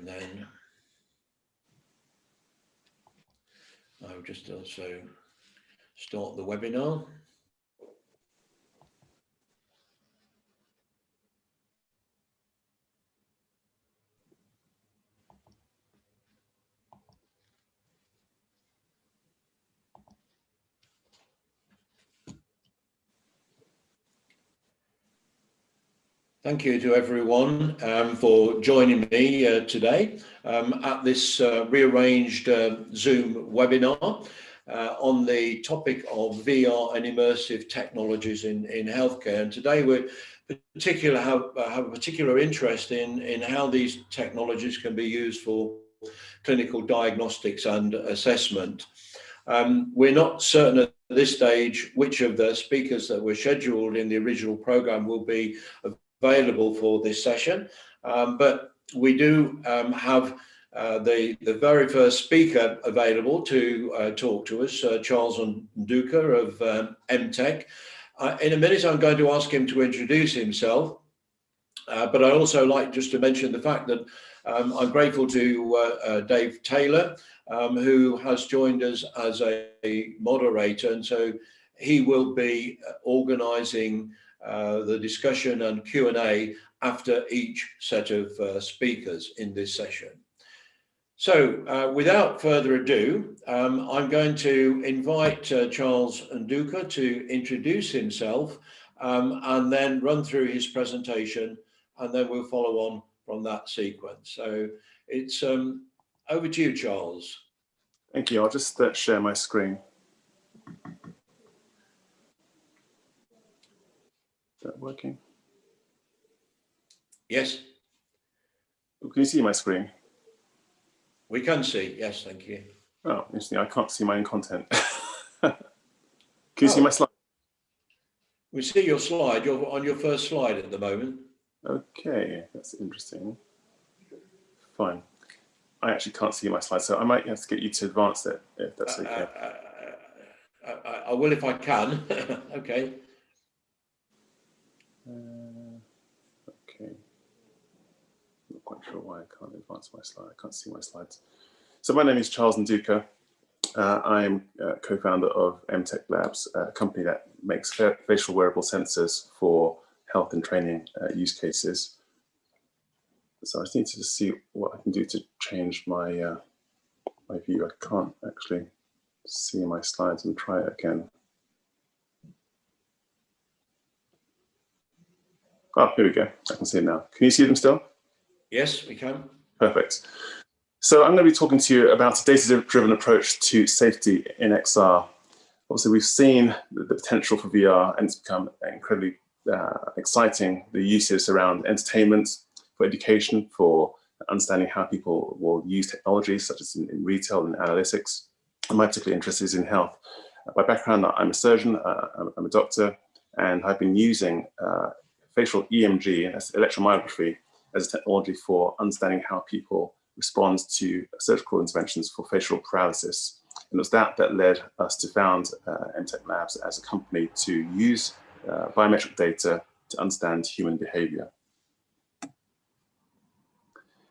And then I'll just also start the webinar. Thank you to everyone for joining me today at this rearranged Zoom webinar on the topic of VR and immersive technologies in healthcare. And today we have a particular interest in how these technologies can be used for clinical diagnostics and assessment. We're not certain at this stage which of the speakers that were scheduled in the original program will be available for this session, but we do have the very first speaker available to talk to us, Charles NDuka of Emteq. In a minute, I'm going to ask him to introduce himself, but I'd also like just to mention the fact that I'm grateful to Dave Taylor, who has joined us as a moderator, and so he will be organising the discussion and Q&A after each set of speakers in this session. So without further ado, I'm going to invite Charles NDuka to introduce himself and then run through his presentation, and then we'll follow on from that sequence. So it's over to you, Charles. Thank you. I'll just share my screen. Is that working? Yes. Can you see my screen? We can see, yes, thank you. Oh, interesting. I can't see my own content. Can you see my slide? We see your slide. You're on your first slide at the moment. Okay, that's interesting. Fine. I actually can't see my slide, so I might have to get you to advance it, if that's okay. I will if I can. Okay. Okay. I'm not quite sure why I can't advance my slide. I can't see my slides. So my name is Charles NDuka. I am co-founder of Emteq Labs, a company that makes facial wearable sensors for health and training use cases. So I just need to see what I can do to change my my view. I can't actually see my slides and try it again. Oh, here we go. I can see them now. Can you see them still? Yes, we can. Perfect. So I'm going to be talking to you about a data-driven approach to safety in XR. Obviously, we've seen the potential for VR, and it's become incredibly exciting, the uses around entertainment, for education, for understanding how people will use technologies, such as in retail and analytics. And my particular interest is in health. By background, I'm a surgeon, I'm a doctor, and I've been using facial EMG, that's electromyography, as a technology for understanding how people respond to surgical interventions for facial paralysis. And it was that led us to found Emteq Labs as a company to use biometric data to understand human behavior.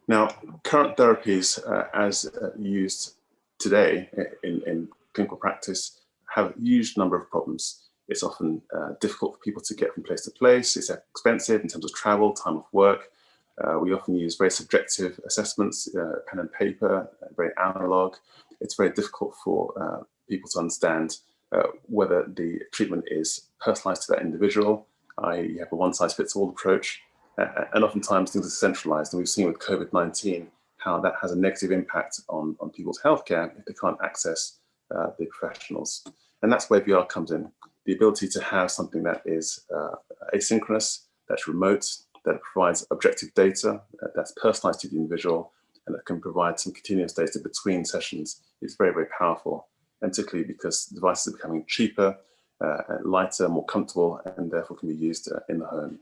Now, current therapies as used today in clinical practice have a huge number of problems. It's often difficult for people to get from place to place. It's expensive in terms of travel, time off work. We often use very subjective assessments, pen and paper, very analog. It's very difficult for people to understand whether the treatment is personalized to that individual, i.e. you have a one-size-fits-all approach, and oftentimes things are centralized. And we've seen with COVID-19 how that has a negative impact on people's healthcare if they can't access the professionals. And that's where VR comes in. The ability to have something that is asynchronous, that's remote, that provides objective data, that's personalized to the individual, and that can provide some continuous data between sessions is very, very powerful. And particularly because devices are becoming cheaper, lighter, more comfortable, and therefore can be used in the home.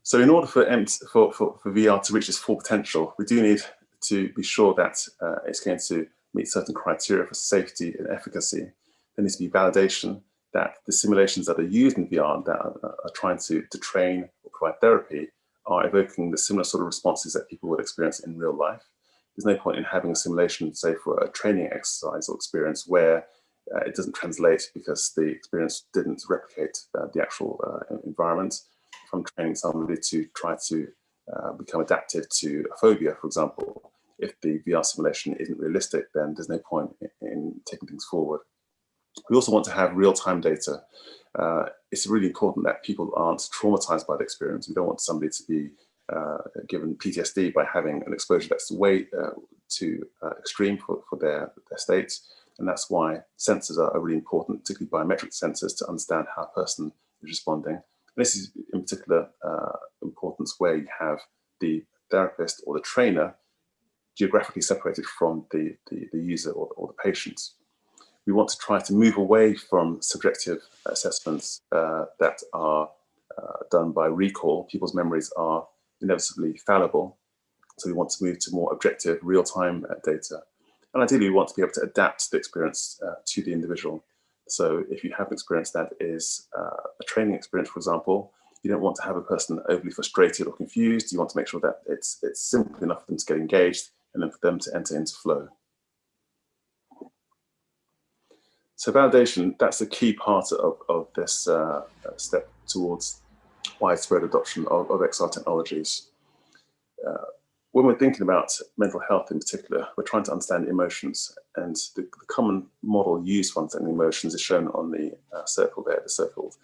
So in order for VR to reach its full potential, we do need to be sure that it's going to meet certain criteria for safety and efficacy. There needs to be validation that the simulations that are used in VR that are trying to train or provide therapy are evoking the similar sort of responses that people would experience in real life. There's no point in having a simulation, say, for a training exercise or experience where it doesn't translate because the experience didn't replicate the actual environment. If I'm training somebody to try to become adaptive to a phobia, for example, if the VR simulation isn't realistic, then there's no point in taking things forward. We also want to have real-time data. It's really important that people aren't traumatized by the experience. We don't want somebody to be given PTSD by having an exposure that's way too extreme for their state. And that's why sensors are really important, particularly biometric sensors, to understand how a person is responding. And this is in particular importance where you have the therapist or the trainer geographically separated from the user or the patient. We want to try to move away from subjective assessments that are done by recall. People's memories are inevitably fallible. So we want to move to more objective, real-time data. And ideally, we want to be able to adapt the experience to the individual. So if you have an experience that is a training experience, for example, you don't want to have a person overly frustrated or confused. You want to make sure that it's simple enough for them to get engaged and then for them to enter into flow. So validation, that's a key part of this step towards widespread adoption of XR technologies. When we're thinking about mental health in particular, we're trying to understand emotions, and the common model used for understanding emotions is shown on the circle there, the circled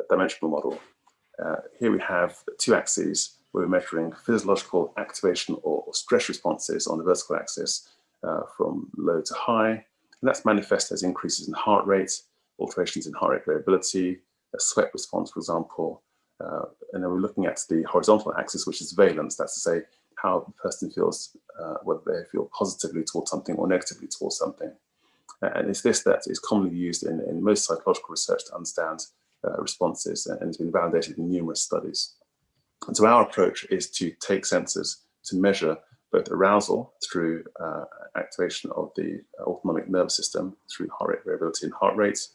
dimensional model. Here we have two axes where we're measuring physiological activation or stress responses on the vertical axis from low to high, and that's manifest as increases in heart rate, alterations in heart rate variability, a sweat response, for example, and then we're looking at the horizontal axis, which is valence, that's to say how the person feels, whether they feel positively towards something or negatively towards something. And it's this that is commonly used in most psychological research to understand responses, and has been validated in numerous studies. And so our approach is to take sensors to measure both arousal through activation of the autonomic nervous system through heart rate variability and heart rate,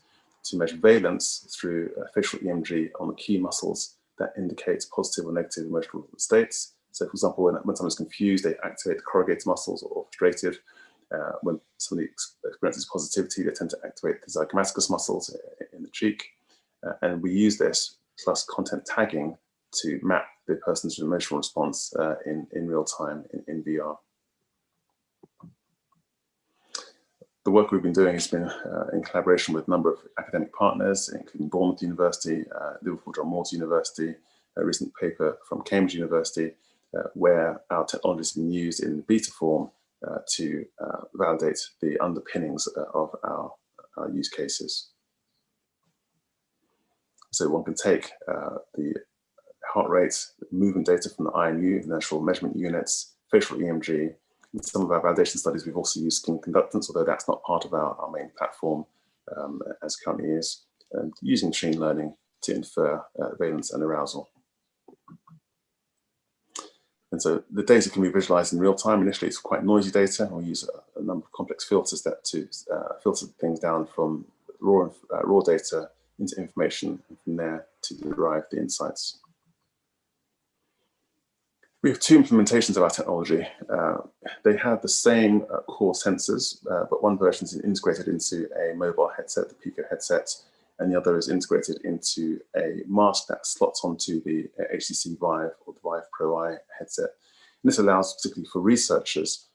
to measure valence through facial EMG on the key muscles that indicate positive or negative emotional states. So for example, when someone's confused, they activate the corrugator muscles, or frustrated. When somebody experiences positivity, they tend to activate the zygomaticus muscles in the cheek. And we use this plus content tagging to map the person's emotional response in real time in VR. The work we've been doing has been in collaboration with a number of academic partners, including Bournemouth University, Liverpool John Moores University, a recent paper from Cambridge University, where our technology has been used in beta form to validate the underpinnings of our use cases. So one can take the heart rate, movement data from the IMU, the National Measurement Units, facial EMG. In some of our validation studies, we've also used skin conductance, although that's not part of our main platform as currently is, and using machine learning to infer valence and arousal. And so the data can be visualized in real time. Initially, it's quite noisy data. We'll use a number of complex filters to filter things down from raw data into information, and from there to derive the insights. We have two implementations of our technology. They have the same core sensors, but one version is integrated into a mobile headset, the Pico headset, and the other is integrated into a mask that slots onto the HTC Vive or the Vive Pro I headset. And this allows, particularly for researchers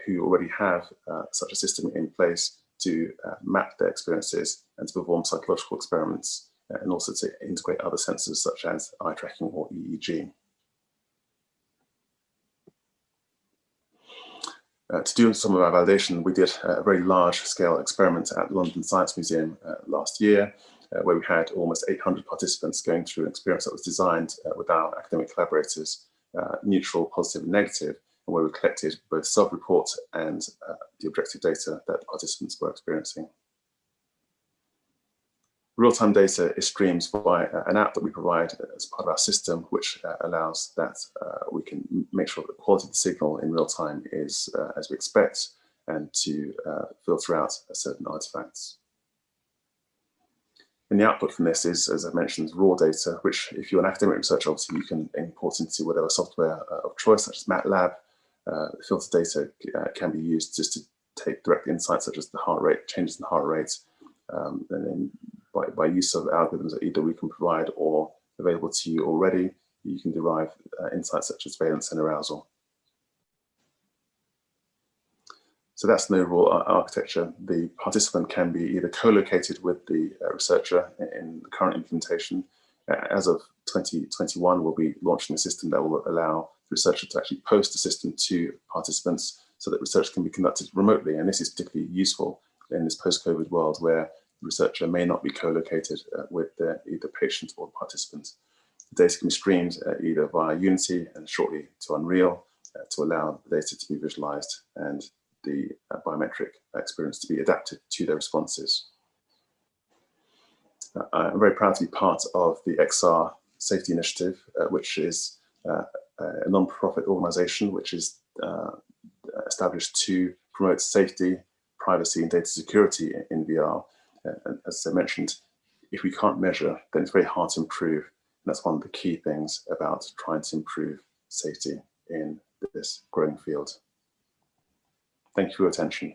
who already have such a system in place, to map their experiences and to perform psychological experiments, and also to integrate other sensors such as eye tracking or EEG. To do some of our validation, we did a very large-scale experiment at the London Science Museum last year, where we had almost 800 participants going through an experience that was designed with our academic collaborators, neutral, positive, and negative, and where we collected both self-reports and the objective data that the participants were experiencing. Real-time data is streamed by an app that we provide as part of our system, which allows that we can make sure that the quality of the signal in real time is as we expect, and to filter out certain artifacts. And the output from this is, as I mentioned, raw data, which if you're an academic researcher, obviously you can import into whatever software of choice, such as MATLAB. Filter data can be used just to take direct insights, such as the heart rate, changes in heart rate, and then by use of algorithms that either we can provide or available to you already, you can derive insights such as valence and arousal. So that's the overall architecture. The participant can be either co-located with the researcher in the current implementation. As of 2021, we'll be launching a system that will allow the researcher to actually post the system to participants so that research can be conducted remotely. And this is particularly useful in this post-COVID world where the researcher may not be co-located with either patient or participant. The data can be streamed either via Unity and shortly to Unreal to allow the data to be visualized and the biometric experience to be adapted to their responses. I'm very proud to be part of the XR Safety Initiative, which is a non-profit organization which is established to promote safety, privacy, and data security in VR. And as I mentioned, if we can't measure, then it's very hard to improve. And that's one of the key things about trying to improve safety in this growing field. Thank you for your attention.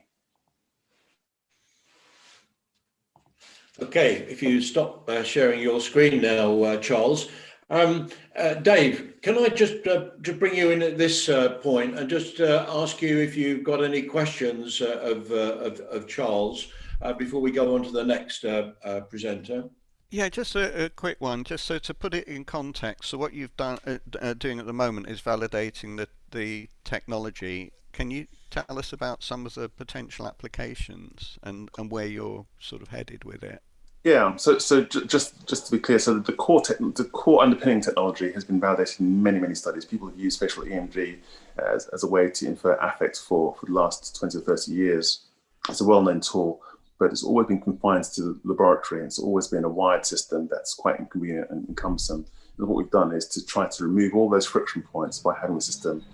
Okay, if you stop sharing your screen now, Charles. Dave, can I just bring you in at this point and just ask you if you've got any questions of Charles before we go on to the next presenter? Yeah, just a quick one, just so to put it in context. So what you've done doing at the moment is validating the technology. Can you tell us about some of the potential applications and where you're sort of headed with it? Yeah, so just to be clear, so the core underpinning technology has been validated in many studies. People have used spatial EMG as a way to infer affect for the last 20 or 30 years. It's a well-known tool, but it's always been confined to the laboratory. It's always been a wired system that's quite inconvenient and cumbersome. And what we've done is to try to remove all those friction points by having the system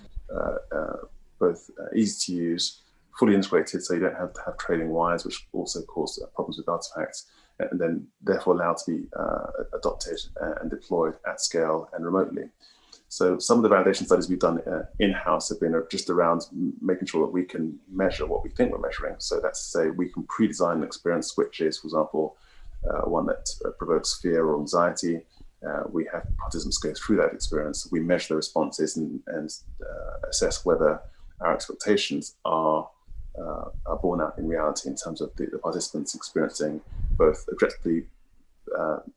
both easy to use, fully integrated, so you don't have to have trailing wires, which also cause problems with artifacts, and then therefore allowed to be adopted and deployed at scale and remotely. So some of the validation studies we've done in-house have been just around making sure that we can measure what we think we're measuring. So that's to say we can pre-design an experience, which is, for example, one that provokes fear or anxiety. We have participants go through that experience. We measure the responses and assess whether our expectations are borne out in reality in terms of the participants experiencing both objectively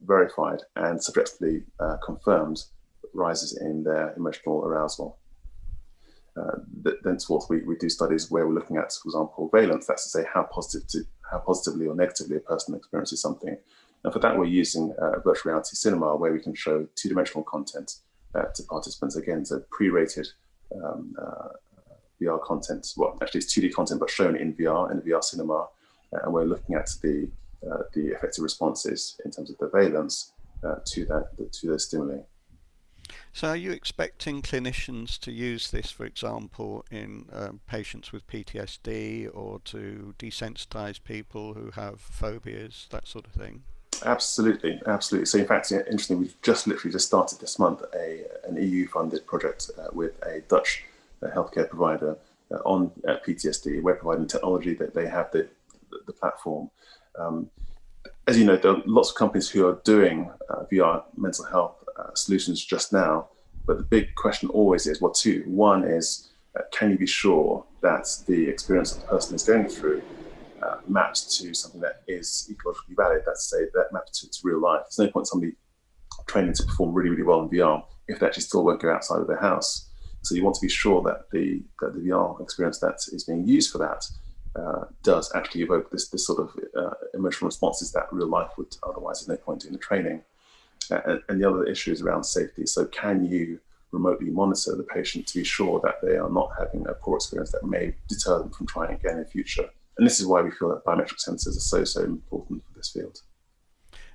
verified and subjectively confirmed rises in their emotional arousal. Thenceforth, we do studies where we're looking at, for example, valence. That's to say how positively or negatively a person experiences something. And for that, we're using virtual reality cinema, where we can show two-dimensional content to participants. Again, so pre-rated VR content. Well, actually, it's 2D content, but shown in VR, in the VR cinema. And we're looking at the effective responses in terms of the valence to those stimuli. So are you expecting clinicians to use this, for example, in patients with PTSD, or to desensitize people who have phobias, that sort of thing? Absolutely. So in fact, interestingly, we've literally just started this month an EU-funded project with a Dutch healthcare provider on PTSD. We're providing technology that they have the platform. As you know, there are lots of companies who are doing VR mental health solutions just now, but the big question always is, well, two. One is, can you be sure that the experience that the person is going through maps to something that is ecologically valid? That's to say that maps to real life. There's no point somebody training to perform really well in VR if they actually still won't go outside of their house. So you want to be sure that the VR experience that is being used for that does actually evoke this sort of emotional responses that real life would otherwise. There's no point in the training. And the other issue is around safety. So can you remotely monitor the patient to be sure that they are not having a poor experience that may deter them from trying again in the future? And this is why we feel that biometric sensors are so important for this field.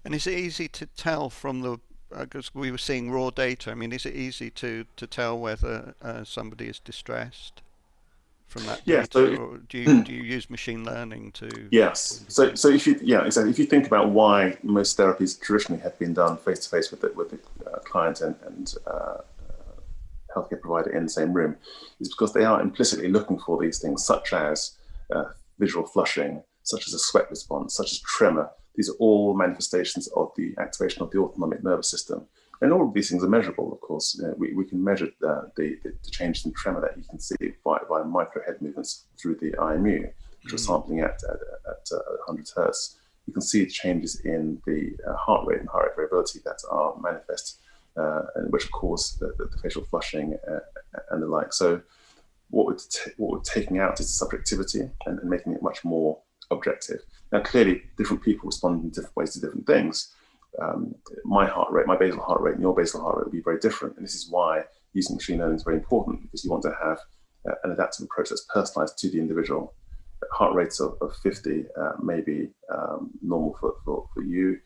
And is it easy to tell from the, because we were seeing raw data, I mean, is it easy to tell whether somebody is distressed from that Yeah, data, or do you use machine learning to? Yes. So if you exactly, if you think about why most therapies traditionally have been done face to face with the client and healthcare provider in the same room, is because they are implicitly looking for these things, such as visual flushing, such as a sweat response, such as tremor. These are all manifestations of the activation of the autonomic nervous system. And all of these things are measurable, of course. We can measure the change in tremor that you can see by micro head movements through the IMU, which are sampling at 100 hertz. You can see changes in the heart rate and heart rate variability that are manifest, and which cause the facial flushing and the like. So what we're taking out is subjectivity and making it much more objective. Now, clearly, different people respond in different ways to different things. My heart rate, my basal heart rate, and your basal heart rate will be very different. And this is why using machine learning is very important, because you want to have an adaptive approach that's personalized to the individual. Heart rates of 50 may be normal for you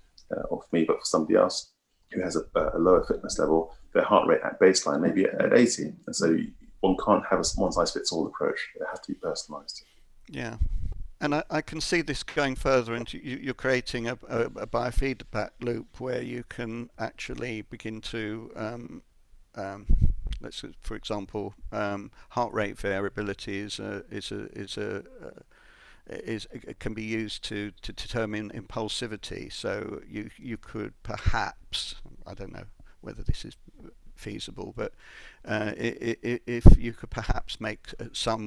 or for me, but for somebody else who has a lower fitness level, their heart rate at baseline may be at 80. And so one can't have a one-size-fits-all approach. It has to be personalized. Yeah. And I can see this going further into you're creating a biofeedback loop where you can actually begin to, let's for example, heart rate variability it can be used to determine impulsivity. So you could perhaps, I don't know whether this is feasible, but if you could perhaps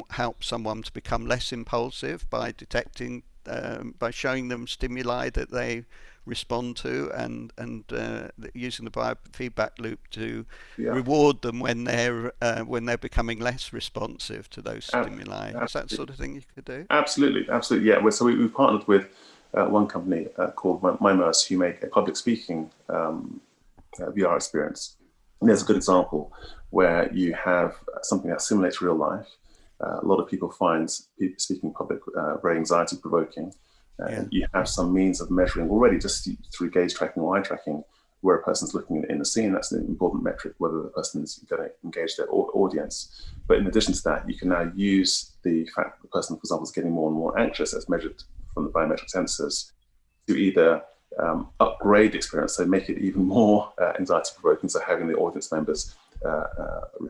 help someone to become less impulsive by detecting, by showing them stimuli that they respond to, and using the biofeedback loop to reward them when they're becoming less responsive to those stimuli. Is that the sort of thing you could do? Absolutely. Yeah. So we've partnered with one company called Mimers, who make a public speaking VR experience. And there's a good example where you have something that simulates real life. A lot of people find speaking in public very anxiety provoking. You have some means of measuring already just through gaze tracking or eye tracking where a person's looking in the scene. That's an important metric, whether the person is going to engage their audience. But in addition to that, you can now use the fact that the person, for example, is getting more and more anxious as measured from the biometric sensors to either upgrade the experience, so make it even more anxiety provoking, so having the audience members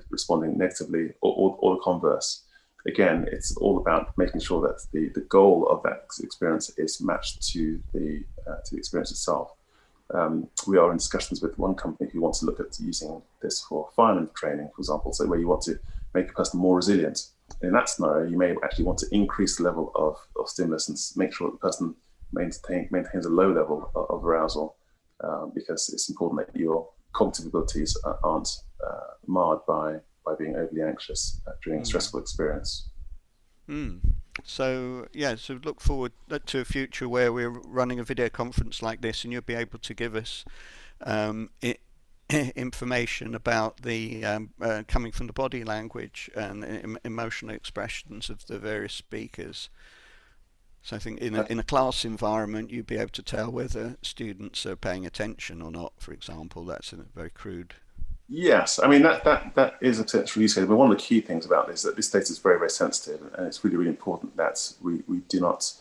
responding negatively, or the converse. Again, it's all about making sure that the goal of that experience is matched to the experience itself. We are in discussions with one company who wants to look at using this for fireman training, for example, so where you want to make a person more resilient. In that scenario, you may actually want to increase the level of stimulus and make sure that the person maintains a low level of arousal, because it's important that your cognitive abilities aren't marred by being overly anxious during a stressful experience. So look forward to a future where we're running a video conference like this, and you'll be able to give us information about the coming from the body language and emotional expressions of the various speakers. So I think in a class environment, you'd be able to tell whether students are paying attention or not, for example. That's a very crude. Yes, I mean that is a potential use case. But one of the key things about this is that this data is very, very sensitive, and it's really, really important that we do not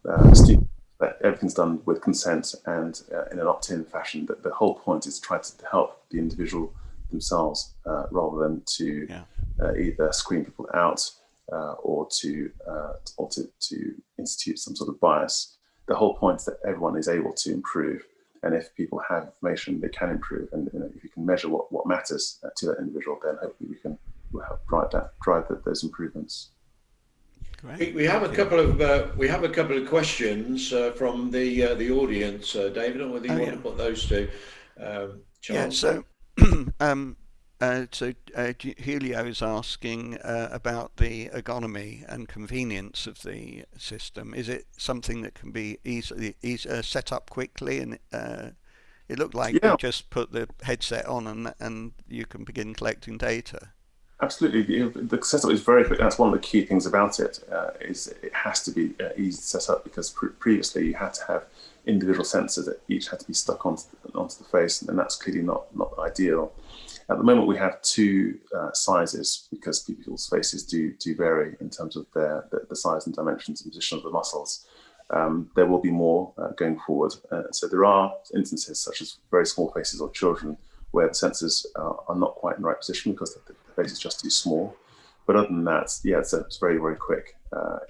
that everything's done with consent and in an opt-in fashion. That the whole point is to try to help the individual themselves rather than to either screen people out or to institute some sort of bias. The whole point is that everyone is able to improve. And if people have information, they can improve. And if you can measure what matters to that individual, then hopefully we'll help drive those improvements. Great. We have a couple of questions from the audience, David, or whether you want to put those to Charles. So Helio is asking about the ergonomy and convenience of the system. Is it something that can be easily set up quickly? And it looked like you just put the headset on and you can begin collecting data. Absolutely, the setup is very quick. That's one of the key things about it. Is it has to be easy to set up, because previously you had to have individual sensors that each had to be stuck onto the face, and that's clearly not ideal. At the moment, we have two sizes because people's faces do vary in terms of the size and dimensions and position of the muscles. There will be more going forward. So there are instances such as very small faces of children where the sensors are not quite in the right position because the face is just too small. But other than that, yeah, it's very, very quick.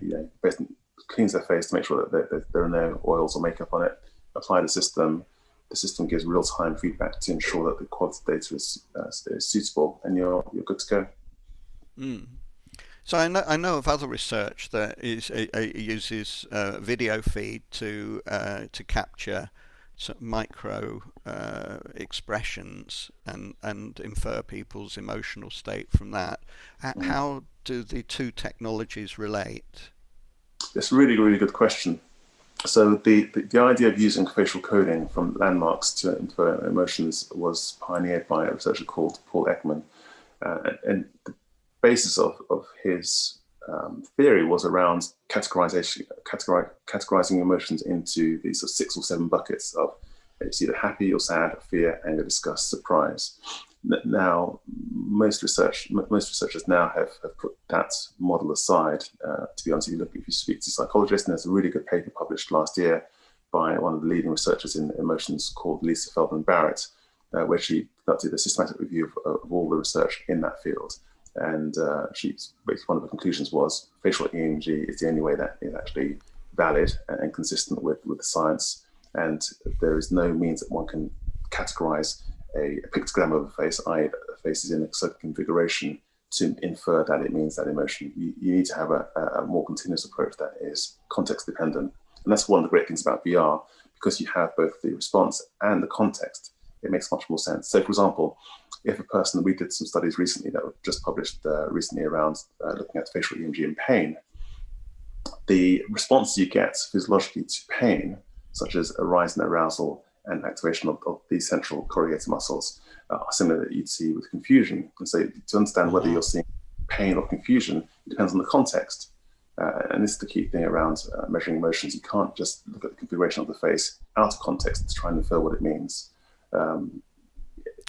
You know, basically cleans their face to make sure that there are no oils or makeup on it. Apply the system. The system gives real-time feedback to ensure that the quality data is suitable, and you're good to go. Mm. So I know of other research that uses video feed to capture micro expressions and infer people's emotional state from that. How do the two technologies relate? It's a really, really good question. So the idea of using facial coding from landmarks to infer emotions was pioneered by a researcher called Paul Ekman. And the basis of his theory was around categorizing emotions into these sort of 6 or 7 buckets of it's either happy or sad, fear, anger, disgust, surprise. Now, most researchers now have put that model aside. To be honest, if you speak to psychologists, and there's a really good paper published last year by one of the leading researchers in emotions called Lisa Feldman Barrett, where she conducted a systematic review of all the research in that field. And basically one of the conclusions was facial EMG is the only way that is actually valid and consistent with the science. And there is no means that one can categorize a pictogram of a face, i.e. a face is in a certain configuration, to infer that it means that emotion. You need to have a more continuous approach that is context dependent. And that's one of the great things about VR, because you have both the response and the context, it makes much more sense. So for example, if a person, we did some studies recently that were just published recently around looking at facial EMG in pain, the response you get physiologically to pain, such as a rise in arousal and activation of these central corrugator muscles, are similar that you'd see with confusion. And so to understand whether you're seeing pain or confusion, it depends on the context. And this is the key thing around measuring emotions. You can't just look at the configuration of the face out of context to try and infer what it means.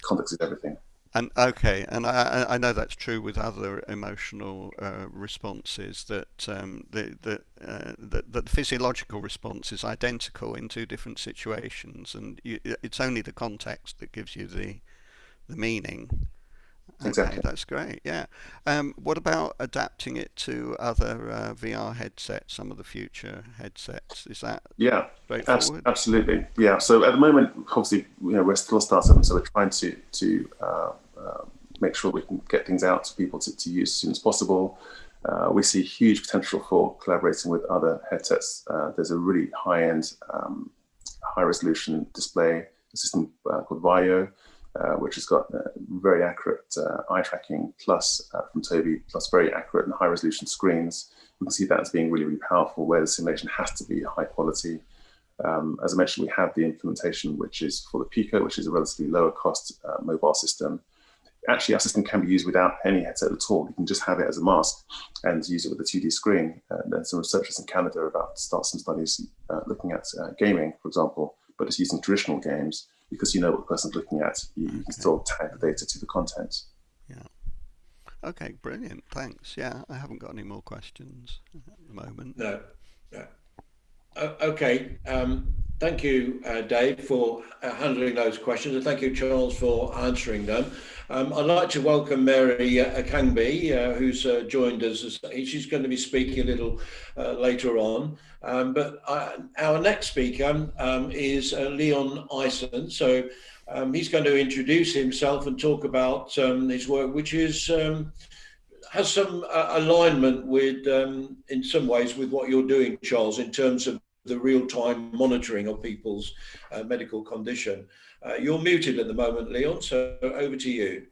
Context is everything. And okay, and I know that's true with other emotional responses, that the physiological response is identical in two different situations, and it's only the context that gives you the meaning. Okay, exactly. That's great. Yeah. What about adapting it to other VR headsets? Some of the future headsets, is that straightforward? Absolutely. Yeah. So at the moment, obviously, we're still a startup, and so we're trying to make sure we can get things out to people to use as soon as possible. We see huge potential for collaborating with other headsets. There's a really high-end, high-resolution display system called Vio, which has got very accurate eye tracking plus from Tobii, plus very accurate and high-resolution screens. We can see that as being really, really powerful, where the simulation has to be high quality. As I mentioned, we have the implementation, which is for the Pico, which is a relatively lower cost mobile system. Actually, our system can be used without any headset at all. You can just have it as a mask and use it with a 2D screen. And some researchers in Canada are about to start some studies looking at gaming, for example, but just using traditional games, because you know what the person's looking at. You can still tag the data to the content. Yeah. Okay, brilliant. Thanks. Yeah, I haven't got any more questions at the moment. No. Okay. Thank you, Dave, for handling those questions, and thank you, Charles, for answering them. I'd like to welcome Mary Akangbe, who's joined us. She's going to be speaking a little later on. But our next speaker is Leon Eisen. So he's going to introduce himself and talk about his work, which is has some alignment with, in some ways, with what you're doing, Charles, in terms of the real-time monitoring of people's medical condition. You're muted at the moment, Leon, so over to you.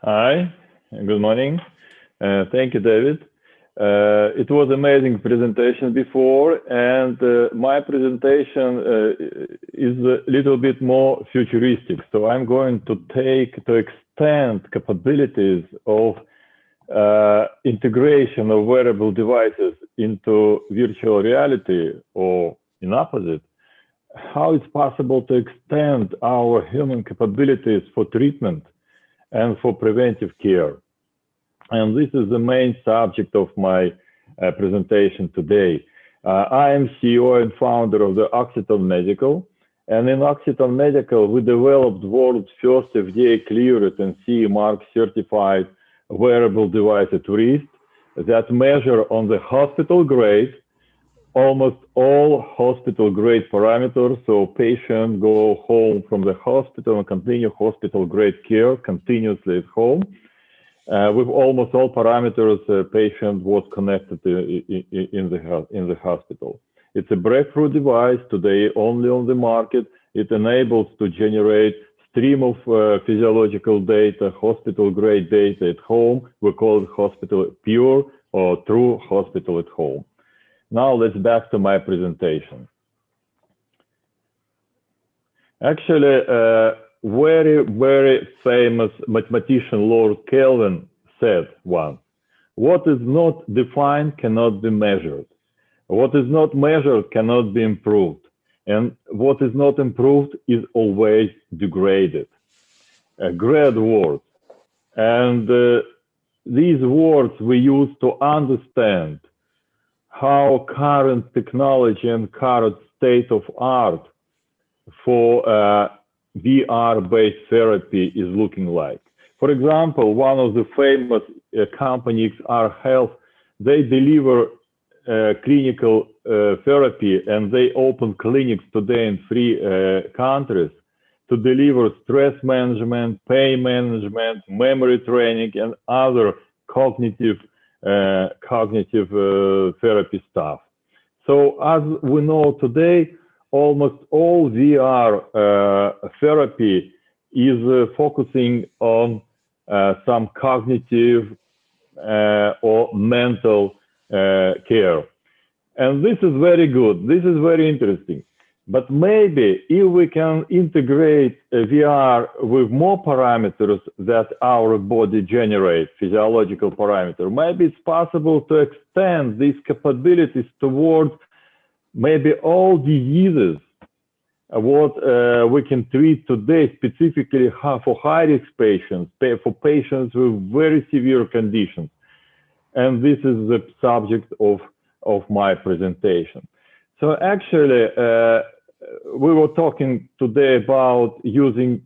Hi, good morning. Thank you, David. It was amazing presentation before, and my presentation is a little bit more futuristic. So I'm going to extend capabilities of integration of wearable devices into virtual reality, or in opposite, how it's possible to extend our human capabilities for treatment and for preventive care. And this is the main subject of my presentation today. I am CEO and founder of the Oxitone Medical. And in Oxitone Medical, we developed world's first FDA-cleared and CE mark certified wearable device at wrist that measure on the hospital grade almost all hospital grade parameters. So patients go home from the hospital and continue hospital grade care continuously at home. With almost all parameters, patient was connected in the hospital. It's a breakthrough device today only on the market. It enables to generate stream of physiological data, hospital grade data at home. We call it hospital pure or true hospital at home. Now let's back to my presentation. Actually, very famous mathematician Lord Kelvin said once, what is not defined cannot be measured. What is not measured cannot be improved. And what is not improved is always degraded. Great words. And these words we use to understand how current technology and current state of art for VR-based therapy is looking like. For example, one of the famous companies, VR Health, they deliver clinical therapy, and they open clinics today in 3 countries to deliver stress management, pain management, memory training, and other cognitive therapy stuff. So as we know today, almost all VR therapy is focusing on some cognitive or mental care. And this is very good. This is very interesting. But maybe if we can integrate VR with more parameters that our body generates, physiological parameters, maybe it's possible to extend these capabilities towards maybe all diseases, what we can treat today, specifically for high-risk patients, for patients with very severe conditions. And this is the subject of my presentation. So actually, we were talking today about using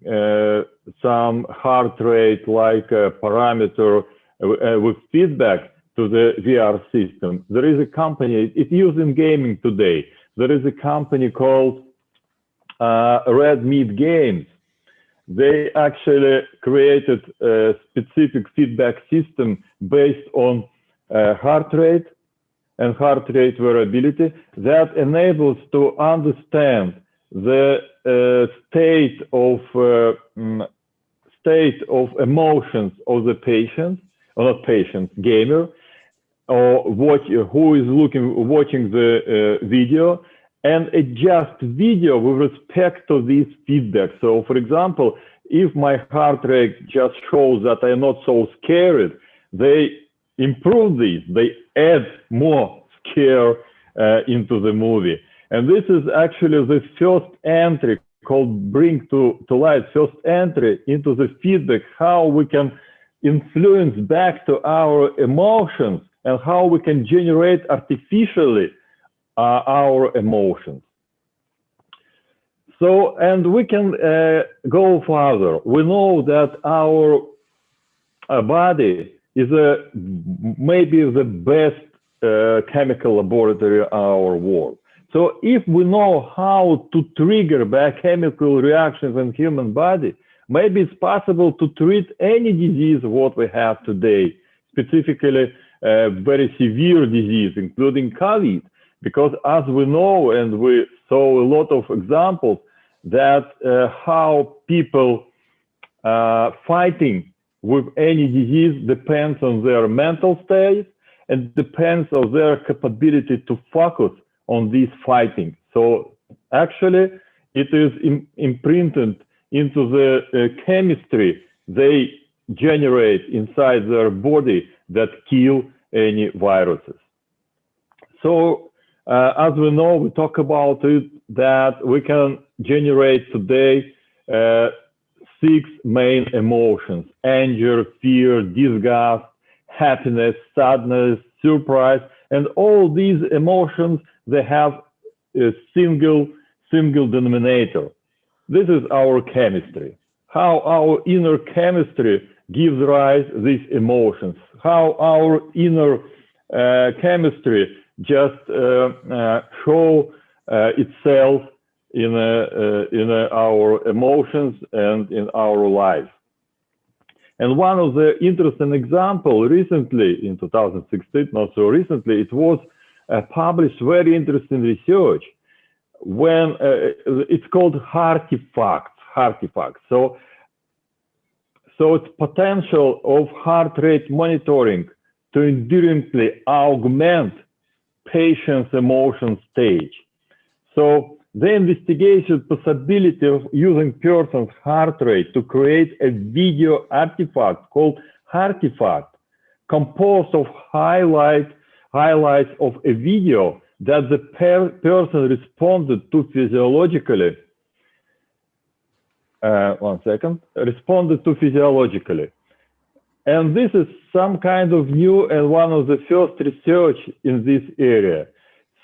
some heart rate like parameter with feedback to the VR system. There is a company, it's used in gaming today. There is a company called Red Meat Games. They actually created a specific feedback system based on heart rate and heart rate variability that enables to understand the state of emotions of the patient, or not patient, gamer, or who is watching the video, and adjust video with respect to this feedback. So, for example, if my heart rate just shows that I'm not so scared, they improve this. They add more scare into the movie. And this is actually the first entry called Bring to Light, first entry into the feedback, how we can influence back to our emotions and how we can generate artificially our emotions. So, and we can go further. We know that our body is maybe the best chemical laboratory in our world. So if we know how to trigger biochemical reactions in human body, maybe it's possible to treat any disease what we have today, specifically very severe disease, including COVID. Because as we know, and we saw a lot of examples, that how people fighting with any disease depends on their mental state and depends on their capability to focus on this fighting. So actually, it is imprinted into the chemistry they generate inside their body that kill any viruses. So as we know, we talk about it, that we can generate today 6 main emotions: anger, fear, disgust, happiness, sadness, surprise, and all these emotions, they have a single denominator. This is our chemistry. How our inner chemistry gives rise to these emotions. How our inner chemistry just show itself in our emotions and in our life. And one of the interesting examples recently, in 2016, not so recently, it was published very interesting research when it's called artifacts. So it's potential of heart rate monitoring to enduringly augment patient's emotion stage. So they investigated possibility of using person's heart rate to create a video artifact called artifact, composed of highlights of a video that the person responded to physiologically. Responded to physiologically. And this is some kind of new and one of the first research in this area.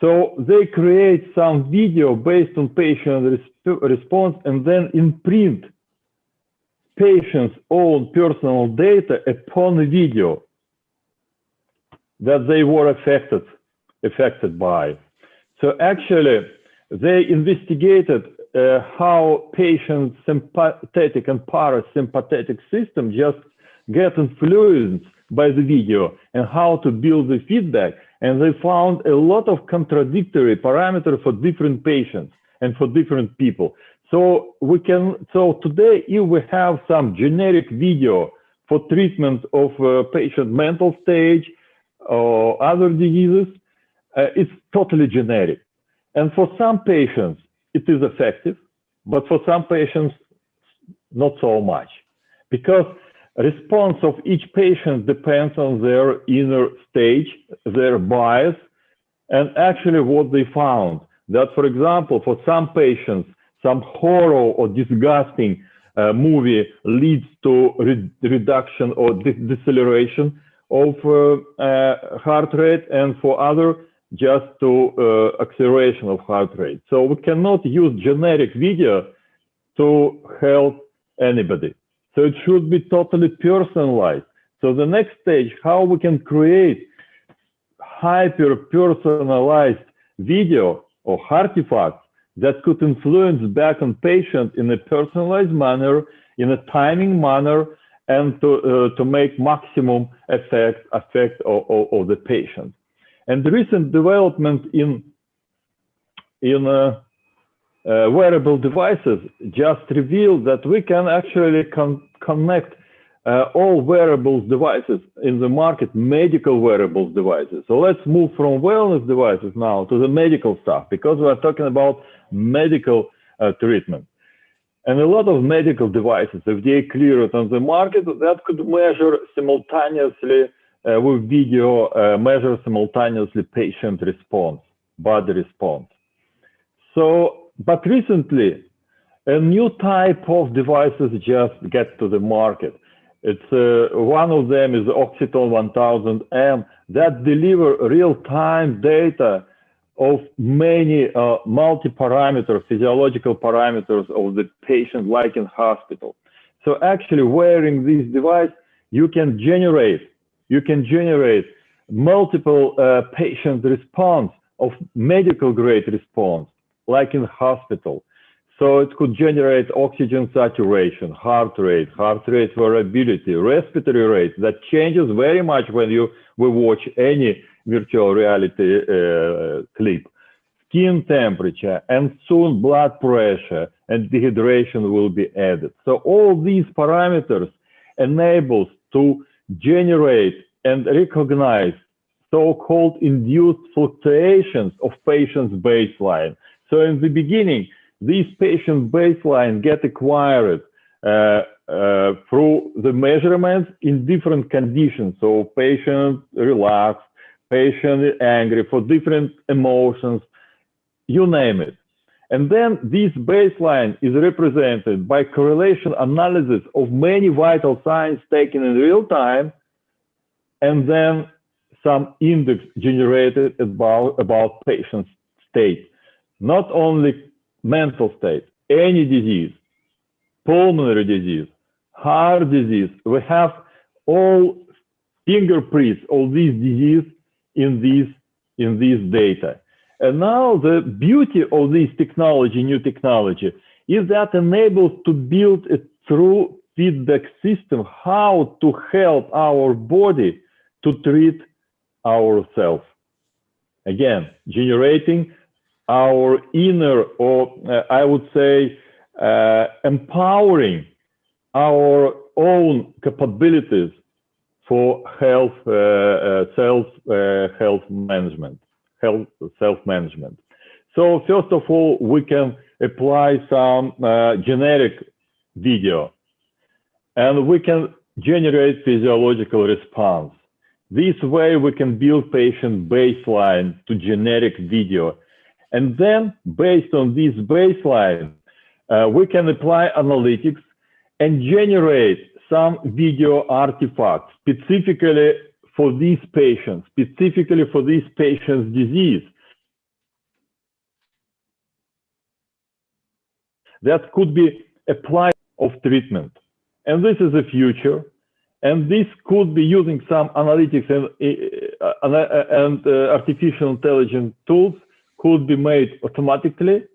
So they create some video based on patient response and then imprint patient's own personal data upon the video that they were affected by. So actually, they investigated how patients' sympathetic and parasympathetic system just get influenced by the video and how to build the feedback. And they found a lot of contradictory parameters for different patients and for different people. So today, if we have some generic video for treatment of patient mental stage or other diseases, it's totally generic. And for some patients, it is effective, but for some patients, not so much, because response of each patient depends on their inner stage, their bias, and actually what they found, that, for example, for some patients, some horror or disgusting movie leads to reduction or deceleration of heart rate, and for other, just to acceleration of heart rate. So we cannot use generic video to help anybody. So it should be totally personalized. So the next stage, how we can create hyper-personalized video or artifacts that could influence back on patient in a personalized manner, in a timing manner, and to make maximum effect of the patient. And the recent development in wearable devices just revealed that we can actually connect all wearables devices in the market, medical wearables devices. So let's move from wellness devices now to the medical stuff, because we're talking about medical treatment. And a lot of medical devices, FDA cleared on the market, that could measure simultaneously with video, measure simultaneously patient response, body response. So, but recently, a new type of devices just get to the market. It's one of them is Oxitone 1000M that deliver real-time data of many multi-parameter physiological parameters of the patient, like in hospital. So actually, wearing this device, you can generate multiple patient response of medical grade response, like in hospital. So it could generate oxygen saturation, heart rate variability, respiratory rate that changes very much when we watch any virtual reality clip, skin temperature, and soon blood pressure and dehydration will be added. So all these parameters enables to generate and recognize so-called induced fluctuations of patient's baseline. So in the beginning, these patient baseline get acquired through the measurements in different conditions. So patient relaxed, patient is angry, for different emotions, you name it. And then this baseline is represented by correlation analysis of many vital signs taken in real time, and then some index generated about patient's state. Not only mental state, any disease, pulmonary disease, heart disease, we have all fingerprints of this disease in this data. And now the beauty of this technology, new technology, is that enables to build a true feedback system, how to help our body to treat ourselves. Again, generating our inner, or I would say, empowering our own capabilities for health, self-management. So first of all, we can apply some generic video, and we can generate physiological response. This way we can build patient baseline to generic video. And then based on this baseline, we can apply analytics and generate some video artifacts specifically for these patients, specifically for this patient's disease, that could be applied of treatment. And this is the future. And this could be using some analytics and artificial intelligence tools could be made automatically.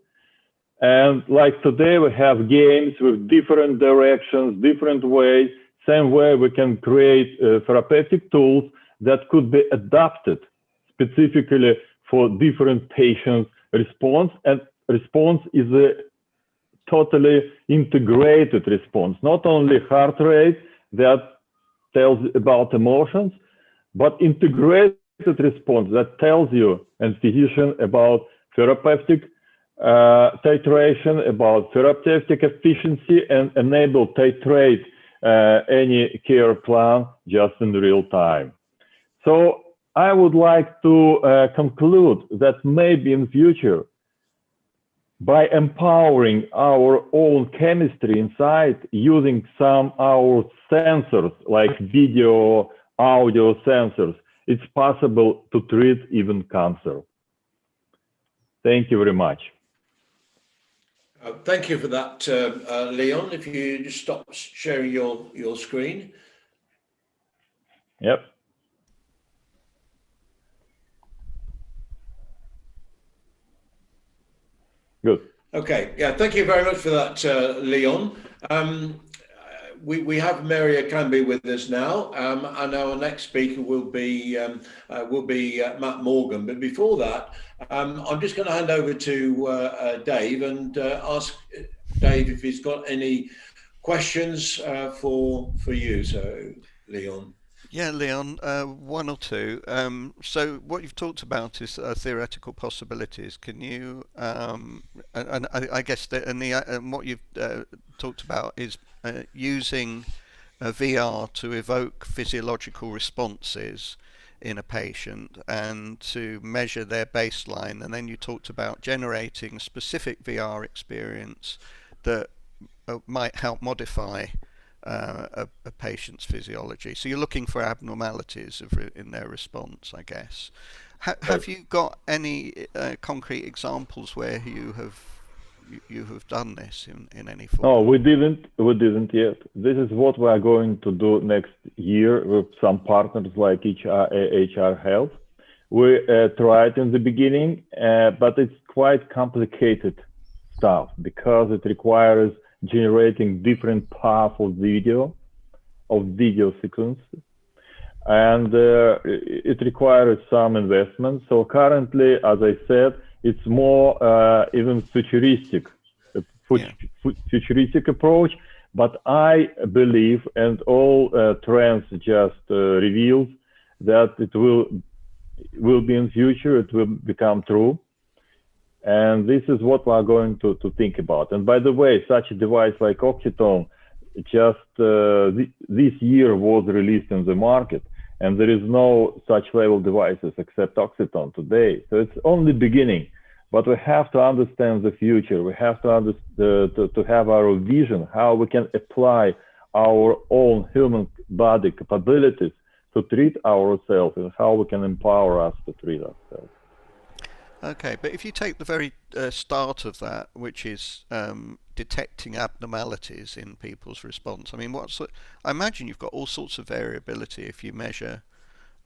And like today, we have games with different directions, different ways. Same way we can create therapeutic tools that could be adapted specifically for different patients' response. And response is a totally integrated response, not only heart rate that tells about emotions, but integrated response that tells you and physician about therapeutic titration, about therapeutic efficiency, and enable titrate any care plan just in real time. So I would like to conclude that maybe in future, by empowering our own chemistry inside, using some our sensors like video, audio sensors, it's possible to treat even cancer. Thank you very much. Thank you for that, Leon. If you just stop sharing your screen. Yep. Good. Okay. Yeah. Thank you very much for that, Leon. We have Mary Akangbe with us now, and our next speaker will be Matt Morgan. But before that, I'm just going to hand over to Dave and ask Dave if he's got any questions for you. So, Leon. Yeah, Leon, one or two. So what you've talked about is theoretical possibilities. Can you, and I guess and what you've talked about is using VR to evoke physiological responses in a patient and to measure their baseline. And then you talked about generating a specific VR experience that might help modify a patient's physiology. So you're looking for abnormalities in their response, I guess. Have you got any concrete examples where you have done this in any form? No, we didn't yet. This is what we are going to do next year with some partners like HR Health. We tried in the beginning, but it's quite complicated stuff because it requires generating different paths of video sequence, and it requires some investment. So currently, as I said, it's more even futuristic approach, but I believe, and all trends just reveals that it will be in future, it will become true. And this is what we are going to think about. And by the way, such a device like Oxitone, just this year was released in the market. and there is no such level devices except Oxitone today. So it's only beginning, but we have to understand the future. We have to to have our vision, how we can apply our own human body capabilities to treat ourselves, and how we can empower us to treat ourselves. Okay, but if you take the very start of that, which is detecting abnormalities in people's response, I mean, I imagine you've got all sorts of variability if you measure,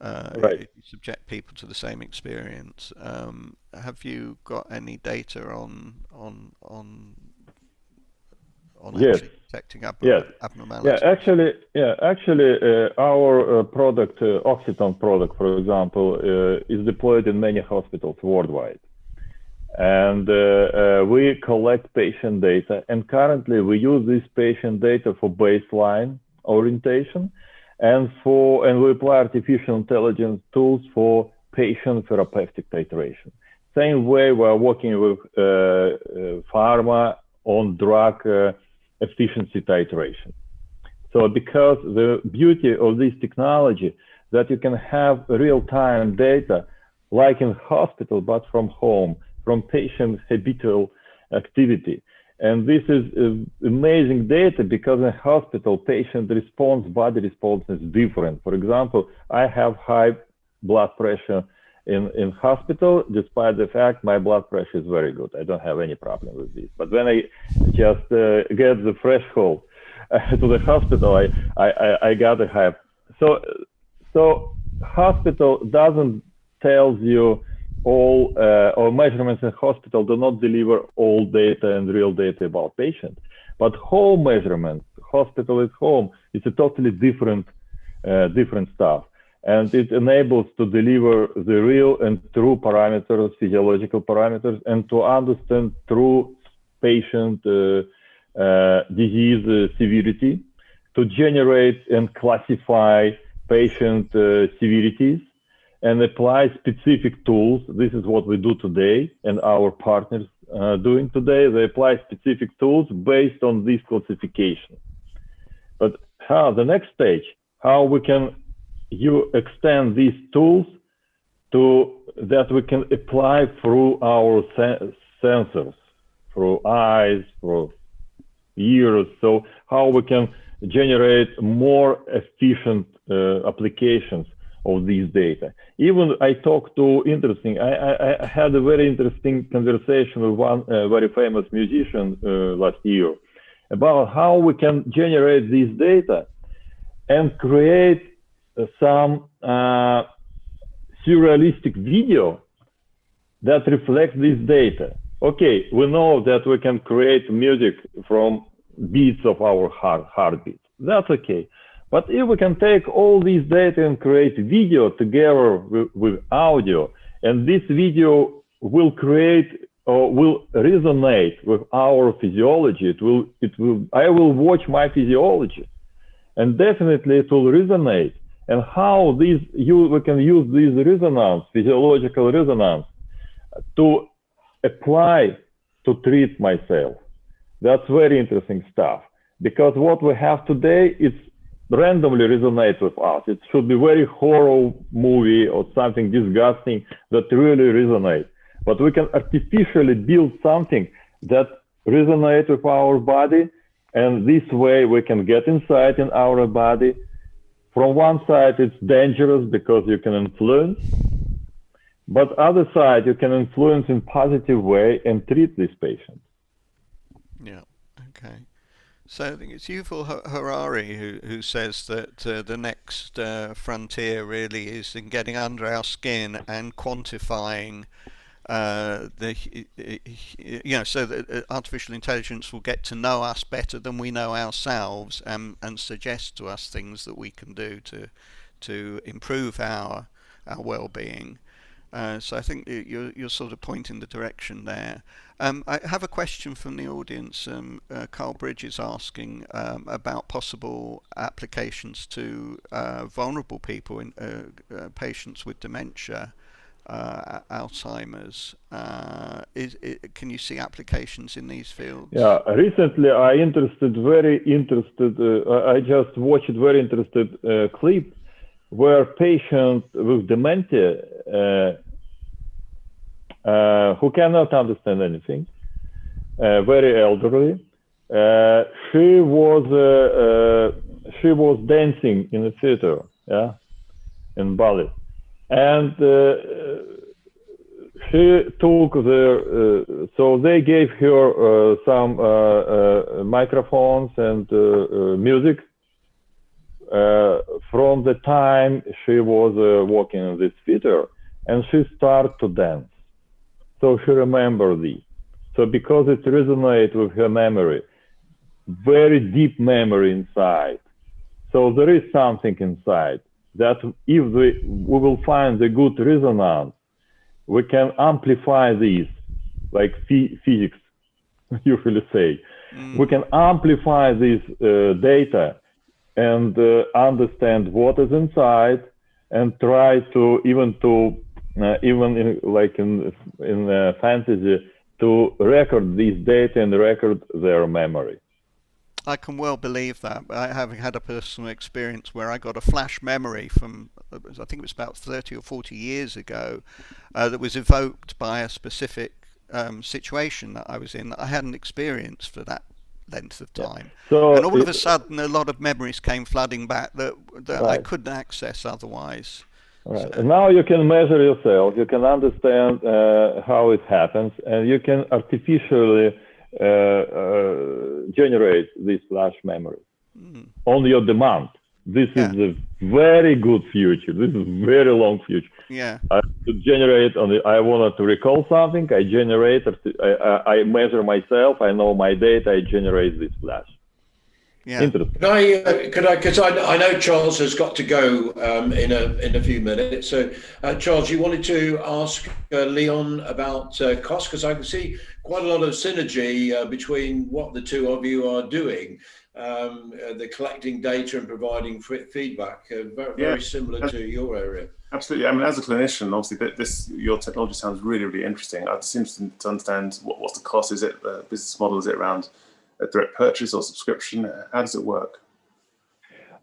Right. if you subject people to the same experience. Have you got any data on Yes. actually detecting Yes. abnormalities? Actually, our product, Oxitone product, for example, is deployed in many hospitals worldwide. And we collect patient data, and currently we use this patient data for baseline orientation, and we apply artificial intelligence tools for patient therapeutic titration. Same way we're working with pharma on drug efficiency titration. So because the beauty of this technology that you can have real-time data like in hospital, but from home, from patient habitual activity. And this is amazing data because in hospital, patient response, body response is different. For example, I have high blood pressure in hospital, despite the fact my blood pressure is very good. I don't have any problem with this. But when I just get the threshold to the hospital, I got a high. So hospital doesn't tell you all, or measurements in hospital do not deliver all data and real data about patient. But home measurements, hospital at home, it's a totally different stuff. And it enables to deliver the real and true parameters, physiological parameters, and to understand true patient disease severity, to generate and classify patient severities, and apply specific tools. This is what we do today, and our partners doing today. They apply specific tools based on this classification. But how the next stage, how we can extend these tools to that we can apply through our sensors, through eyes, through ears. So how we can generate more efficient applications of these data. Even I talked to I had a very interesting conversation with one very famous musician last year about how we can generate this data and create some surrealistic video that reflects this data. Okay, we know that we can create music from beats of our heartbeat. That's okay. But if we can take all these data and create video together with audio, and this video will create or will resonate with our physiology, I will watch my physiology, and definitely it will resonate. And how we can use this resonance, physiological resonance, to apply to treat myself. That's very interesting stuff, because what we have today is randomly resonate with us. It should be very horror movie or something disgusting that really resonate. But we can artificially build something that resonates with our body, and this way we can get insight in our body. From one side, it's dangerous because you can influence, but other side, you can influence in positive way and treat this patient. Yeah. Okay. So I think it's Yuval Harari who says that the next frontier really is in getting under our skin and quantifying so that artificial intelligence will get to know us better than we know ourselves, and suggest to us things that we can do to improve our well-being. So I think you're sort of pointing the direction there. I have a question from the audience. Carl Bridge is asking about possible applications to vulnerable people, in patients with dementia, Alzheimer's. Can you see applications in these fields? Yeah, recently I just watched a very interested clip were patients with dementia who cannot understand anything, very elderly. She was dancing in the theater, yeah, in ballet, and she took the so they gave her some microphones and music from the time she was walking in this theater, and she started to dance. So she remembered this. So because it resonates with her memory, very deep memory inside. So there is something inside that if we will find the good resonance, we can amplify this, like physics usually say. We can amplify this data and understand what is inside, and try to even in fantasy to record this data and record their memory. I can well believe that. I having had a personal experience where I got a flash memory from, I think it was about 30 or 40 years ago, that was evoked by a specific situation that I was in that I hadn't experienced for that length of time. So and all of a sudden a lot of memories came flooding back that right. I couldn't access otherwise. Right. So. And now you can measure yourself, you can understand how it happens, and you can artificially generate this flash memory on your demand. This is a very good future. This is very long future. Yeah. To generate I wanted to recall something. I generate. I measure myself. I know my data. I generate this flash. Yeah. Interesting. Could I? Because I know Charles has got to go in a few minutes. So Charles, you wanted to ask Leon about cost, because I can see quite a lot of synergy between what the two of you are doing. The collecting data and providing feedback, very similar to your area. Absolutely. I mean, as a clinician, obviously, your technology sounds really, really interesting. I'd just interested to understand what's the cost. Is it a business model? Is it around a direct purchase or subscription? How does it work?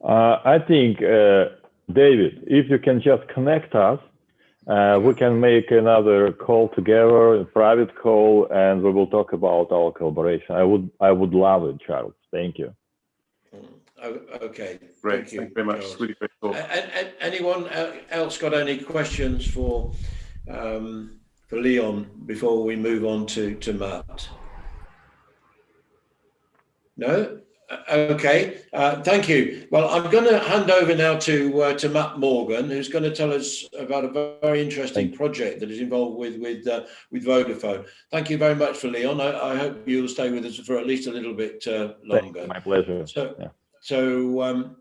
I think, David, if you can just connect us, we can make another call together, a private call, and we will talk about our collaboration. I would love it, Charles. Thank you. Okay. Great. Thank you very much. It's really great talk. Anyone else got any questions for Leon before we move on to Matt? No? Okay. Thank you. Well, I'm going to hand over now to Matt Morgan, who's going to tell us about a very interesting project that is involved with Vodafone. Thank you very much for Leon. I hope you'll stay with us for at least a little bit longer. My pleasure. So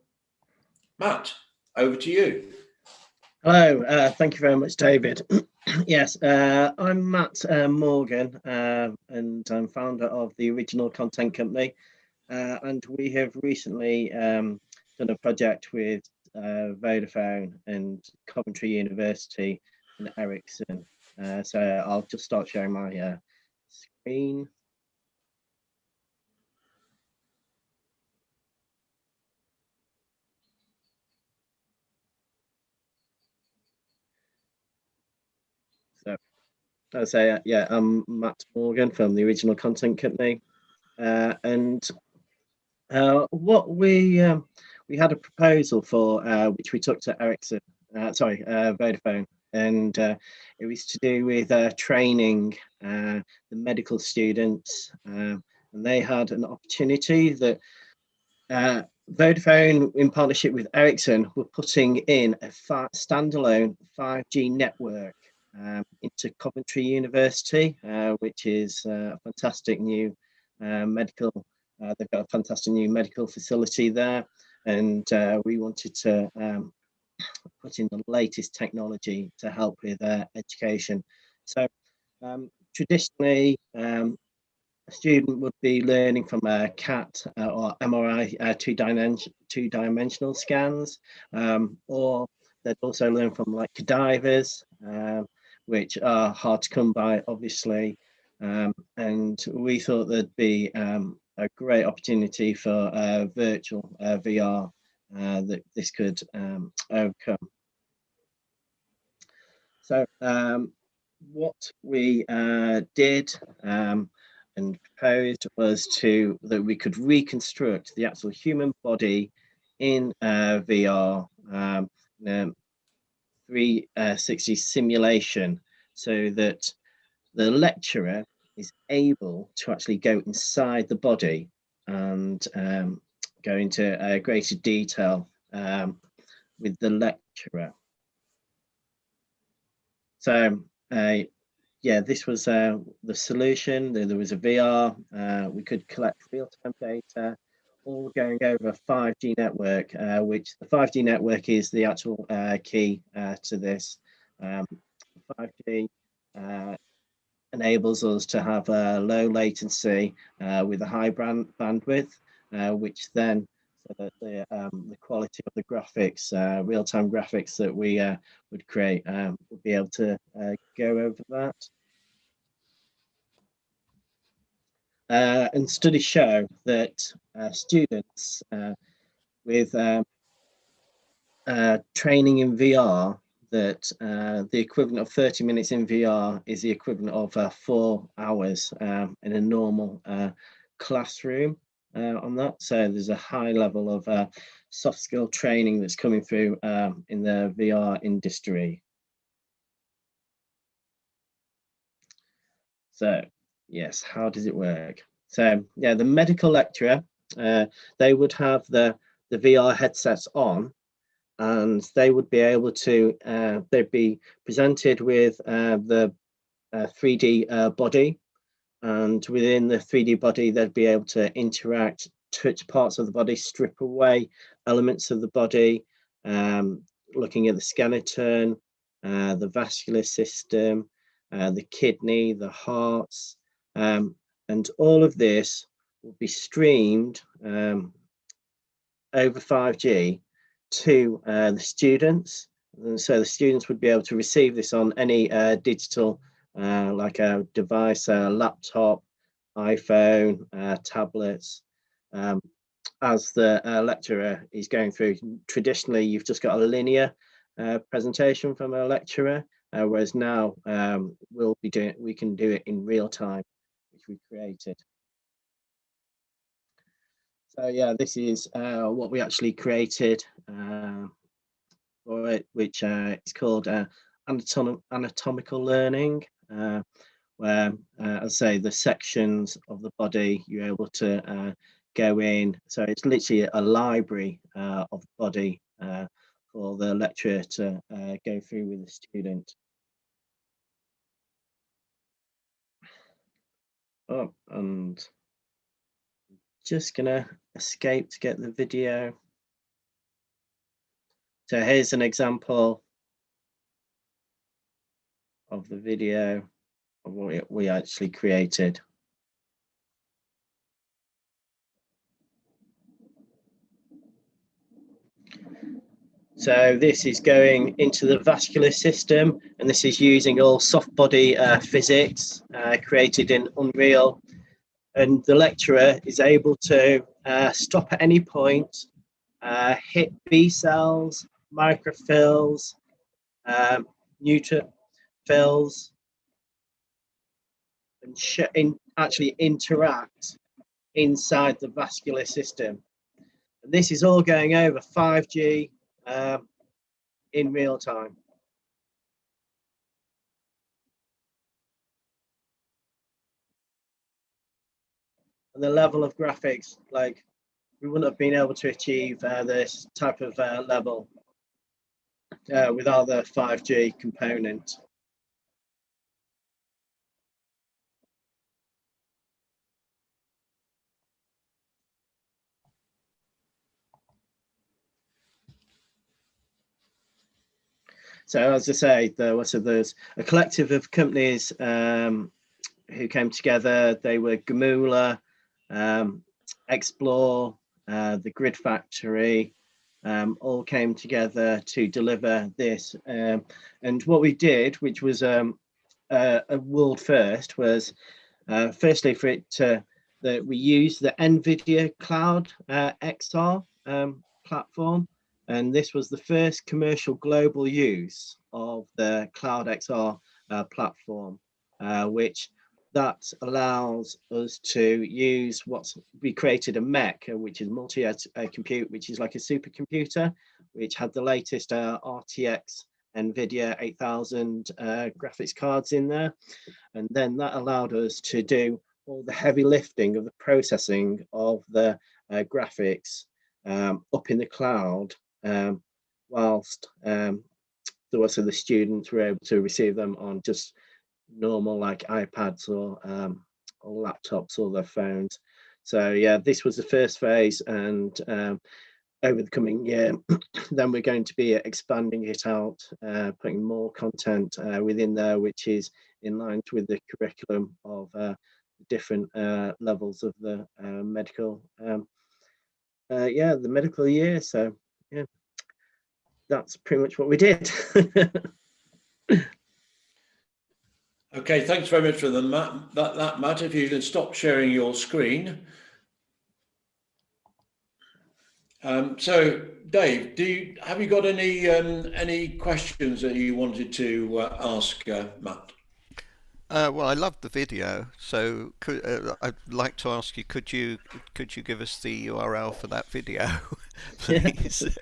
Matt, over to you. Hello. Thank you very much, David. Yes, I'm Matt Morgan, and I'm founder of the Original Content Company. And we have recently done a project with Vodafone and Coventry University and Ericsson. So I'll just start sharing my screen. So I'll say, I'm Matt Morgan from the Original Content Company. And what we had a proposal for which we took to Vodafone, and it was to do with training the medical students, and they had an opportunity that Vodafone, in partnership with Ericsson, were putting in a standalone 5G network into Coventry University, which is a fantastic new medical. They've got a fantastic new medical facility there, and we wanted to put in the latest technology to help with education. So traditionally, a student would be learning from a CAT or MRI two-dimensional scans, or they'd also learn from like cadavers, which are hard to come by, obviously. And we thought there'd be a great opportunity for virtual VR that this could overcome. So what we did and proposed was that we could reconstruct the actual human body in VR, 360 simulation, so that the lecturer is able to actually go inside the body and go into greater detail with the lecturer. So yeah, this was the solution. There was a VR. We could collect real-time data, all going over a 5G network, which the 5G network is the actual key to this. 5G enables us to have a low latency with a high bandwidth, which then, so that the quality of the graphics, real-time graphics that we would create, would be able to go over that. And studies show that students with training in VR, that the equivalent of 30 minutes in VR is the equivalent of 4 hours in a normal classroom on that. So there's a high level of soft skill training that's coming through in the VR industry. So yes, how does it work? So yeah, the medical lecturer, they would have the VR headsets on, and they would be able to, they'd be presented with the 3D body, and within the 3D body, they'd be able to interact, touch parts of the body, strip away elements of the body, looking at the skeleton, the vascular system, the kidney, the hearts, and all of this will be streamed over 5G to the students. And so the students would be able to receive this on any digital, like a device, a laptop, iPhone, tablets, as the lecturer is going through. Traditionally, you've just got a linear presentation from a lecturer, whereas now we can do it in real time, which we created. So yeah, this is what we actually created for it, which is called anatomical learning, where, as I say, the sections of the body you're able to go in. So it's literally a library of the body for the lecturer to go through with the student. Oh, and just gonna escape to get the video. So here's an example of the video of what we actually created. So this is going into the vascular system, and this is using all soft body physics created in Unreal. And the lecturer is able to stop at any point, hit B cells, microfills, neutrophils, and actually interact inside the vascular system. And this is all going over 5G in real time. And the level of graphics, like, we wouldn't have been able to achieve this type of level without the 5G component. So as I say, there's a collective of companies who came together. They were Gamula, Explore, the Grid Factory, all came together to deliver this. And what we did, which was a world first, was firstly for it to, that we used the NVIDIA Cloud XR platform, and this was the first commercial global use of the Cloud XR platform, which that allows us to use we created a Mech, which is multi-compute, which is like a supercomputer, which had the latest RTX NVIDIA 8000 graphics cards in there. And then that allowed us to do all the heavy lifting of the processing of the graphics up in the cloud, whilst the students were able to receive them on just normal like iPads or laptops or their phones. So yeah, this was the first phase, and over the coming year, then we're going to be expanding it out, putting more content within there, which is in line with the curriculum of different levels of the medical, the medical year. So yeah, that's pretty much what we did. Okay, thanks very much for that, Matt. If you can stop sharing your screen. So, Dave, have you got any questions that you wanted to ask Matt? Well, I loved the video, so I'd like to ask you, could you give us the URL for that video, please?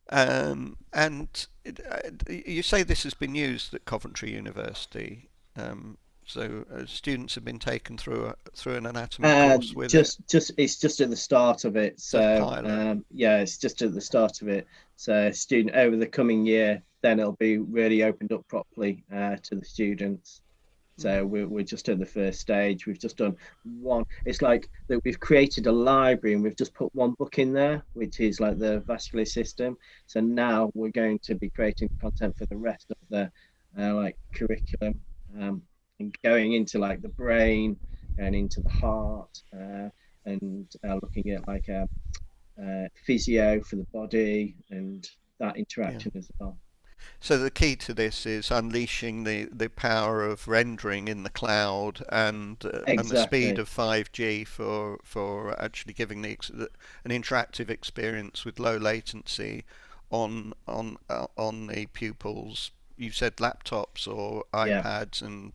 And you say this has been used at Coventry University, so students have been taken through an anatomy course with it. It's just at the start of it. So yeah, it's just at the start of it. So student over the coming year, then it'll be really opened up properly to the students. So we're just at the first stage. We've just done one. It's like that we've created a library and we've just put one book in there, which is like the vascular system. So now we're going to be creating content for the rest of the like curriculum, and going into like the brain and into the heart, and looking at like physio for the body and that interaction as well. So the key to this is unleashing the power of rendering in the cloud and the speed of 5G for actually giving an interactive experience with low latency on the pupils. You said laptops or iPads and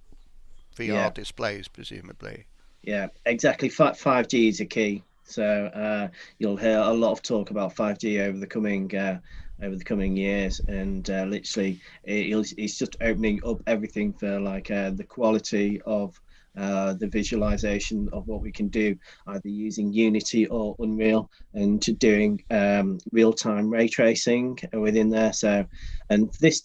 VR displays, presumably. Yeah, exactly. 5G is a key. So you'll hear a lot of talk about 5G over the coming years, and literally it's just opening up everything for like the quality of the visualization of what we can do, either using Unity or Unreal, and to doing real-time ray tracing within there. So, and this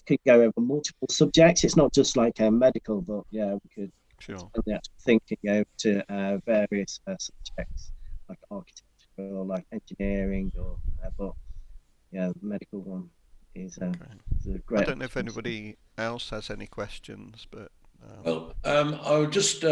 could go over multiple subjects. It's not just like medical, but yeah, we could thinking over to various subjects like architecture or like engineering, or but yeah, the medical one is a great. I don't know if anybody else has any questions, but well, I'll just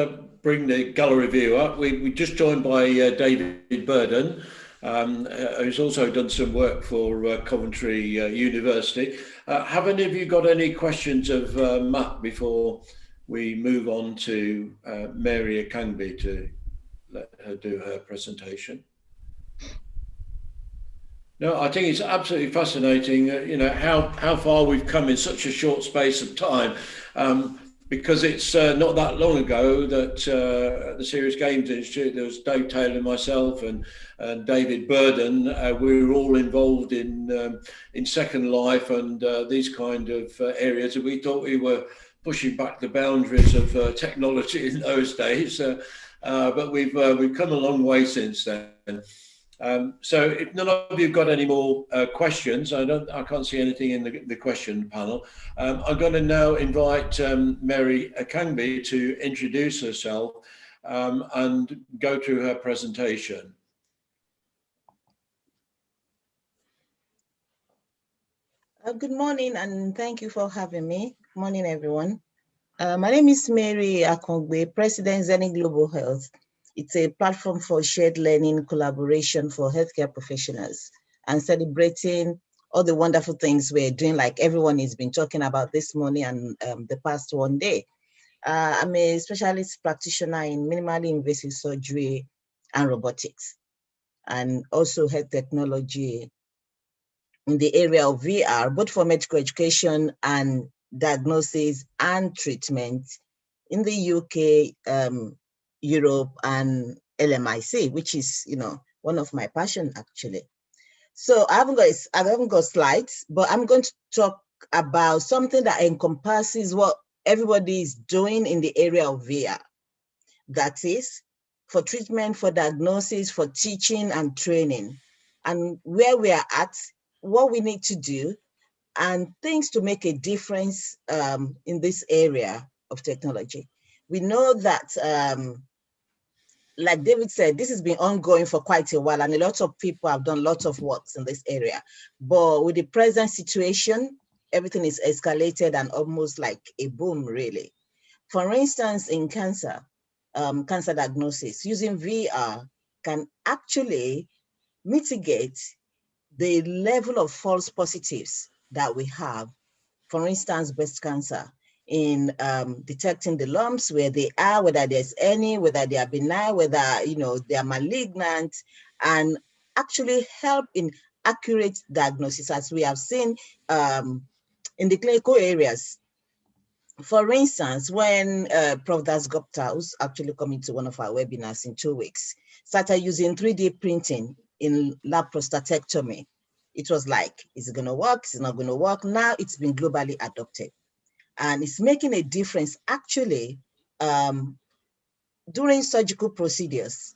bring the gallery view up. We just joined by David Burden, who's also done some work for Coventry University. Have any of you got any questions of Matt before we move on to Mary Akangbe to let her do her presentation? No, I think it's absolutely fascinating, how far we've come in such a short space of time, because it's not that long ago that at the Serious Games Institute, there was Dave Taylor and myself and David Burden. We were all involved in Second Life and these kind of areas, and we thought we were pushing back the boundaries of technology in those days, but we've come a long way since then. So if none of you have got any more questions, I can't see anything in the question panel. I'm going to now invite Mary Akangbe to introduce herself and go through her presentation. Good morning, and thank you for having me. Good morning, everyone. My name is Mary Akangbe, President Zenith Global Health. It's a platform for shared learning collaboration for healthcare professionals and celebrating all the wonderful things we're doing, like everyone has been talking about this morning and the past one day. I'm a specialist practitioner in minimally invasive surgery and robotics. and also health technology in the area of VR, both for medical education and diagnosis and treatment in the UK, Europe, and LMIC, which is, one of my passion actually. So I haven't got slides, but I'm going to talk about something that encompasses what everybody is doing in the area of VR. That is for treatment, for diagnosis, for teaching and training, and where we are at, what we need to do, and things to make a difference in this area of technology. We know that, like David said, this has been ongoing for quite a while, and a lot of people have done lots of works in this area. But with the present situation, everything is escalated and almost like a boom, really. For instance, in cancer diagnosis, using VR can actually mitigate the level of false positives that we have. For instance, breast cancer, in detecting the lumps, where they are, whether there's any, whether they are benign, whether they are malignant, and actually help in accurate diagnosis, as we have seen in the clinical areas. For instance, when Prof. Das Gupta, who's actually coming to one of our webinars in 2 weeks, started using 3D printing in lab prostatectomy, it was like, is it going to work? Is it not going to work? Now it's been globally adopted. And it's making a difference actually during surgical procedures,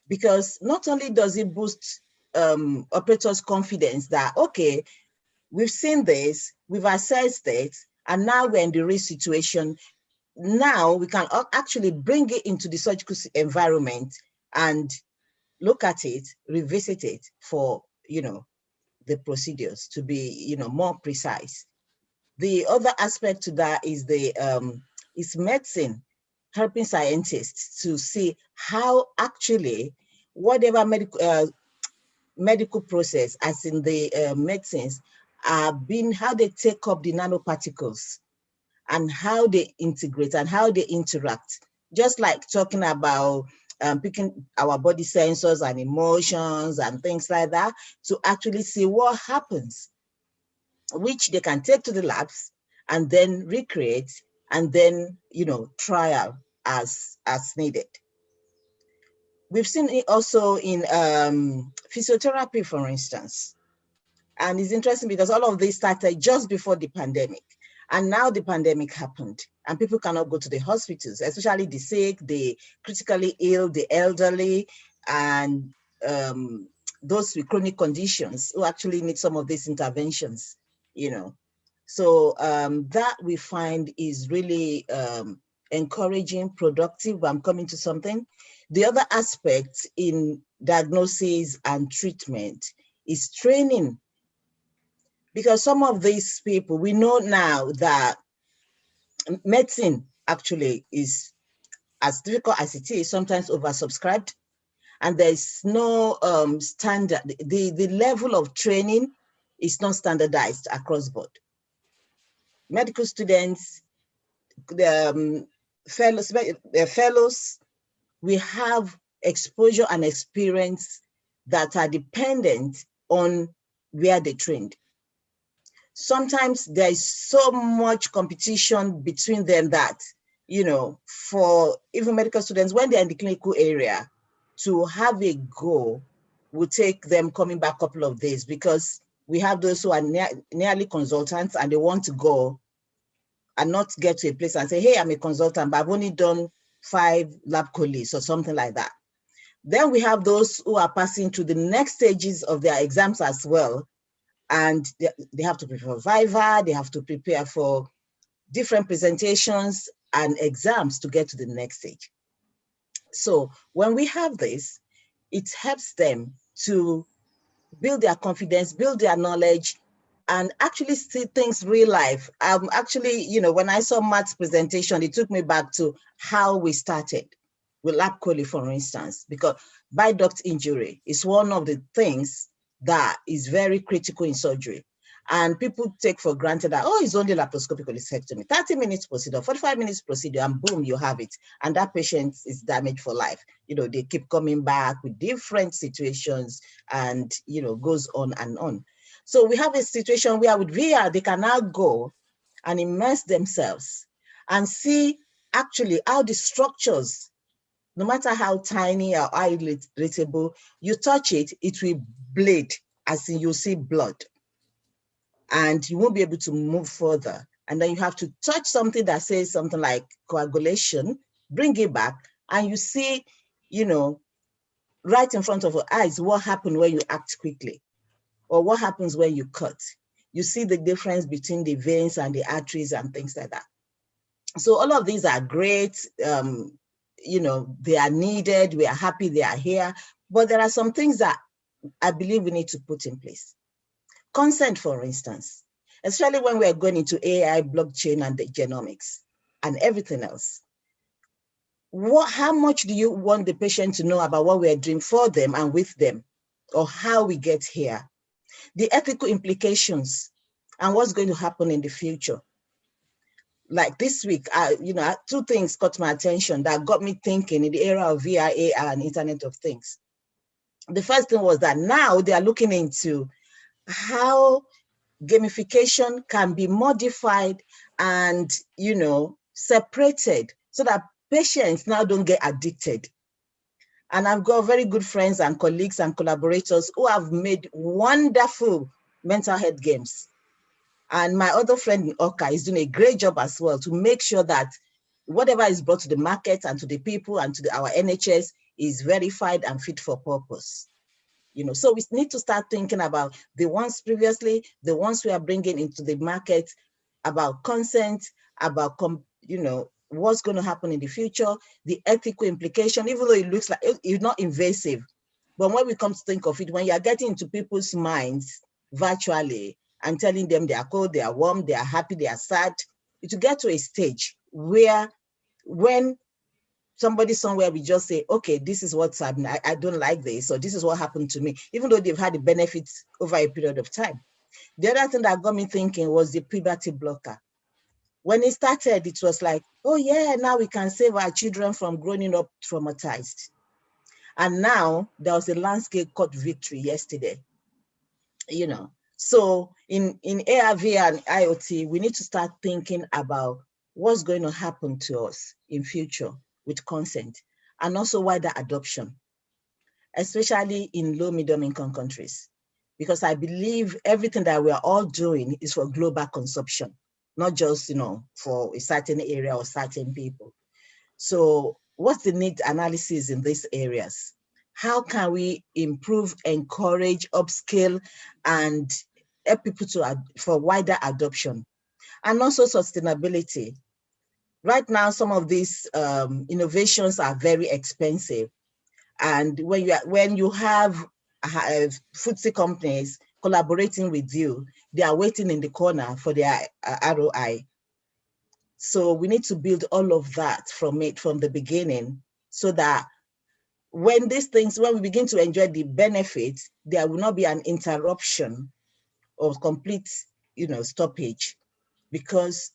because not only does it boost operators' confidence that, okay, we've seen this, we've assessed it, and now we're in the risk situation. Now we can actually bring it into the surgical environment and look at it, revisit it for, the procedures to be, more precise. The other aspect to that is is medicine, helping scientists to see how actually whatever medical process, as in the medicines, how they take up the nanoparticles and how they integrate and how they interact. Just like talking about picking our body sensors and emotions and things like that, to actually see what happens, which they can take to the labs and then recreate and then, trial as needed. We've seen it also in physiotherapy, for instance. And it's interesting because all of this started just before the pandemic. And now the pandemic happened and people cannot go to the hospitals, especially the sick, the critically ill, the elderly, and those with chronic conditions who actually need some of these interventions, So that we find is really encouraging, productive. I'm coming to something. The other aspect in diagnosis and treatment is training. Because some of these people, we know now that medicine actually is, as difficult as it is, sometimes oversubscribed, and there's no standard. The level of training is not standardized across board. Medical students, the fellows, we have exposure and experience that are dependent on where they trained. Sometimes there is so much competition between them that, for even medical students, when they're in the clinical area, to have a go will take them coming back a couple of days, because we have those who are nearly consultants and they want to go and not get to a place and say, hey, I'm a consultant, but I've only done 5 lab colleagues or something like that. Then we have those who are passing to the next stages of their exams as well. And they have to prepare for Viva, they have to prepare for different presentations and exams to get to the next stage. So when we have this, it helps them to build their confidence, build their knowledge, and actually see things real life. Actually, when I saw Matt's presentation, it took me back to how we started with lab chole, for instance, because bile duct injury is one of the things that is very critical in surgery. And people take for granted that, oh, it's only laparoscopic cholecystectomy, 30 minutes procedure, 45 minutes procedure, and boom, you have it. And that patient is damaged for life. You know, they keep coming back with different situations and, you know, goes on and on. So we have a situation where with VR, they can now go and immerse themselves and see actually how the structures, no matter how tiny or how irritable, you touch it, it will bleed, as in you see blood. And you won't be able to move further. And then you have to touch something that says something like coagulation, bring it back, and you see, you know, right in front of your eyes, what happened when you act quickly, or what happens when you cut. You see the difference between the veins and the arteries and things like that. So all of these are great. You know, they are needed. We are happy they are here. But there are some things that I believe we need to put in place. Consent, for instance, especially when we're going into AI, blockchain, and the genomics and everything else. How much do you want the patient to know about what we're doing for them and with them, or how we get here? The ethical implications and what's going to happen in the future. Like this week, you know, two things caught my attention that got me thinking in the era of VR, AR, and Internet of Things. The first thing was that now they are looking into how gamification can be modified and, you know, separated so that patients now don't get addicted. And I've got very good friends and colleagues and collaborators who have made wonderful mental health games. And my other friend in Oka is doing a great job as well to make sure that whatever is brought to the market and to the people and to our NHS is verified and fit for purpose. You know, so we need to start thinking about the ones previously, the ones we are bringing into the market, about consent, about, you know, what's going to happen in the future, the ethical implication, even though it looks like it's not invasive. But when we come to think of it, when you are getting into people's minds virtually and telling them they are cold, they are warm, they are happy, they are sad, it will get to a stage where when somebody somewhere will just say, okay, this is what's happening. I don't like this, or this is what happened to me, even though they've had the benefits over a period of time. The other thing that got me thinking was the puberty blocker. When it started, it was like, oh yeah, now we can save our children from growing up traumatized. And now there was a landscape court victory yesterday, you know. So in AR, VR, and IoT, we need to start thinking about what's going to happen to us in future with consent, and also wider adoption, especially in low, medium income countries. Because I believe everything that we are all doing is for global consumption, not just, you know, for a certain area or certain people. So what's the need analysis in these areas? How can we improve, encourage, upscale, and help people for wider adoption? And also sustainability. Right now, some of these innovations are very expensive. And when you have FTSE companies collaborating with you, they are waiting in the corner for their ROI. So we need to build all of that from the beginning, so that when we begin to enjoy the benefits, there will not be an interruption or complete, you know, stoppage, because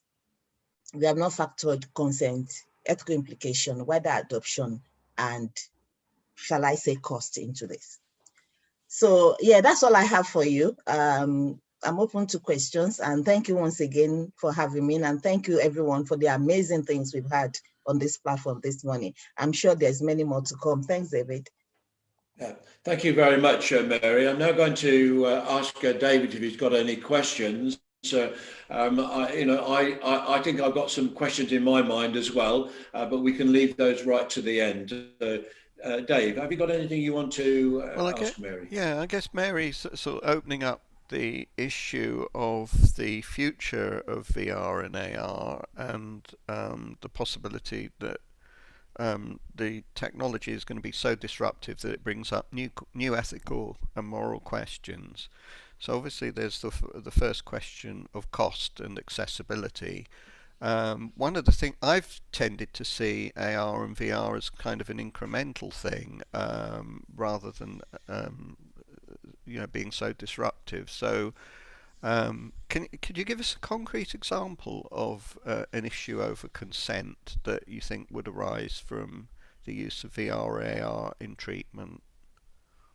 we have not factored consent, ethical implication, wider adoption, and, shall I say, cost into this. So yeah, that's all I have for you. I'm open to questions, and thank you once again for having me, and thank you everyone for the amazing things we've had on this platform this morning. I'm sure there's many more to come. Thanks, David. Yeah, thank you very much, Mary. I'm now going to ask David if he's got any questions. I think I've got some questions in my mind as well, but we can leave those right to the end. Dave, have you got anything you want to ask Mary? Yeah, I guess Mary's sort of opening up the issue of the future of VR and AR, and the possibility that the technology is going to be so disruptive that it brings up new ethical and moral questions. So obviously there's the first question of cost and accessibility. One of the things I've tended to see AR and VR as kind of an incremental thing, rather than being so disruptive. So Could you give us a concrete example of an issue over consent that you think would arise from the use of VR or AR in treatment?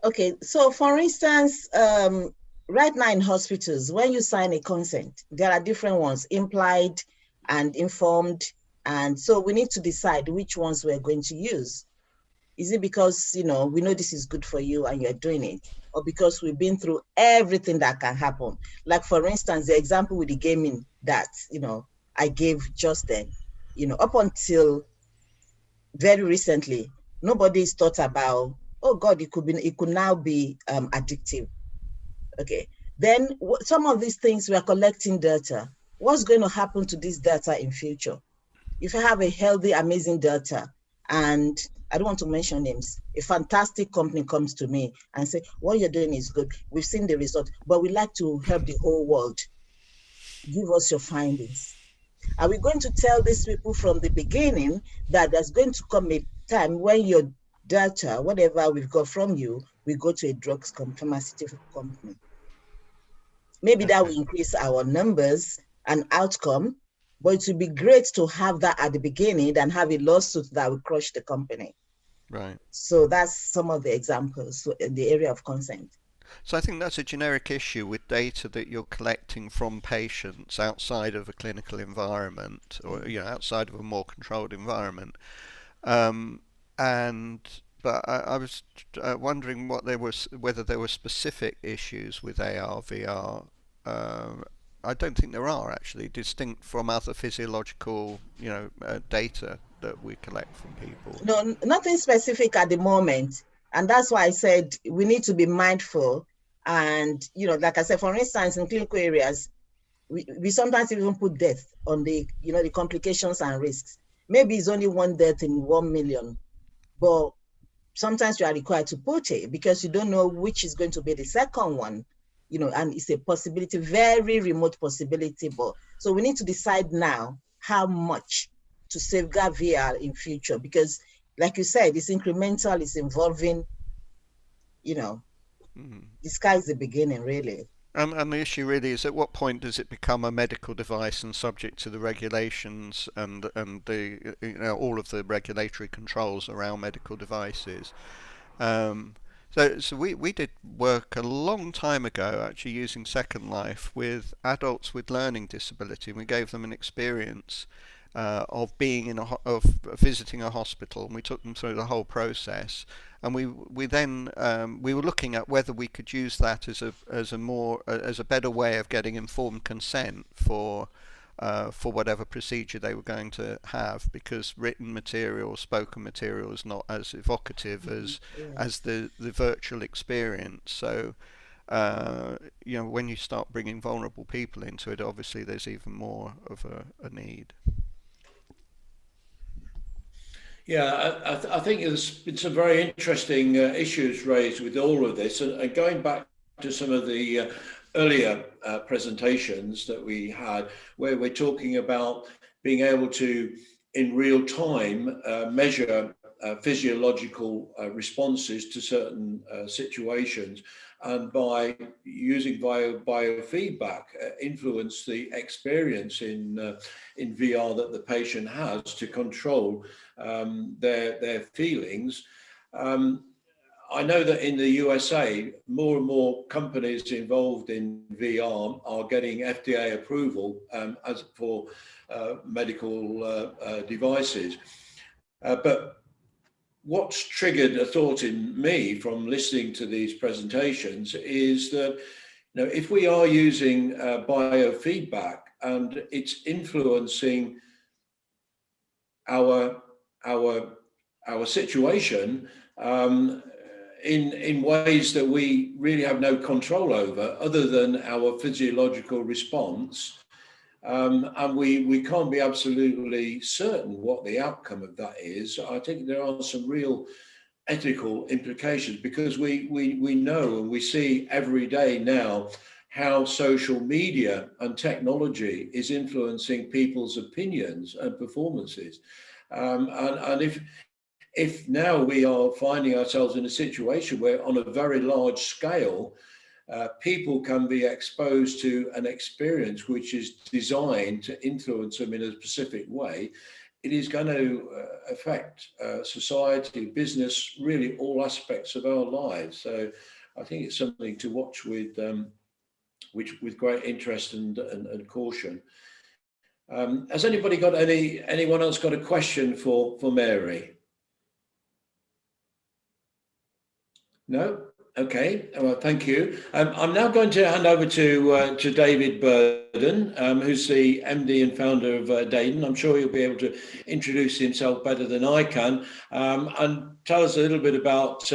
Okay, so for instance, right now in hospitals, when you sign a consent, there are different ones, implied and informed. And so we need to decide which ones we're going to use. Is it because, we know this is good for you and you're doing it? Or because we've been through everything that can happen? Like, for instance, the example with the gaming that, I gave just then, up until very recently, nobody's thought about, oh God, it could now be addictive. Okay. Then some of these things we are collecting data. What's going to happen to this data in future? If I have a healthy, amazing data, and I don't want to mention names, a fantastic company comes to me and say, what you're doing is good. We've seen the result, but we'd like to help the whole world. Give us your findings. Are we going to tell these people from the beginning that there's going to come a time when your data, whatever we've got from you, we go to a drugs pharmaceutical company? Maybe that will increase our numbers and outcome, but it would be great to have that at the beginning than have a lawsuit that will crush the company. Right. So that's some of the examples in the area of consent. So I think that's a generic issue with data that you're collecting from patients outside of a clinical environment, or outside of a more controlled environment. But I was wondering whether there were specific issues with AR, VR. I don't think there are actually, distinct from other physiological, data that we collect from people. No, nothing specific at the moment. And that's why I said we need to be mindful. And, like I said, for instance, in clinical areas, we sometimes even put death on the, the complications and risks. Maybe it's only one death in 1 million, but sometimes you are required to put it because you don't know which is going to be the second one, and it's a possibility, very remote possibility. But so we need to decide now how much to safeguard VR in future, because like you said, it's incremental, it's involving, the sky's the beginning, really. And the issue really is, at what point does it become a medical device and subject to the regulations and the all of the regulatory controls around medical devices? So we did work a long time ago actually using Second Life with adults with learning disability, and we gave them an experience of being of visiting a hospital, and we took them through the whole process. And we then we were looking at whether we could use that as a better way of getting informed consent for whatever procedure they were going to have, because written material, spoken material is not as evocative as the virtual experience. So when you start bringing vulnerable people into it, obviously there's even more of a need. Yeah, I think there's been some very interesting issues raised with all of this, and going back to some of the earlier presentations that we had, where we're talking about being able to, in real time, measure physiological responses to certain situations, and by using biofeedback, influence the experience in VR that the patient has to control their feelings. I know that in the USA, more and more companies involved in VR are getting FDA approval as for medical devices. But what's triggered a thought in me from listening to these presentations is that, if we are using biofeedback and it's influencing our situation in ways that we really have no control over, other than our physiological response, and we can't be absolutely certain what the outcome of that is, I think there are some real ethical implications, because we know and we see every day now how social media and technology is influencing people's opinions and performances. And if now we are finding ourselves in a situation where, on a very large scale, people can be exposed to an experience which is designed to influence them in a specific way, it is going to affect society, business, really all aspects of our lives. So I think it's something to watch with great interest and caution. Has anybody got anyone else got a question for Mary? No? Okay, well, thank you. I'm now going to hand over to David Burden, who's the MD and founder of Daden. I'm sure he'll be able to introduce himself better than I can, and tell us a little bit about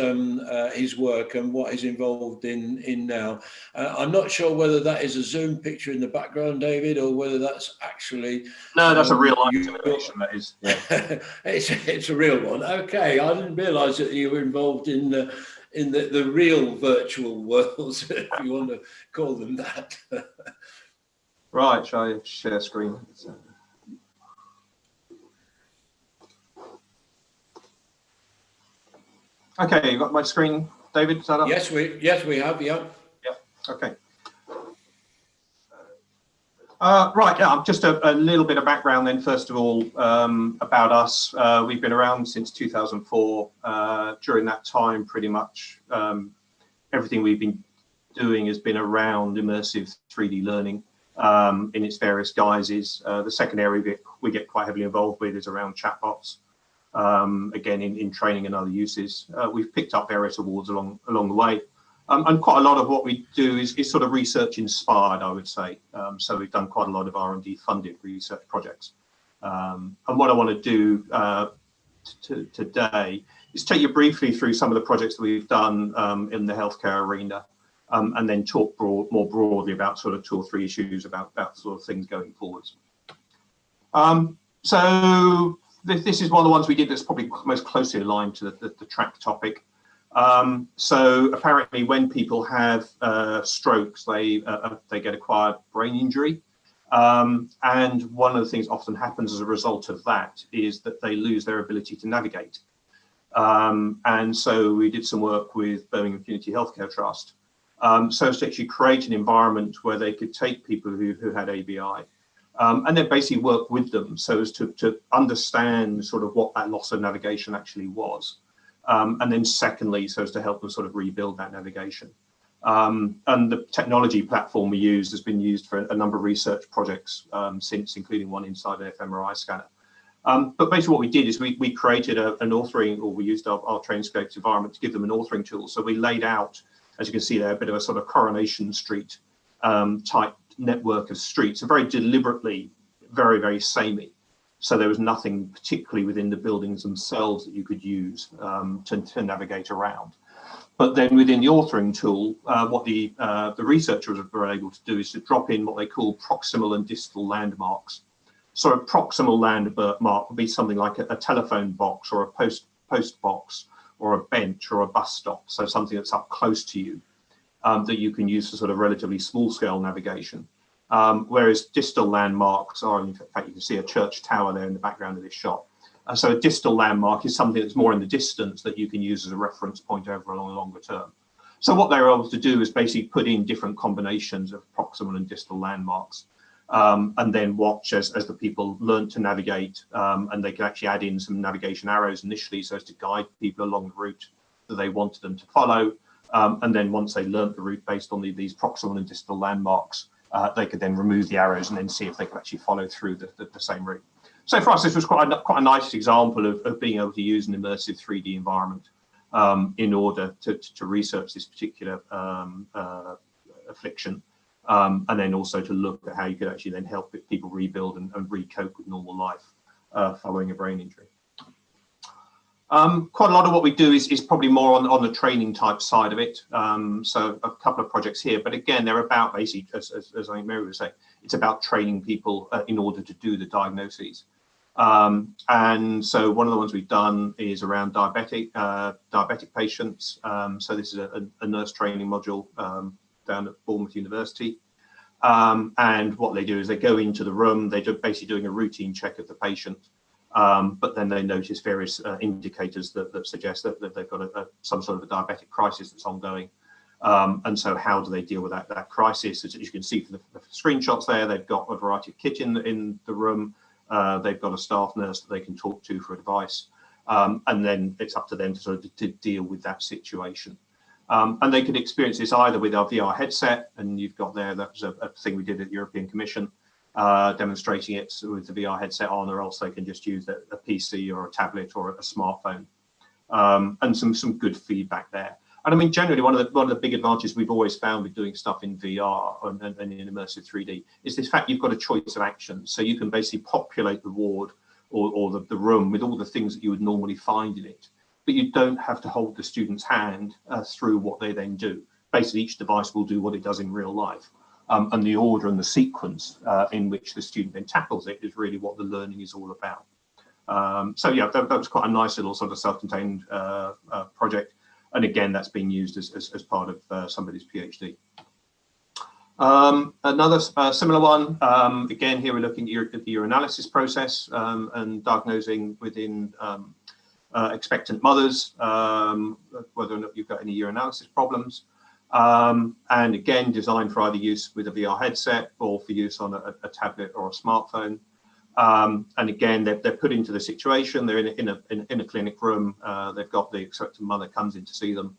his work and what he's involved in now. I'm not sure whether that is a Zoom picture in the background, David, or whether that's actually... No, that's a real life simulation, that is. Yeah. It's a real one. Okay, I didn't realise that you were involved in the real virtual worlds, if you want to call them that. Right, shall I share screen? Okay, you got my screen, David? Is that up? Yes, we have. Yeah. Yeah. Okay. Right, yeah, just a little bit of background then, first of all, about us. We've been around since 2004. During that time, pretty much everything we've been doing has been around immersive 3D learning in its various guises. The second area we get quite heavily involved with is around chatbots, again, in training and other uses. We've picked up various awards along the way. And quite a lot of what we do is sort of research inspired, I would say. So we've done quite a lot of R&D funded research projects. And what I want to do today is take you briefly through some of the projects that we've done in the healthcare arena, and then talk more broadly about sort of 2 or 3 issues about sort of things going forwards. So this is one of the ones we did that's probably most closely aligned to the track topic. So apparently when people have strokes, they get acquired brain injury. And one of the things often happens as a result of that is that they lose their ability to navigate. And so we did some work with Birmingham Community Healthcare Trust, so as to actually create an environment where they could take people who had ABI, and then basically work with them so as to understand sort of what that loss of navigation actually was. And then secondly, so as to help them sort of rebuild that navigation. And the technology platform we used has been used for a number of research projects since, including one inside an fMRI scanner. But basically what we did is we created an authoring, or we used our Trainscapes environment to give them an authoring tool. So we laid out, as you can see there, a bit of a sort of Coronation Street type network of streets, and very deliberately, very, very samey. So there was nothing particularly within the buildings themselves that you could use to navigate around. But then within the authoring tool, what the researchers were able to do is to drop in what they call proximal and distal landmarks. So a proximal landmark would be something like a telephone box or a post box or a bench or a bus stop. So something that's up close to you that you can use for sort of relatively small scale navigation. Whereas distal landmarks are, in fact, you can see a church tower there in the background of this shot. So a distal landmark is something that's more in the distance that you can use as a reference point over a longer term. So what they were able to do is basically put in different combinations of proximal and distal landmarks, and then watch as the people learn to navigate, and they could actually add in some navigation arrows initially so as to guide people along the route that they wanted them to follow. And then once they learned the route based on these proximal and distal landmarks, they could then remove the arrows and then see if they could actually follow through the same route. So for us, this was quite a nice example of being able to use an immersive 3D environment in order to research this particular affliction, and then also to look at how you could actually then help people rebuild and re-cope with normal life following a brain injury. Quite a lot of what we do is probably more on the training type side of it. So a couple of projects here, but again, they're about basically, as I think Mary was saying, it's about training people in order to do the diagnoses. And so one of the ones we've done is around diabetic patients. So this is a nurse training module down at Bournemouth University. And what they do is they go into the room, they're basically doing a routine check of the patient. But then they notice various indicators that suggest that they've got some sort of a diabetic crisis that's ongoing. And so how do they deal with that crisis? As you can see from the screenshots there, they've got a variety of kit in the room. They've got a staff nurse that they can talk to for advice. And then it's up to them to sort of to deal with that situation. And they can experience this either with our VR headset, and you've got there, that was a thing we did at the European Commission, demonstrating it with the VR headset on, or else they can just use a PC or a tablet or a smartphone. And some good feedback there. And I mean, generally, one of the big advantages we've always found with doing stuff in VR and in immersive 3D is this fact you've got a choice of actions. So you can basically populate the ward or the room with all the things that you would normally find in it, but you don't have to hold the student's hand through what they then do. Basically, each device will do what it does in real life. And the order and the sequence in which the student then tackles it is really what the learning is all about. So yeah, that was quite a nice little sort of self-contained project. And again, that's being used as part of somebody's PhD. Another similar one, again, here we're looking at the urinalysis process and diagnosing within expectant mothers, whether or not you've got any urinalysis problems. And again, designed for either use with a VR headset or for use on a tablet or a smartphone. And again, they're put into the situation. They're in a clinic room. They've got the expectant mother comes in to see them,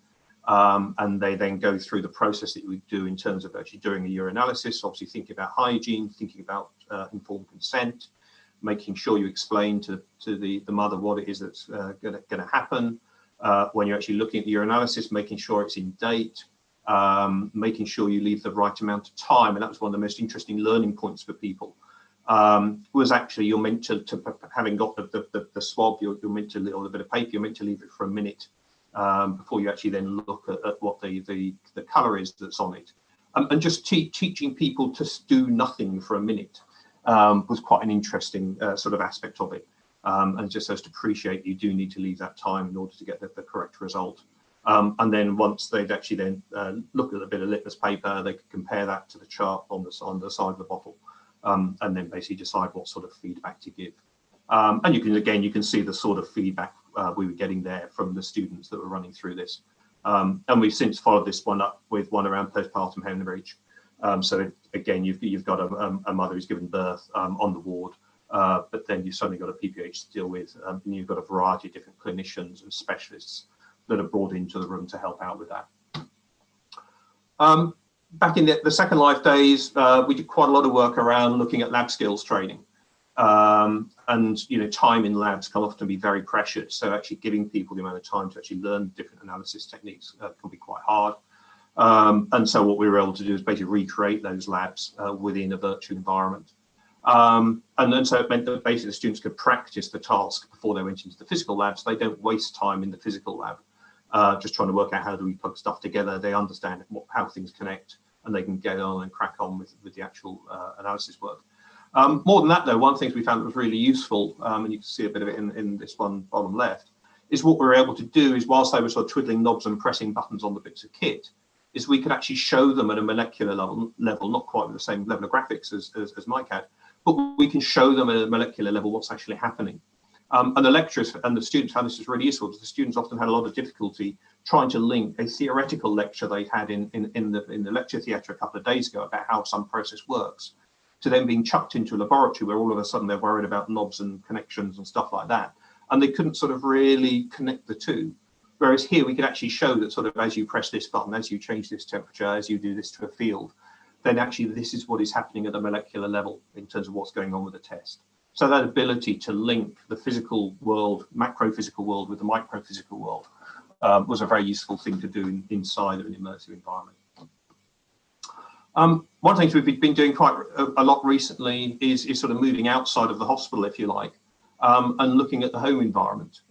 and they then go through the process that you would do in terms of actually doing a urinalysis. Obviously, thinking about hygiene, thinking about informed consent, making sure you explain to the mother what it is that's going to happen when you're actually looking at the urinalysis, making sure it's in date, making sure you leave the right amount of time. And that was one of the most interesting learning points for people. Was actually you're meant to having got the swab, you're meant to, or a bit of paper, you're meant to leave it for a minute before you actually then look at what the colour is that's on it. And just teaching people to do nothing for a minute was quite an interesting sort of aspect of it. And just as to appreciate you do need to leave that time in order to get the correct result. And then once they'd actually then look at a bit of litmus paper, they could compare that to the chart on the side of the bottle. And then basically decide what sort of feedback to give. And you can see the sort of feedback we were getting there from the students that were running through this. And we've since followed this one up with one around postpartum hemorrhage. So again, you've got a mother who's given birth on the ward, but then you've suddenly got a PPH to deal with, and you've got a variety of different clinicians and specialists that are brought into the room to help out with that. Back in the Second Life days, we did quite a lot of work around looking at lab skills training. And time in labs can often be very precious. So actually giving people the amount of time to actually learn different analysis techniques can be quite hard. And so what we were able to do is basically recreate those labs within a virtual environment. And then so it meant that basically the students could practice the task before they went into the physical lab, so they don't waste time in the physical lab. Just trying to work out how do we plug stuff together. They understand how things connect, and they can get on and crack on with the actual analysis work. More than that, though, one of the things we found that was really useful, and you can see a bit of it in this one bottom left, is what we were able to do is, whilst they were sort of twiddling knobs and pressing buttons on the bits of kit, is we could actually show them at a molecular level, not quite with the same level of graphics as Mike had, but we can show them at a molecular level what's actually happening. And the lecturers and the students found this was really useful, because the students often had a lot of difficulty trying to link a theoretical lecture they had in the lecture theatre a couple of days ago about how some process works, to then being chucked into a laboratory where all of a sudden they're worried about knobs and connections and stuff like that. And they couldn't sort of really connect the two. Whereas here we could actually show that sort of as you press this button, as you change this temperature, as you do this to a field, then actually this is what is happening at a molecular level in terms of what's going on with the test. So that ability to link the physical world, macro physical world, with the micro physical world was a very useful thing to do inside of an immersive environment. One of the things we've been doing quite a lot recently is sort of moving outside of the hospital, if you like, and looking at the home environment.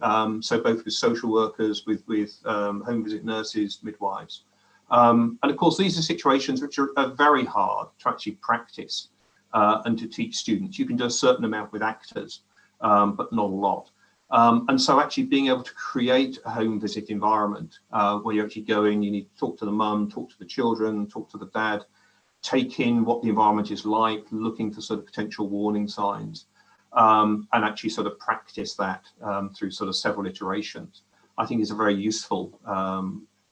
So both with social workers, with home visit nurses, midwives. And of course, these are situations which are very hard to actually practice and to teach students. You can do a certain amount with actors, but not a lot. And so actually being able to create a home visit environment where you're actually going, you need to talk to the mum, talk to the children, talk to the dad, take in what the environment is like, looking for sort of potential warning signs, and actually sort of practice that through sort of several iterations, I think is a very useful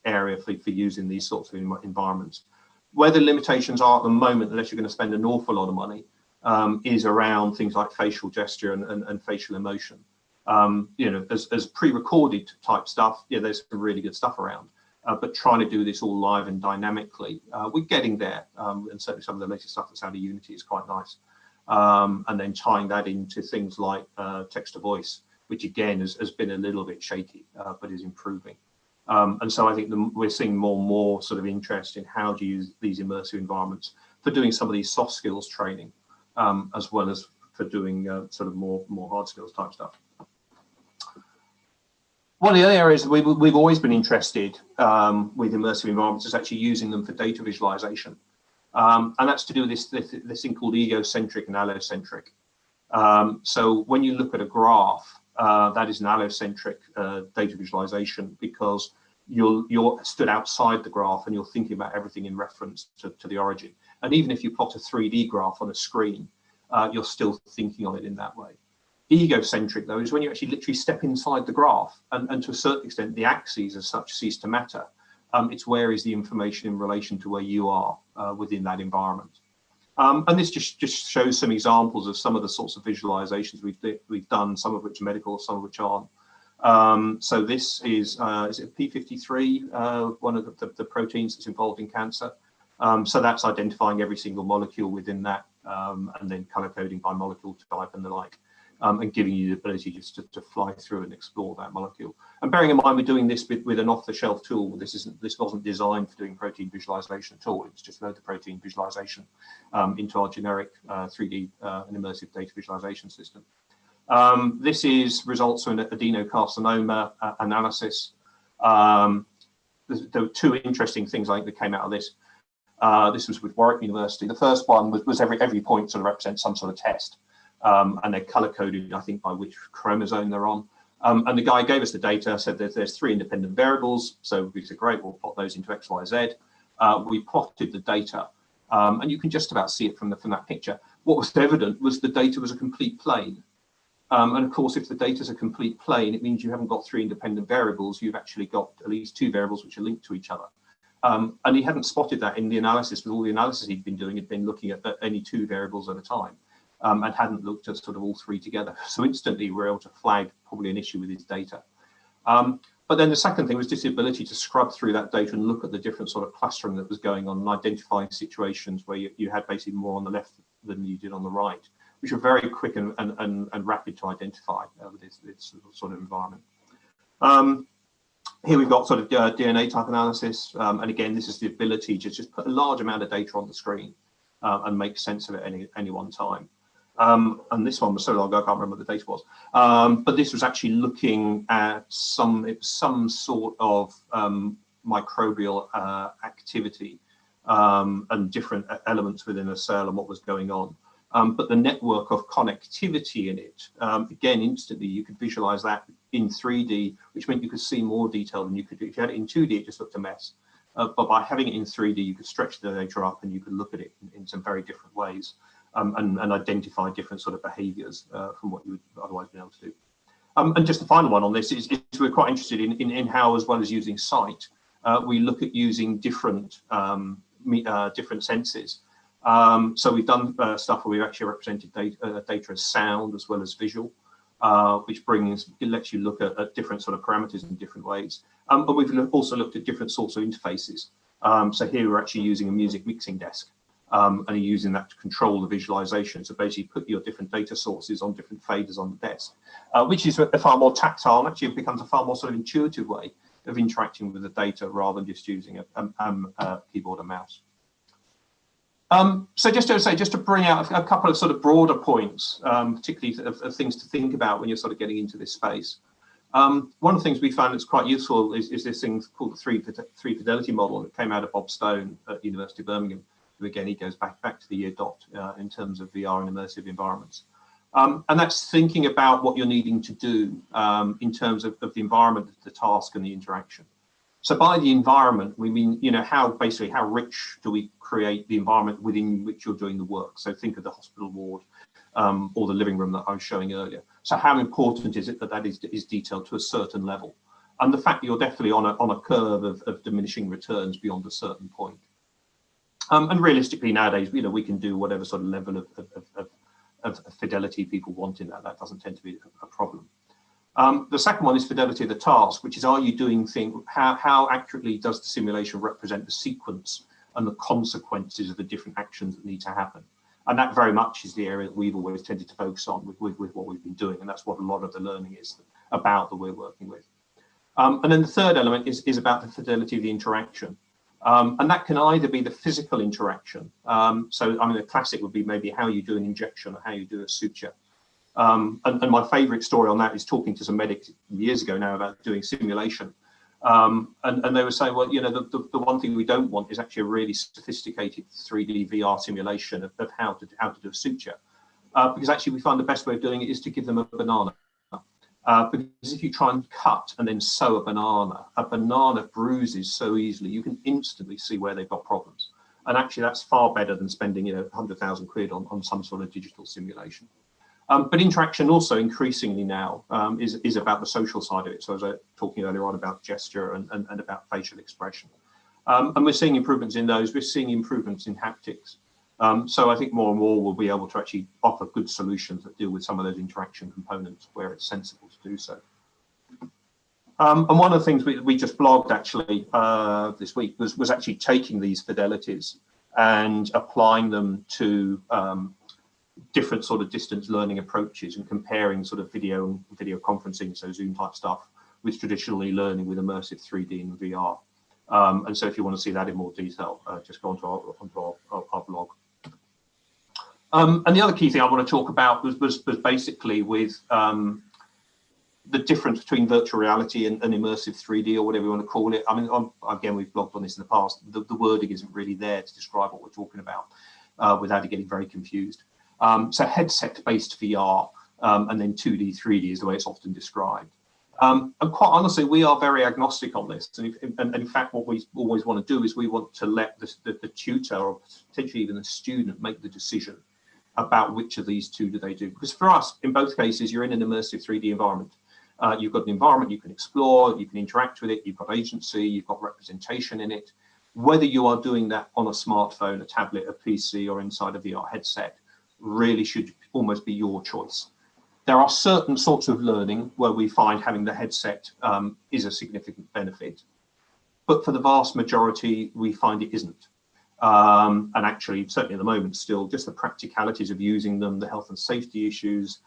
area for using these sorts of environments. Where the limitations are at the moment, unless you're going to spend an awful lot of money, is around things like facial gesture and facial emotion. You know, as pre-recorded type stuff, yeah, there's some really good stuff around. But trying to do this all live and dynamically, we're getting there. And certainly some of the latest stuff that's out of Unity is quite nice. And then tying that into things like text to voice, which again has been a little bit shaky, but is improving. And so I think we're seeing more and more sort of interest in how to use these immersive environments for doing some of these soft skills training, as well as for doing sort of more hard skills type stuff. One of the other areas we've always been interested with immersive environments is actually using them for data visualization. And that's to do with this thing called egocentric and allocentric. So when you look at a graph, that is an allocentric data visualization, because you're stood outside the graph and you're thinking about everything in reference to the origin. And even if you plot a 3D graph on a screen, you're still thinking of it in that way. Egocentric, though, is when you actually literally step inside the graph, and to a certain extent, the axes as such cease to matter. It's where is the information in relation to where you are within that environment. And this just shows some examples of some of the sorts of visualizations we've done, some of which are medical, some of which aren't. So this is it P53, one of the proteins that's involved in cancer. So that's identifying every single molecule within that, and then color coding by molecule type and the like. And giving you the ability just to fly through and explore that molecule. And bearing in mind, we're doing this with an off-the-shelf tool. This wasn't designed for doing protein visualization at all. It's just load the protein visualization into our generic 3D and immersive data visualization system. This is results from an adenocarcinoma analysis. There were two interesting things I think that came out of this. This was with Warwick University. The first one was every point sort of represents some sort of test. And they're color coded, I think, by which chromosome they're on. And the guy gave us the data, said that there's 3 independent variables. So we said, great, we'll plot those into X, Y, Z. We plotted the data, and you can just about see it from that picture. What was evident was the data was a complete plane. And of course, if the data is a complete plane, it means you haven't got 3 independent variables. You've actually got at least 2 variables which are linked to each other. And he hadn't spotted that in the analysis. With all the analysis he'd been doing, he'd been looking at only 2 variables at a time. And hadn't looked at sort of all 3 together. So instantly we were able to flag probably an issue with his data. But then the second thing was this ability to scrub through that data and look at the different sort of clustering that was going on and identifying situations where you had basically more on the left than you did on the right, which were very quick and rapid to identify with this sort of environment. Here we've got sort of DNA type analysis. And again, this is the ability to just put a large amount of data on the screen and make sense of it at any one time. And this one was so long ago, I can't remember what the data was. But this was actually looking at some sort of microbial activity and different elements within a cell and what was going on. But the network of connectivity in it, again, instantly you could visualize that in 3D, which meant you could see more detail than you could do. If you had it in 2D, it just looked a mess. But by having it in 3D, you could stretch the data up and you could look at it in some very different ways. And identify different sort of behaviours from what you would otherwise be able to do. And just the final one on this is we're quite interested in how, as well as using sight, we look at using different senses. So we've done stuff where we've actually represented data as sound as well as visual, which lets you look at different sort of parameters in different ways. But we've also looked at different sorts of interfaces. So here we're actually using a music mixing desk. And you're using that to control the visualization. So basically put your different data sources on different faders on the desk, which is a far more tactile, and actually it becomes a far more sort of intuitive way of interacting with the data rather than just using a keyboard and mouse. So just to bring out a couple of sort of broader points, particularly of things to think about when you're sort of getting into this space. One of the things we found that's quite useful is this thing called the three fidelity model that came out of Bob Stone at University of Birmingham. Again, he goes back to the year dot in terms of VR and immersive environments. And that's thinking about what you're needing to do in terms of the environment, the task and the interaction. So by the environment, we mean, how rich do we create the environment within which you're doing the work? So think of the hospital ward or the living room that I was showing earlier. So how important is it that is detailed to a certain level? and the fact that you're definitely on a curve of diminishing returns beyond a certain point. And realistically nowadays, we can do whatever sort of level of fidelity people want in that. That doesn't tend to be a problem. The second one is fidelity of the task, which is, are you doing things, how accurately does the simulation represent the sequence and the consequences of the different actions that need to happen? And that very much is the area that we've always tended to focus on with what we've been doing. And that's what a lot of the learning is about that we're working with. And then the third element is about the fidelity of the interaction. And that can either be the physical interaction. So, I mean, the classic would be maybe how you do an injection or how you do a suture. And my favorite story on that is talking to some medics years ago now about doing simulation. And they were saying, well, the one thing we don't want is actually a really sophisticated 3D VR simulation of how to do a suture. Because actually we find the best way of doing it is to give them a banana. Because if you try and cut and then sew a banana bruises so easily, you can instantly see where they've got problems. And actually that's far better than spending 100,000 quid on some sort of digital simulation. But interaction also increasingly now is about the social side of it. So as I was talking earlier on about gesture and about facial expression. And we're seeing improvements in those. We're seeing improvements in haptics. So I think more and more we'll be able to actually offer good solutions that deal with some of those interaction components where it's sensible to do so. And one of the things we just blogged actually this week was actually taking these fidelities and applying them to different sort of distance learning approaches and comparing sort of video conferencing, so Zoom type stuff, with traditionally learning with immersive 3D and VR. And so if you want to see that in more detail, just go onto our blog. And the other key thing I want to talk about was basically with the difference between virtual reality and immersive 3D, or whatever you want to call it. I mean, again, we've blogged on this in the past. The wording isn't really there to describe what we're talking about without it getting very confused. So headset-based VR and then 2D, 3D is the way it's often described. And quite honestly, we are very agnostic on this. And in fact, what we always want to do is we want to let the tutor or potentially even the student make the decision about which of these two do they do. Because for us, in both cases, you're in an immersive 3D environment. You've got an environment you can explore, you can interact with it, you've got agency, you've got representation in it. Whether you are doing that on a smartphone, a tablet, a PC, or inside a VR headset, really should almost be your choice. There are certain sorts of learning where we find having the headset is a significant benefit, but for the vast majority, we find it isn't. And actually, certainly at the moment, still just the practicalities of using them, the health and safety issues,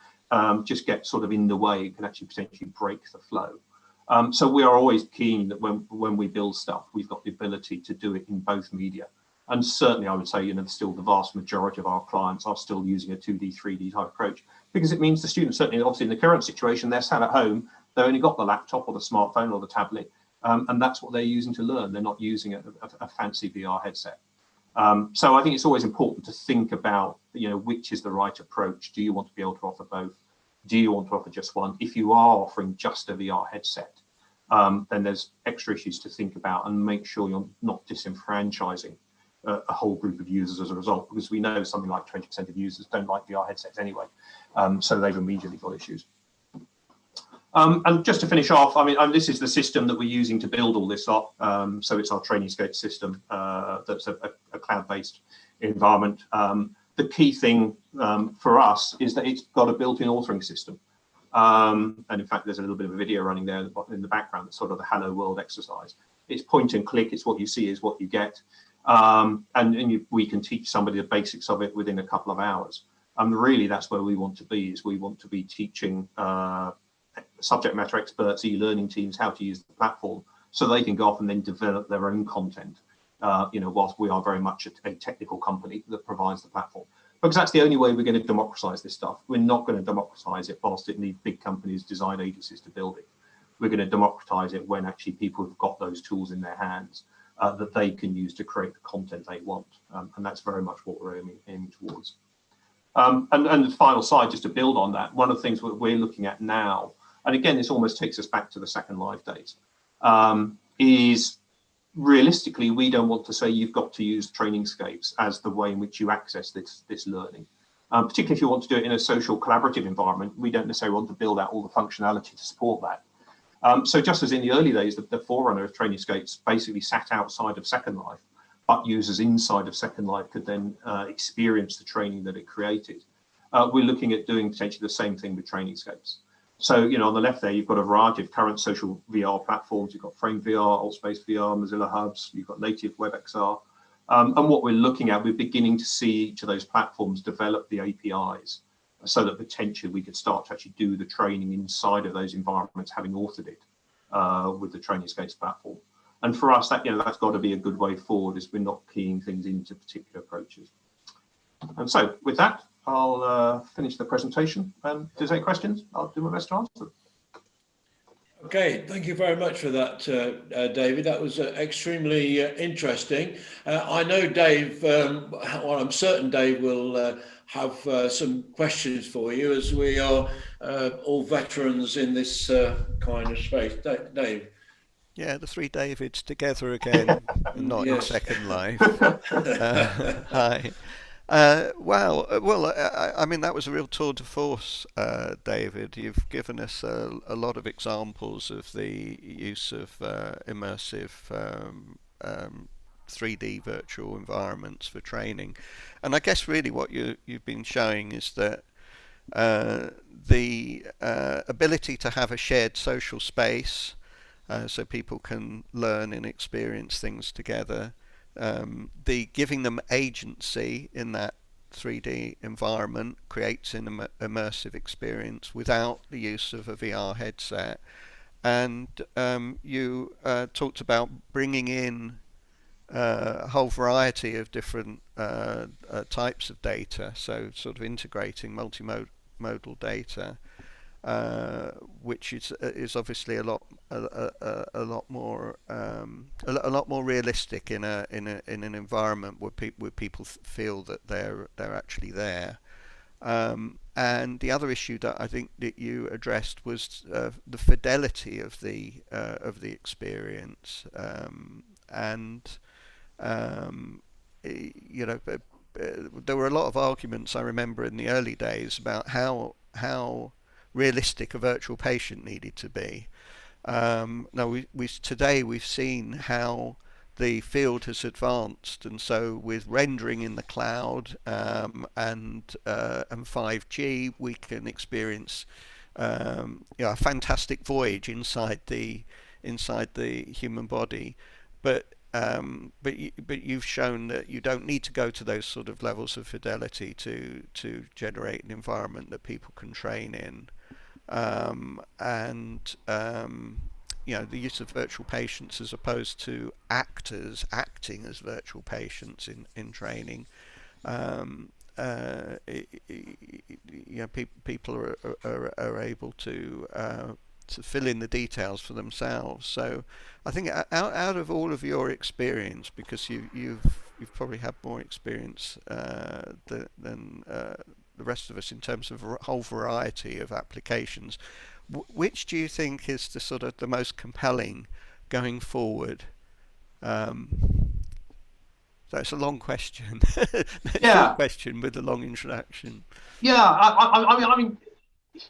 just get sort of in the way. It can actually potentially break the flow. So we are always keen that when we build stuff, we've got the ability to do it in both media. And certainly I would say, still the vast majority of our clients are still using a 2D, 3D type approach, because it means the students, certainly obviously in the current situation, they're sat at home, they've only got the laptop or the smartphone or the tablet, and that's what they're using to learn. They're not using a fancy VR headset. So I think it's always important to think about, which is the right approach. Do you want to be able to offer both? Do you want to offer just one? If you are offering just a VR headset, then there's extra issues to think about, and make sure you're not disenfranchising a whole group of users as a result, because we know something like 20% of users don't like VR headsets anyway, so they've immediately got issues. And just to finish off, I mean, this is the system that we're using to build all this up. So it's our TrainingScape system that's a cloud-based environment. The key thing for us is that it's got a built-in authoring system. And in fact, there's a little bit of a video running there in the background, that's sort of the Hello World exercise. It's point and click, it's what you see is what you get. We can teach somebody the basics of it within a couple of hours. And really, that's where we want to be, is we want to be teaching subject matter experts, e-learning teams, how to use the platform, so they can go off and then develop their own content, whilst we are very much a technical company that provides the platform. Because that's the only way we're going to democratize this stuff. We're not going to democratize it whilst it needs big companies, design agencies to build it. We're going to democratize it when actually people have got those tools in their hands that they can use to create the content they want. And that's very much what we're aiming towards. And the final slide, just to build on that, one of the things that we're looking at now, and again, this almost takes us back to the Second Life days, is realistically, we don't want to say you've got to use TrainingScapes as the way in which you access this learning. Particularly if you want to do it in a social collaborative environment, we don't necessarily want to build out all the functionality to support that. So just as in the early days, the forerunner of Trainingscapes basically sat outside of Second Life, but users inside of Second Life could then experience the training that it created. We're looking at doing potentially the same thing with Trainingscapes. So, you know, on the left there, you've got a variety of current social VR platforms. You've got Frame VR, AltSpace VR, Mozilla Hubs, you've got native WebXR. And what we're looking at, we're beginning to see each of those platforms develop the APIs so that potentially we could start to actually do the training inside of those environments, having authored it with the Trainingscapes platform. And for us, that, you know, that's got to be a good way forward, is we're not keying things into particular approaches. And so with that, I'll finish the presentation. If there's any questions, I'll do my best to answer. Okay, thank you very much for that, David. That was extremely interesting. I know Dave, well, I'm certain Dave will have some questions for you, as we are all veterans in this kind of space. Dave? Yeah, the three Davids together again, not in Second Life. Hi. Well, I mean, that was a real tour de force, David. You've given us a lot of examples of the use of immersive 3D virtual environments for training. And I guess really what you've been showing is that the ability to have a shared social space so people can learn and experience things together, the giving them agency in that 3D environment creates an immersive experience without the use of a VR headset. And you talked about bringing in a whole variety of different types of data, so sort of integrating multimodal data, which is obviously a lot more realistic in an environment where people feel that they're actually there. And the other issue that I think that you addressed was the fidelity of the experience, you know, there were a lot of arguments, I remember, in the early days about how realistic a virtual patient needed to be. Now today we've seen how the field has advanced, and so with rendering in the cloud and 5G, we can experience you know, a fantastic voyage inside the human body. But you've shown that you don't need to go to those sort of levels of fidelity to generate an environment that people can train in. You know, the use of virtual patients as opposed to actors acting as virtual patients in training. You know, people are able to fill in the details for themselves. So I think out of all of your experience, because you've probably had more experience than the rest of us in terms of a whole variety of applications, which do you think is the sort of the most compelling going forward? So it's a long question. Yeah. Short question with a long introduction. Yeah, I mean,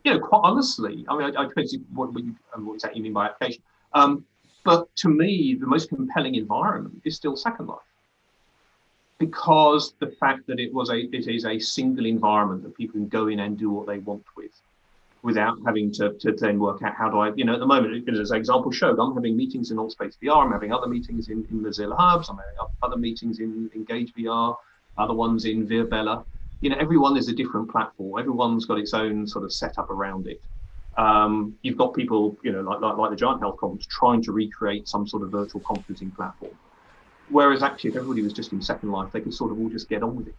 you know, quite honestly, I mean, I depends what exactly you mean by application. But to me, the most compelling environment is still Second Life, because the fact that it is a single environment that people can go in and do what they want with, without having to then work out how do I, you know, at the moment, as an example showed, I'm having meetings in AltSpace VR, I'm having other meetings in Mozilla Hubs, I'm having other meetings in Engage VR, other ones in Virbella. You know, everyone is a different platform. Everyone's got its own sort of setup around it. You've got people, you know, like the Giant Health Conference, trying to recreate some sort of virtual conferencing platform. Whereas actually, if everybody was just in Second Life, they could sort of all just get on with it.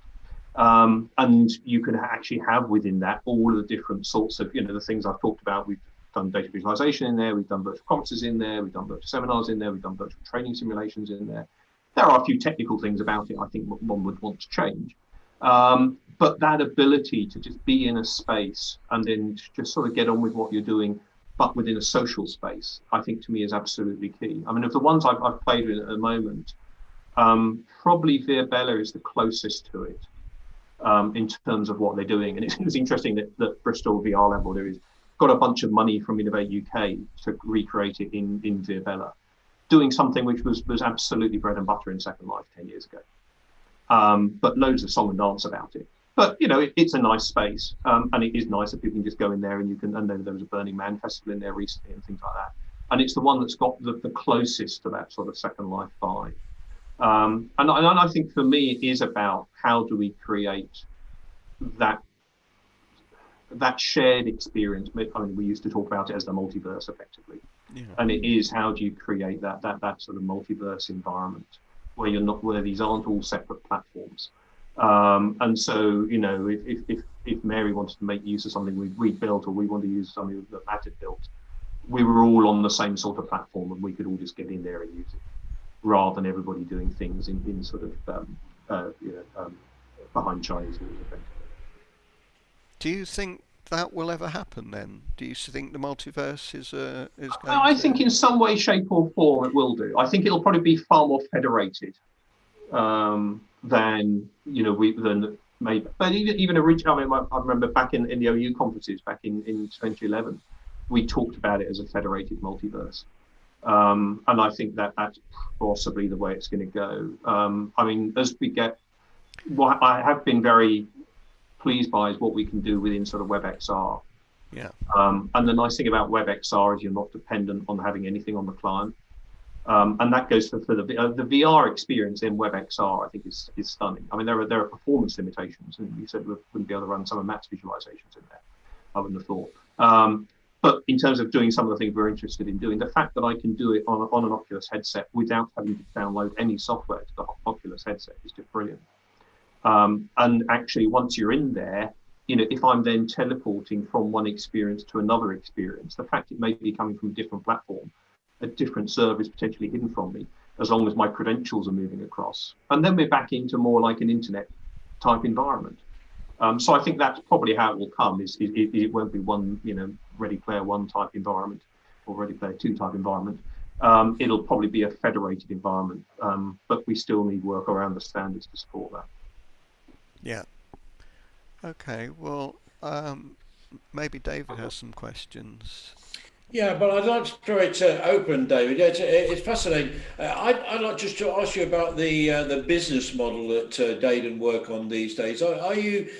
And you can actually have within that all of the different sorts of, you know, the things I've talked about. We've done data visualization in there, we've done virtual conferences in there, we've done virtual seminars in there, we've done virtual training simulations in there. There are a few technical things about it I think one would want to change. But that ability to just be in a space and then just sort of get on with what you're doing, but within a social space, I think to me is absolutely key. I mean, of the ones I've played with at the moment, probably Virbella is the closest to it in terms of what they're doing. And it's interesting that Bristol VR Laboratories got a bunch of money from Innovate UK to recreate it in Viabella, doing something which was absolutely bread and butter in Second Life 10 years ago. But loads of song and dance about it. But it's a nice space, and it is nice that people can just go in there and you can. And there was a Burning Man festival in there recently and things like that. And it's the one that's got the closest to that sort of Second Life vibe. And I think for me it is about how do we create that shared experience. I mean, we used to talk about it as the multiverse, effectively, and it is how do you create that sort of multiverse environment where these aren't all separate platforms. And so, if Mary wanted to make use of something we built, or we want to use something that Matt had built, we were all on the same sort of platform, and we could all just get in there and use it, rather than everybody doing things in sort of behind Chinese walls, effectively. Do you think that will ever happen then? Do you think the multiverse is going I think in some way, shape or form it will do. I think it'll probably be far more federated than maybe. But even originally, I remember back in the OU conferences back in 2011, we talked about it as a federated multiverse. And I think that's possibly the way it's going to go. I mean, as we get, what I have been very pleased by is what we can do within sort of WebXR. Yeah. And the nice thing about WebXR is you're not dependent on having anything on the client. And that goes for the VR experience in WebXR, I think is stunning. I mean, there are performance limitations, and you said we wouldn't be able to run some of Matt's visualizations in there. I wouldn't have thought. But in terms of doing some of the things we're interested in doing, the fact that I can do it on an Oculus headset without having to download any software to the Oculus headset is just brilliant. And actually, once you're in there, if I'm then teleporting from one experience to another experience, the fact it may be coming from a different platform, a different service potentially hidden from me, as long as my credentials are moving across. And then we're back into more like an internet type environment. So I think that's probably how it will come, is it won't be one, Ready Player One type environment or Ready Player Two type environment. It'll probably be a federated environment, but we still need work around the standards to support that. Yeah. Okay, well, maybe David has some questions. Yeah, but I'd like to throw it open, David. It's fascinating. I'd like just to ask you about the business model that Daden work on these days. Are you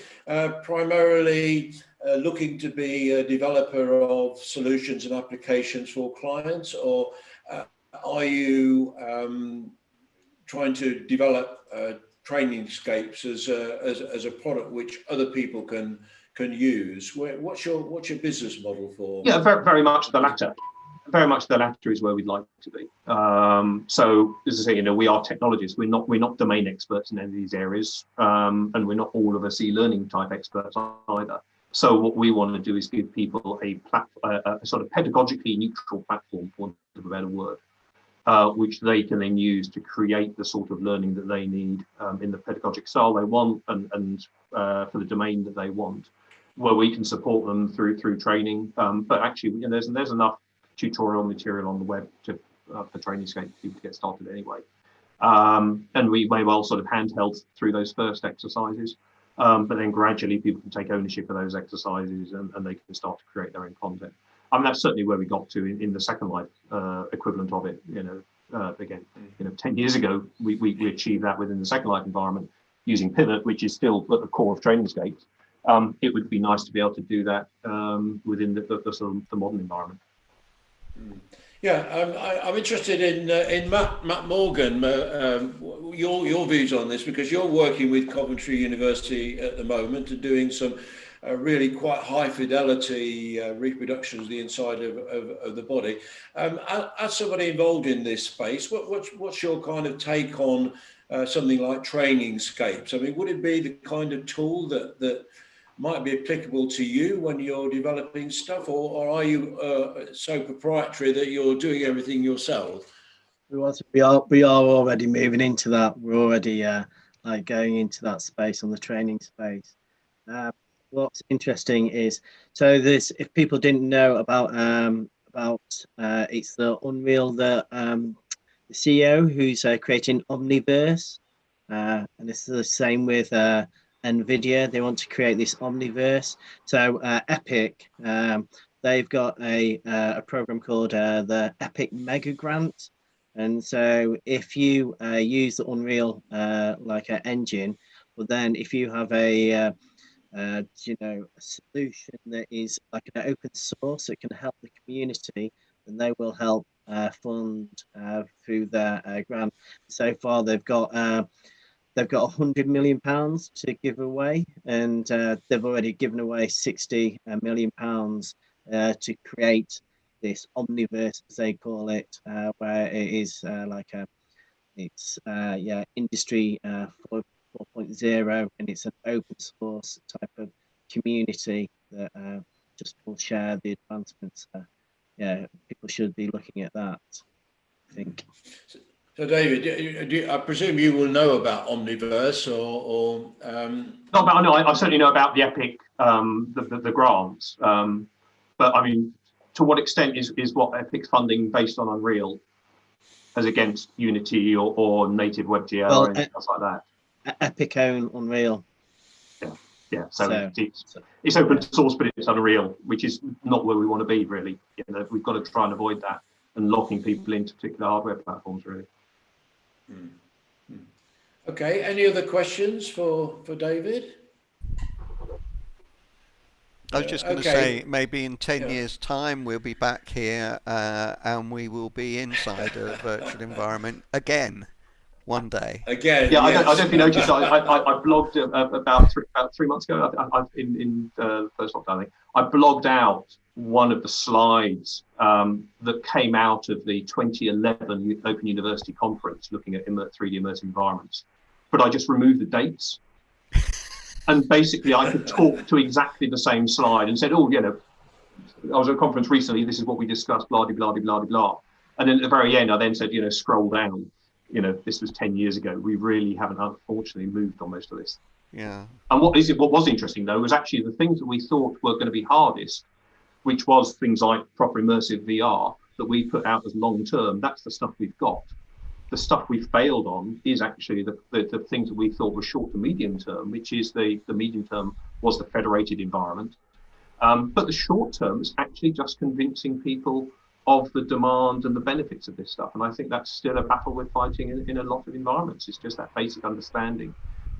primarily looking to be a developer of solutions and applications for clients, or are you trying to develop trainingscapes as a product which other people can use? What's your business model for? Yeah, very much the latter. Very much the latter is where we'd like to be. So as I say, we are technologists. We're not domain experts in any of these areas, and we're not all of us e-learning type experts either. So what we want to do is give people a sort of pedagogically neutral platform, for want of a better word, which they can then use to create the sort of learning that they need in the pedagogic style they want, and for the domain that they want, where we can support them through training. But actually, there's enough tutorial material on the web for trainingscape for people to get started anyway. And we may well sort of handheld through those first exercises, but then gradually people can take ownership of those exercises and they can start to create their own content. I mean, that's certainly where we got to in the Second Life equivalent of it. Again, 10 years ago, we achieved that within the Second Life environment using Pivot, which is still at the core of Trainingscape. It would be nice to be able to do that within the modern environment. Yeah, I'm interested in Matt Morgan, your views on this, because you're working with Coventry University at the moment and doing some really quite high fidelity reproductions of the inside of the body. As somebody involved in this space, what's your kind of take on something like Trainingscapes? I mean, would it be the kind of tool that might be applicable to you when you're developing stuff, or are you so proprietary that you're doing everything yourself? We are already moving into that. We're already going into that space on the training space. What's interesting is, so this, if people didn't know about it's the Unreal, the CEO who's creating Omniverse, and this is the same with NVIDIA. They want to create this Omniverse. So Epic, they've got a program called the Epic Mega Grant. And so if you use the Unreal like an engine, well then if you have a you know, a solution that is like an open source that can help the community, then they will help fund through their grant. So far, they've got £100 million to give away, and they've already given away £60 million to create this omniverse, as they call it, where it is like a industry 4.0, and it's an open source type of community that just will share the advancements. Yeah, people should be looking at that, I think. So David, I presume you will know about Omniverse or Not about, no, I certainly know about the Epic, the grants, but I mean, to what extent is what Epic's funding based on Unreal as against Unity or native WebGL or anything else like that? Epic own Unreal. Yeah. So it's open source, but it's Unreal, which is not where we want to be, really. You know, we've got to try and avoid that and locking people into particular hardware platforms, really. Okay. Any other questions for David? I was just going to say, maybe in 10 years' time, we'll be back here and we will be inside a virtual environment again. One day. Again, yeah. Yes. I don't know if you noticed. I blogged about 3 months ago. In the first lockdown, I think I blogged out one of the slides that came out of the 2011 Open University conference, looking at 3D immersive environments. But I just removed the dates, and basically I could talk to exactly the same slide and said, "Oh, you know, I was at a conference recently. This is what we discussed. Blah blah blah blah blah." And then at the very end, I then said, "You know, scroll down. You know, this was 10 years ago. We really haven't, unfortunately, moved on most of this." Yeah. And what was interesting, though, was actually the things that we thought were going to be hardest, which was things like proper immersive VR that we put out as long-term. That's the stuff we've got. The stuff we failed on is actually the things that we thought were short to medium term, which is the medium term was the federated environment. But the short term is actually just convincing people of the demand and the benefits of this stuff. And I think that's still a battle we're fighting in a lot of environments. It's just that basic understanding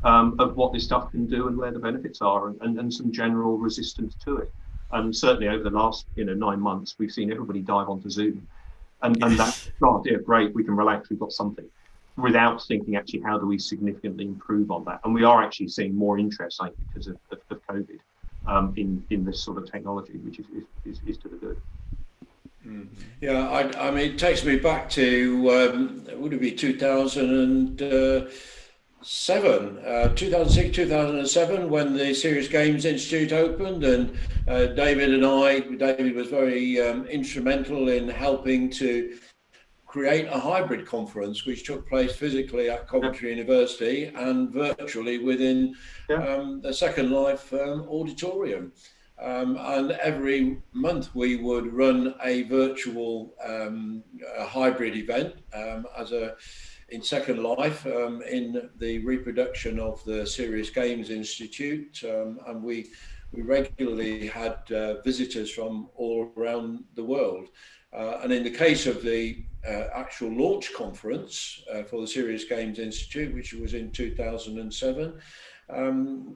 of what this stuff can do and where the benefits are, and some general resistance to it. And certainly over the last 9 months, we've seen everybody dive onto Zoom. And that's, oh dear, great, we can relax, we've got something, without thinking actually how do we significantly improve on that. And we are actually seeing more interest, I think, because of COVID in this sort of technology, which is to the good. Yeah, I mean, it takes me back to, would it be 2007, 2006, 2007, when the Serious Games Institute opened, and David was very instrumental in helping to create a hybrid conference, which took place physically at Coventry University and virtually within the Second Life auditorium. And every month we would run a virtual hybrid event in Second Life in the reproduction of the Serious Games Institute, and we regularly had visitors from all around the world. And in the case of the actual launch conference for the Serious Games Institute, which was in 2007,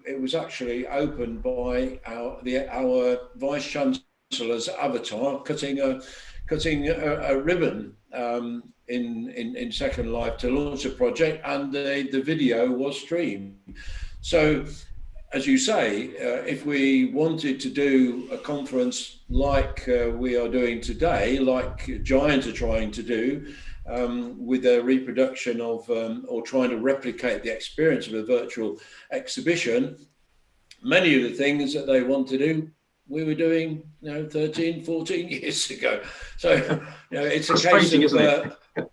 it was actually opened by our Vice Chancellor's avatar cutting a ribbon in Second Life to launch a project, and the video was streamed. So, as you say, if we wanted to do a conference like we are doing today, like Giant are trying to do, with a reproduction of or trying to replicate the experience of a virtual exhibition, many of the things that they want to do, we were doing 13, 14 years ago. So it's a case of,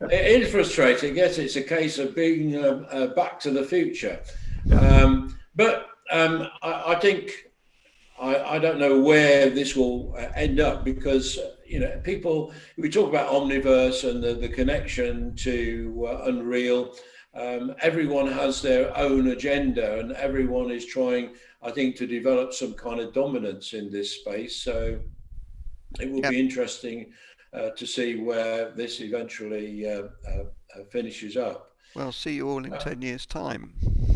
it is frustrating. Yes, it's a case of being back to the future. But I think I don't know where this will end up, because people, we talk about Omniverse and the connection to Unreal. Everyone has their own agenda, and everyone is trying, I think, to develop some kind of dominance in this space. So it will be interesting to see where this eventually finishes up. Well, see you all in 10 years' time.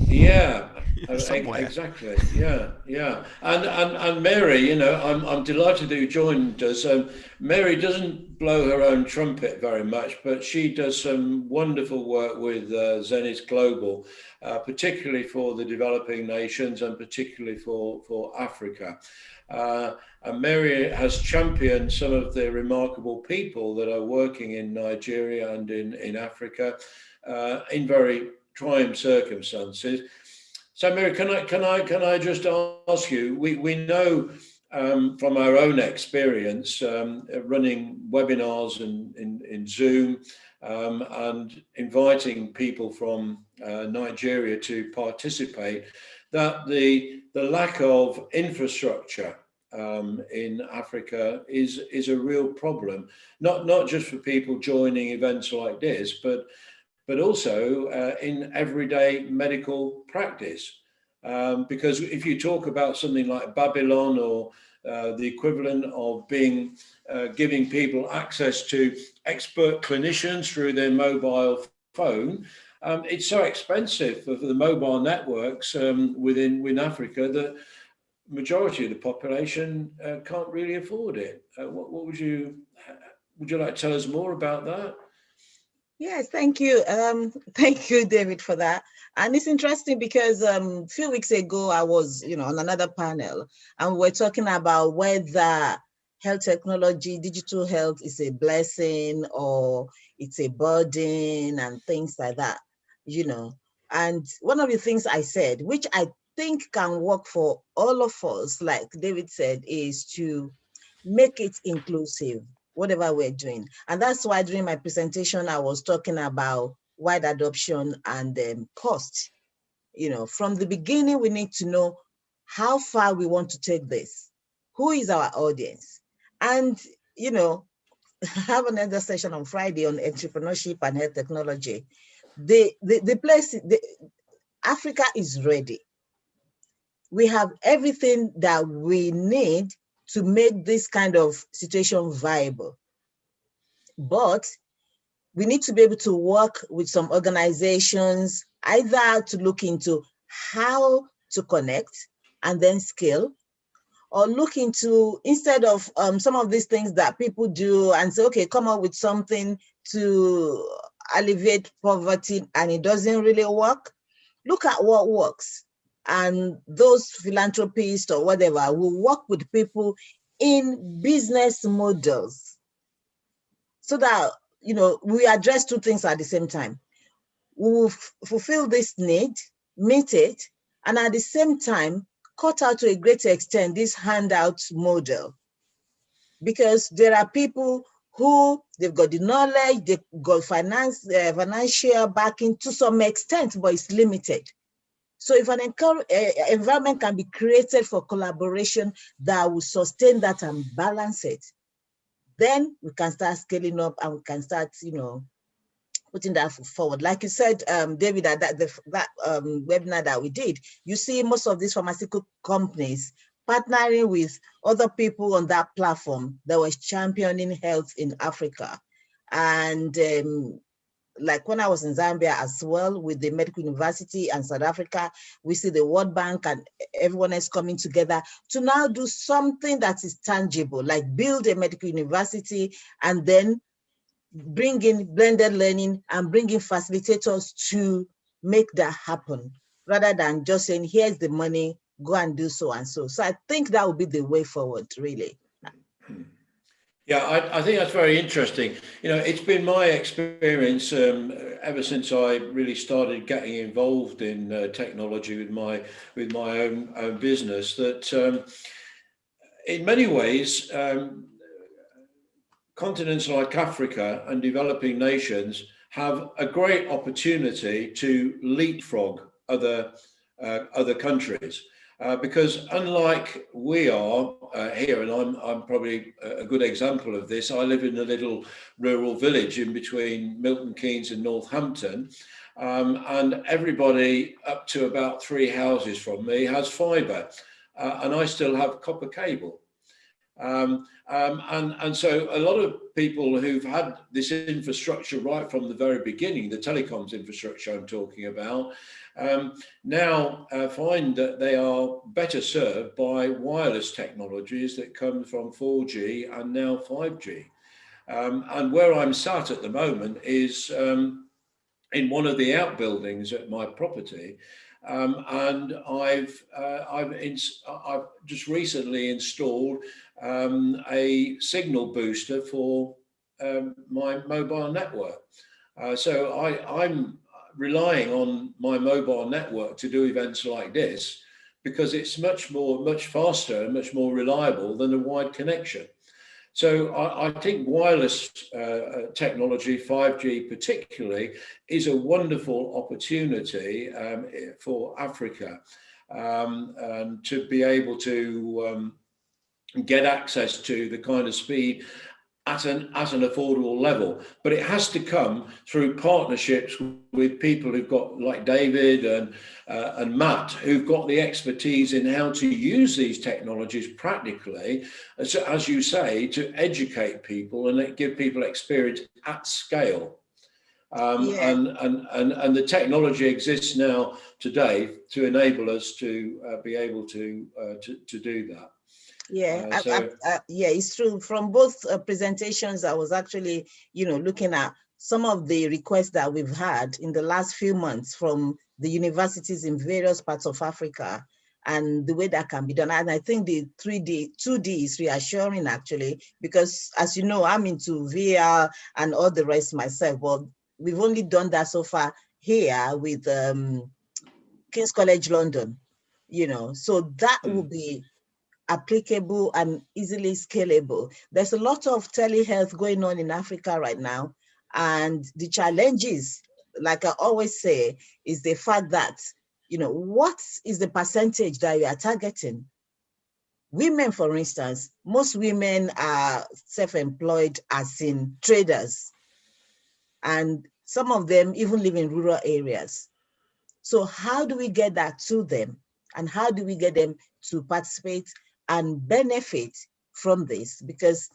Yeah, Somewhere. exactly. Yeah. And Mary, you know, I'm delighted that you joined us. Mary doesn't blow her own trumpet very much, but she does some wonderful work with Zenith Global, particularly for the developing nations and particularly for Africa. And Mary has championed some of the remarkable people that are working in Nigeria and in Africa in very trying circumstances. So, Mary, can I just ask you? We know from our own experience running webinars in Zoom and inviting people from Nigeria to participate, that the lack of infrastructure in Africa is a real problem. Not just for people joining events like this, but also in everyday medical practice. Because if you talk about something like Babylon or the equivalent of giving people access to expert clinicians through their mobile phone, it's so expensive for the mobile networks within Africa that majority of the population can't really afford it. What would you like to tell us more about that? Yes, thank you. Thank you, David, for that. And it's interesting because a few weeks ago, I was, on another panel, and we're talking about whether health technology, digital health is a blessing or it's a burden and things like that, And one of the things I said, which I think can work for all of us, like David said, is to make it inclusive, whatever we're doing. And that's why during my presentation, I was talking about wide adoption and cost. From the beginning, we need to know how far we want to take this. Who is our audience? And, I have another session on Friday on entrepreneurship and health technology. Africa is ready. We have everything that we need to make this kind of situation viable. But we need to be able to work with some organizations, either to look into how to connect and then scale, or look into, instead of some of these things that people do and say, okay, come up with something to alleviate poverty and it doesn't really work, look at what works. And those philanthropists or whatever will work with people in business models so that, we address two things at the same time. We will fulfill this need, meet it, and at the same time, cut out to a great extent this handout model. Because there are people who they've got the knowledge, they've got financial backing to some extent, but it's limited. So if an environment can be created for collaboration that will sustain that and balance it, then we can start scaling up and we can start, putting that forward. Like you said, David, that webinar that we did, you see most of these pharmaceutical companies partnering with other people on that platform that was championing health in Africa. And like when I was in Zambia as well with the Medical University and South Africa, we see the World Bank and everyone else coming together to now do something that is tangible, like build a medical university and then bring in blended learning and bring in facilitators to make that happen, rather than just saying, here's the money, go and do so and so. So I think that would be the way forward, really. Yeah, I think that's very interesting. It's been my experience ever since I really started getting involved in technology with my own business that in many ways, continents like Africa and developing nations have a great opportunity to leapfrog other countries. Because unlike we are here, and I'm probably a good example of this, I live in a little rural village in between Milton Keynes and Northampton, and everybody up to about 3 houses from me has fibre, and I still have copper cable. And so a lot of people who've had this infrastructure right from the very beginning, the telecoms infrastructure I'm talking about, now find that they are better served by wireless technologies that come from 4G and now 5G. And where I'm sat at the moment is in one of the outbuildings at my property. And I've just recently installed a signal booster for my mobile network. So I'm relying on my mobile network to do events like this because it's much faster and much more reliable than a wide connection. So I think wireless technology, 5G particularly, is a wonderful opportunity for Africa to be able to get access to the kind of speed at an affordable level. But it has to come through partnerships with people who've got, like David and Matt, who've got the expertise in how to use these technologies practically, as you say, to educate people and give people experience at scale. And the technology exists now today to enable us to be able to do that. Yeah, yeah, it's true. From both presentations, I was actually, looking at some of the requests that we've had in the last few months from the universities in various parts of Africa and the way that can be done. And I think the 2D is reassuring actually, because as you know, I'm into VR and all the rest myself, but we've only done that so far here with King's College London, so that will be applicable and easily scalable. There's a lot of telehealth going on in Africa right now. And the challenges, like I always say, is the fact that, what is the percentage that you are targeting? Women, for instance, most women are self-employed as in traders. And some of them even live in rural areas. So how do we get that to them? And how do we get them to participate and benefit from this? Because,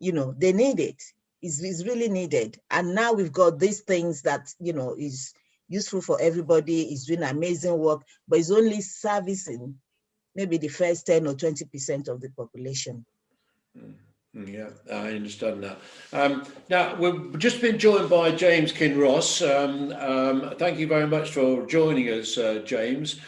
they need it. It's really needed. And now we've got these things that, is useful for everybody, is doing amazing work, but it's only servicing maybe the first 10 or 20% of the population. Yeah, I understand that. Now, we've just been joined by James Kinross. Thank you very much for joining us, James.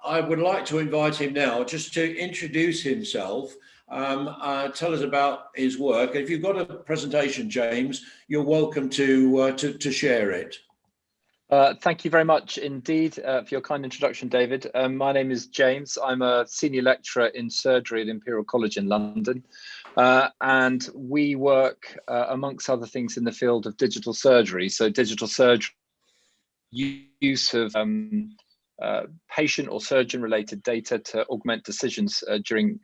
I would like to invite him now just to introduce himself, tell us about his work. If you've got a presentation, James, you're welcome to share it. Thank you very much indeed for your kind introduction, David. My name is James. I'm a senior lecturer in surgery at Imperial College in London. And we work, amongst other things, in the field of digital surgery. So digital surgery, use of patient or surgeon related data to augment decisions during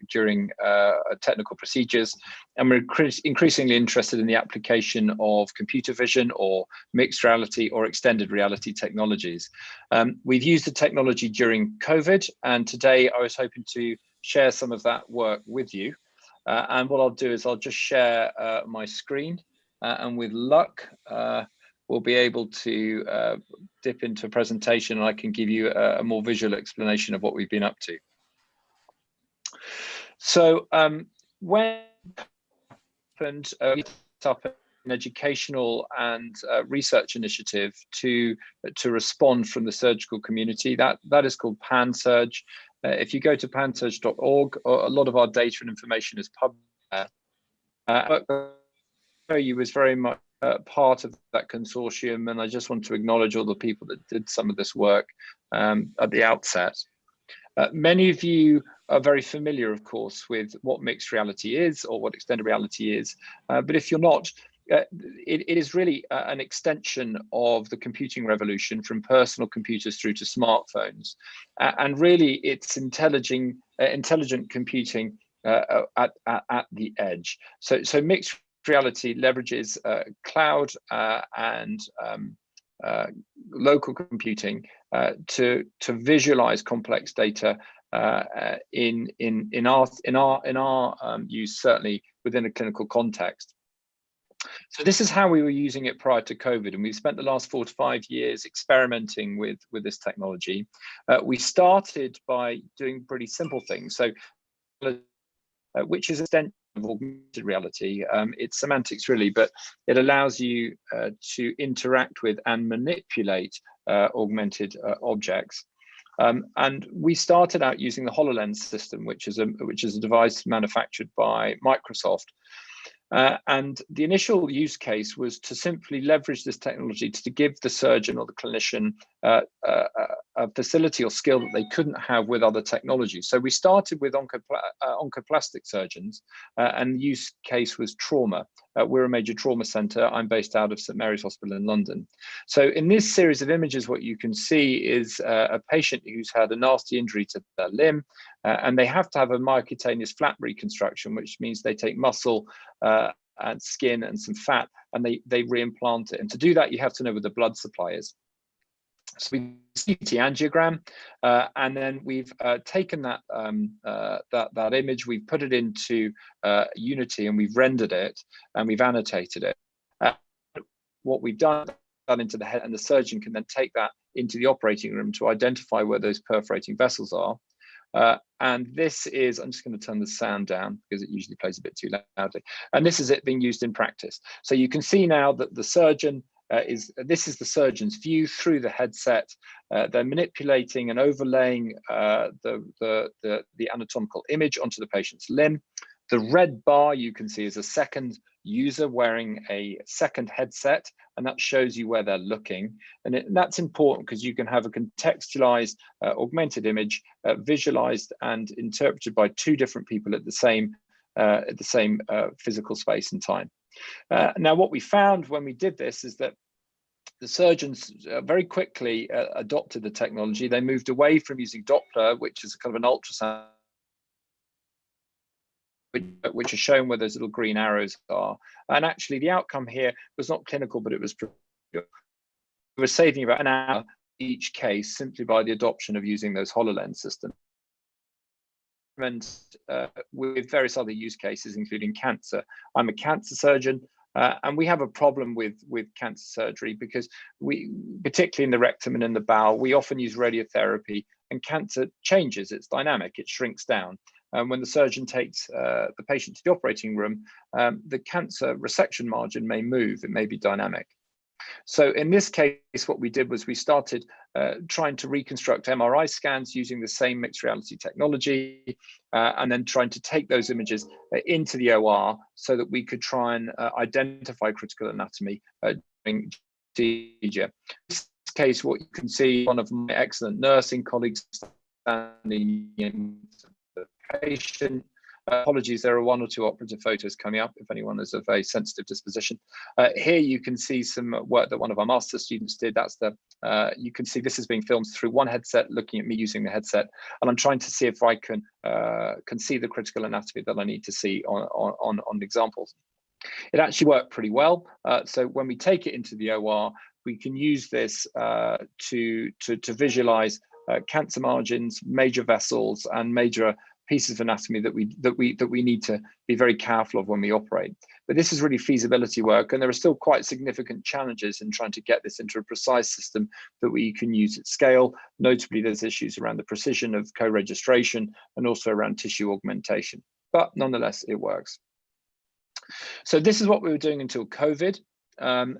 technical procedures. And we're increasingly interested in the application of computer vision or mixed reality or extended reality technologies. We've used the technology during COVID, and today I was hoping to share some of that work with you. And what I'll do is I'll just share my screen, and with luck, we'll be able to dip into a presentation and I can give you a more visual explanation of what we've been up to. So when happened, we set up an educational and research initiative to respond from the surgical community. That is called PanSurg. If you go to pansurg.org, a lot of our data and information is published there. You was very much part of that consortium, and I just want to acknowledge all the people that did some of this work at the outset. Many of you are very familiar, of course, with what mixed reality is or what extended reality is, but if you're not, it is really an extension of the computing revolution from personal computers through to smartphones, and really it's intelligent computing at the edge. So mixed reality leverages cloud and local computing to visualize complex data in our use, certainly within a clinical context. So this is how we were using it prior to COVID, and we've spent the last 4 to 5 years experimenting with this technology. We started by doing pretty simple things. So, which is a extension of augmented reality. It's semantics really, but it allows you to interact with and manipulate augmented objects. And we started out using the Hololens system, which is a device manufactured by Microsoft. And the initial use case was to simply leverage this technology to give the surgeon or the clinician a facility or skill that they couldn't have with other technologies. So we started with oncoplastic surgeons, and the use case was trauma. We're a major trauma centre. I'm based out of St Mary's Hospital in London. So in this series of images, what you can see is a patient who's had a nasty injury to their limb, and they have to have a myocutaneous flap reconstruction, which means they take muscle and skin and some fat, and they reimplant it. And to do that, you have to know where the blood supply is. So we CT angiogram, and then we've taken that that image, we've put it into Unity, and we've rendered it, and we've annotated it. What we've done into the head, and the surgeon can then take that into the operating room to identify where those perforating vessels are. And this is, I'm just going to turn the sound down because it usually plays a bit too loudly. And this is it being used in practice. So you can see now that the surgeon this is the surgeon's view through the headset. They're manipulating and overlaying the anatomical image onto the patient's limb. The red bar you can see is a second user wearing a second headset, and that shows you where they're looking. And that's important because you can have a contextualized augmented image visualized and interpreted by 2 different people at the same physical space and time. Now, what we found when we did this is that the surgeons very quickly adopted the technology. They moved away from using Doppler, which is kind of an ultrasound, which is shown where those little green arrows are. And actually the outcome here was not clinical, but it was we were saving about an hour each case simply by the adoption of using those HoloLens systems. And with various other use cases, including cancer. I'm a cancer surgeon, and we have a problem with cancer surgery because we, particularly in the rectum and in the bowel, we often use radiotherapy, and cancer changes, it's dynamic, it shrinks down. And when the surgeon takes the patient to the operating room, the cancer resection margin may move, it may be dynamic. So in this case, what we did was we started trying to reconstruct MRI scans using the same mixed reality technology, and then trying to take those images into the OR so that we could try and identify critical anatomy during procedure. In this case, what you can see, one of my excellent nursing colleagues standing in the patient. Apologies, there are 1 or 2 operative photos coming up if anyone is of a sensitive disposition. Here you can see some work that one of our master students did. That's the, you can see this is being filmed through one headset, looking at me using the headset, and I'm trying to see if I can see the critical anatomy that I need to see on examples. It actually worked pretty well. So when we take it into the OR, we can use this to visualize cancer margins, major vessels, and major pieces of anatomy that we need to be very careful of when we operate. But this is really feasibility work, and there are still quite significant challenges in trying to get this into a precise system that we can use at scale. Notably, there's issues around the precision of co-registration and also around tissue augmentation. But nonetheless, it works. So this is what we were doing until COVID.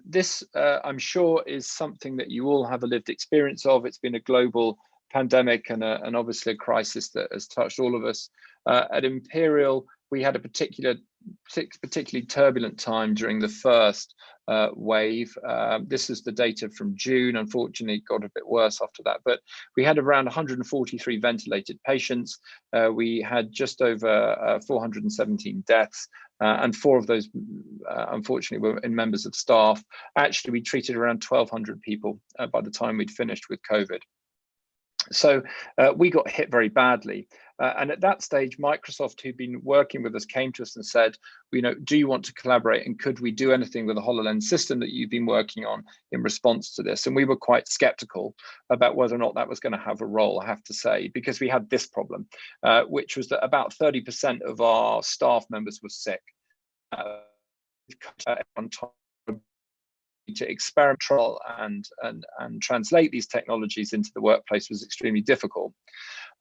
This, I'm sure, is something that you all have a lived experience of. It's been a global pandemic and obviously a crisis that has touched all of us. At Imperial, we had a particularly turbulent time during the first wave. This is the data from June. Unfortunately, it got a bit worse after that, but we had around 143 ventilated patients. We had just over 417 deaths, and 4 of those, unfortunately, were in members of staff. Actually, we treated around 1,200 people by the time we'd finished with COVID. So we got hit very badly. And at that stage, Microsoft, who'd been working with us, came to us and said, you know, do you want to collaborate, and could we do anything with the HoloLens system that you've been working on in response to this? And we were quite skeptical about whether or not that was going to have a role, I have to say, because we had this problem, which was that about 30% of our staff members were sick. On time to experiment and translate these technologies into the workplace was extremely difficult.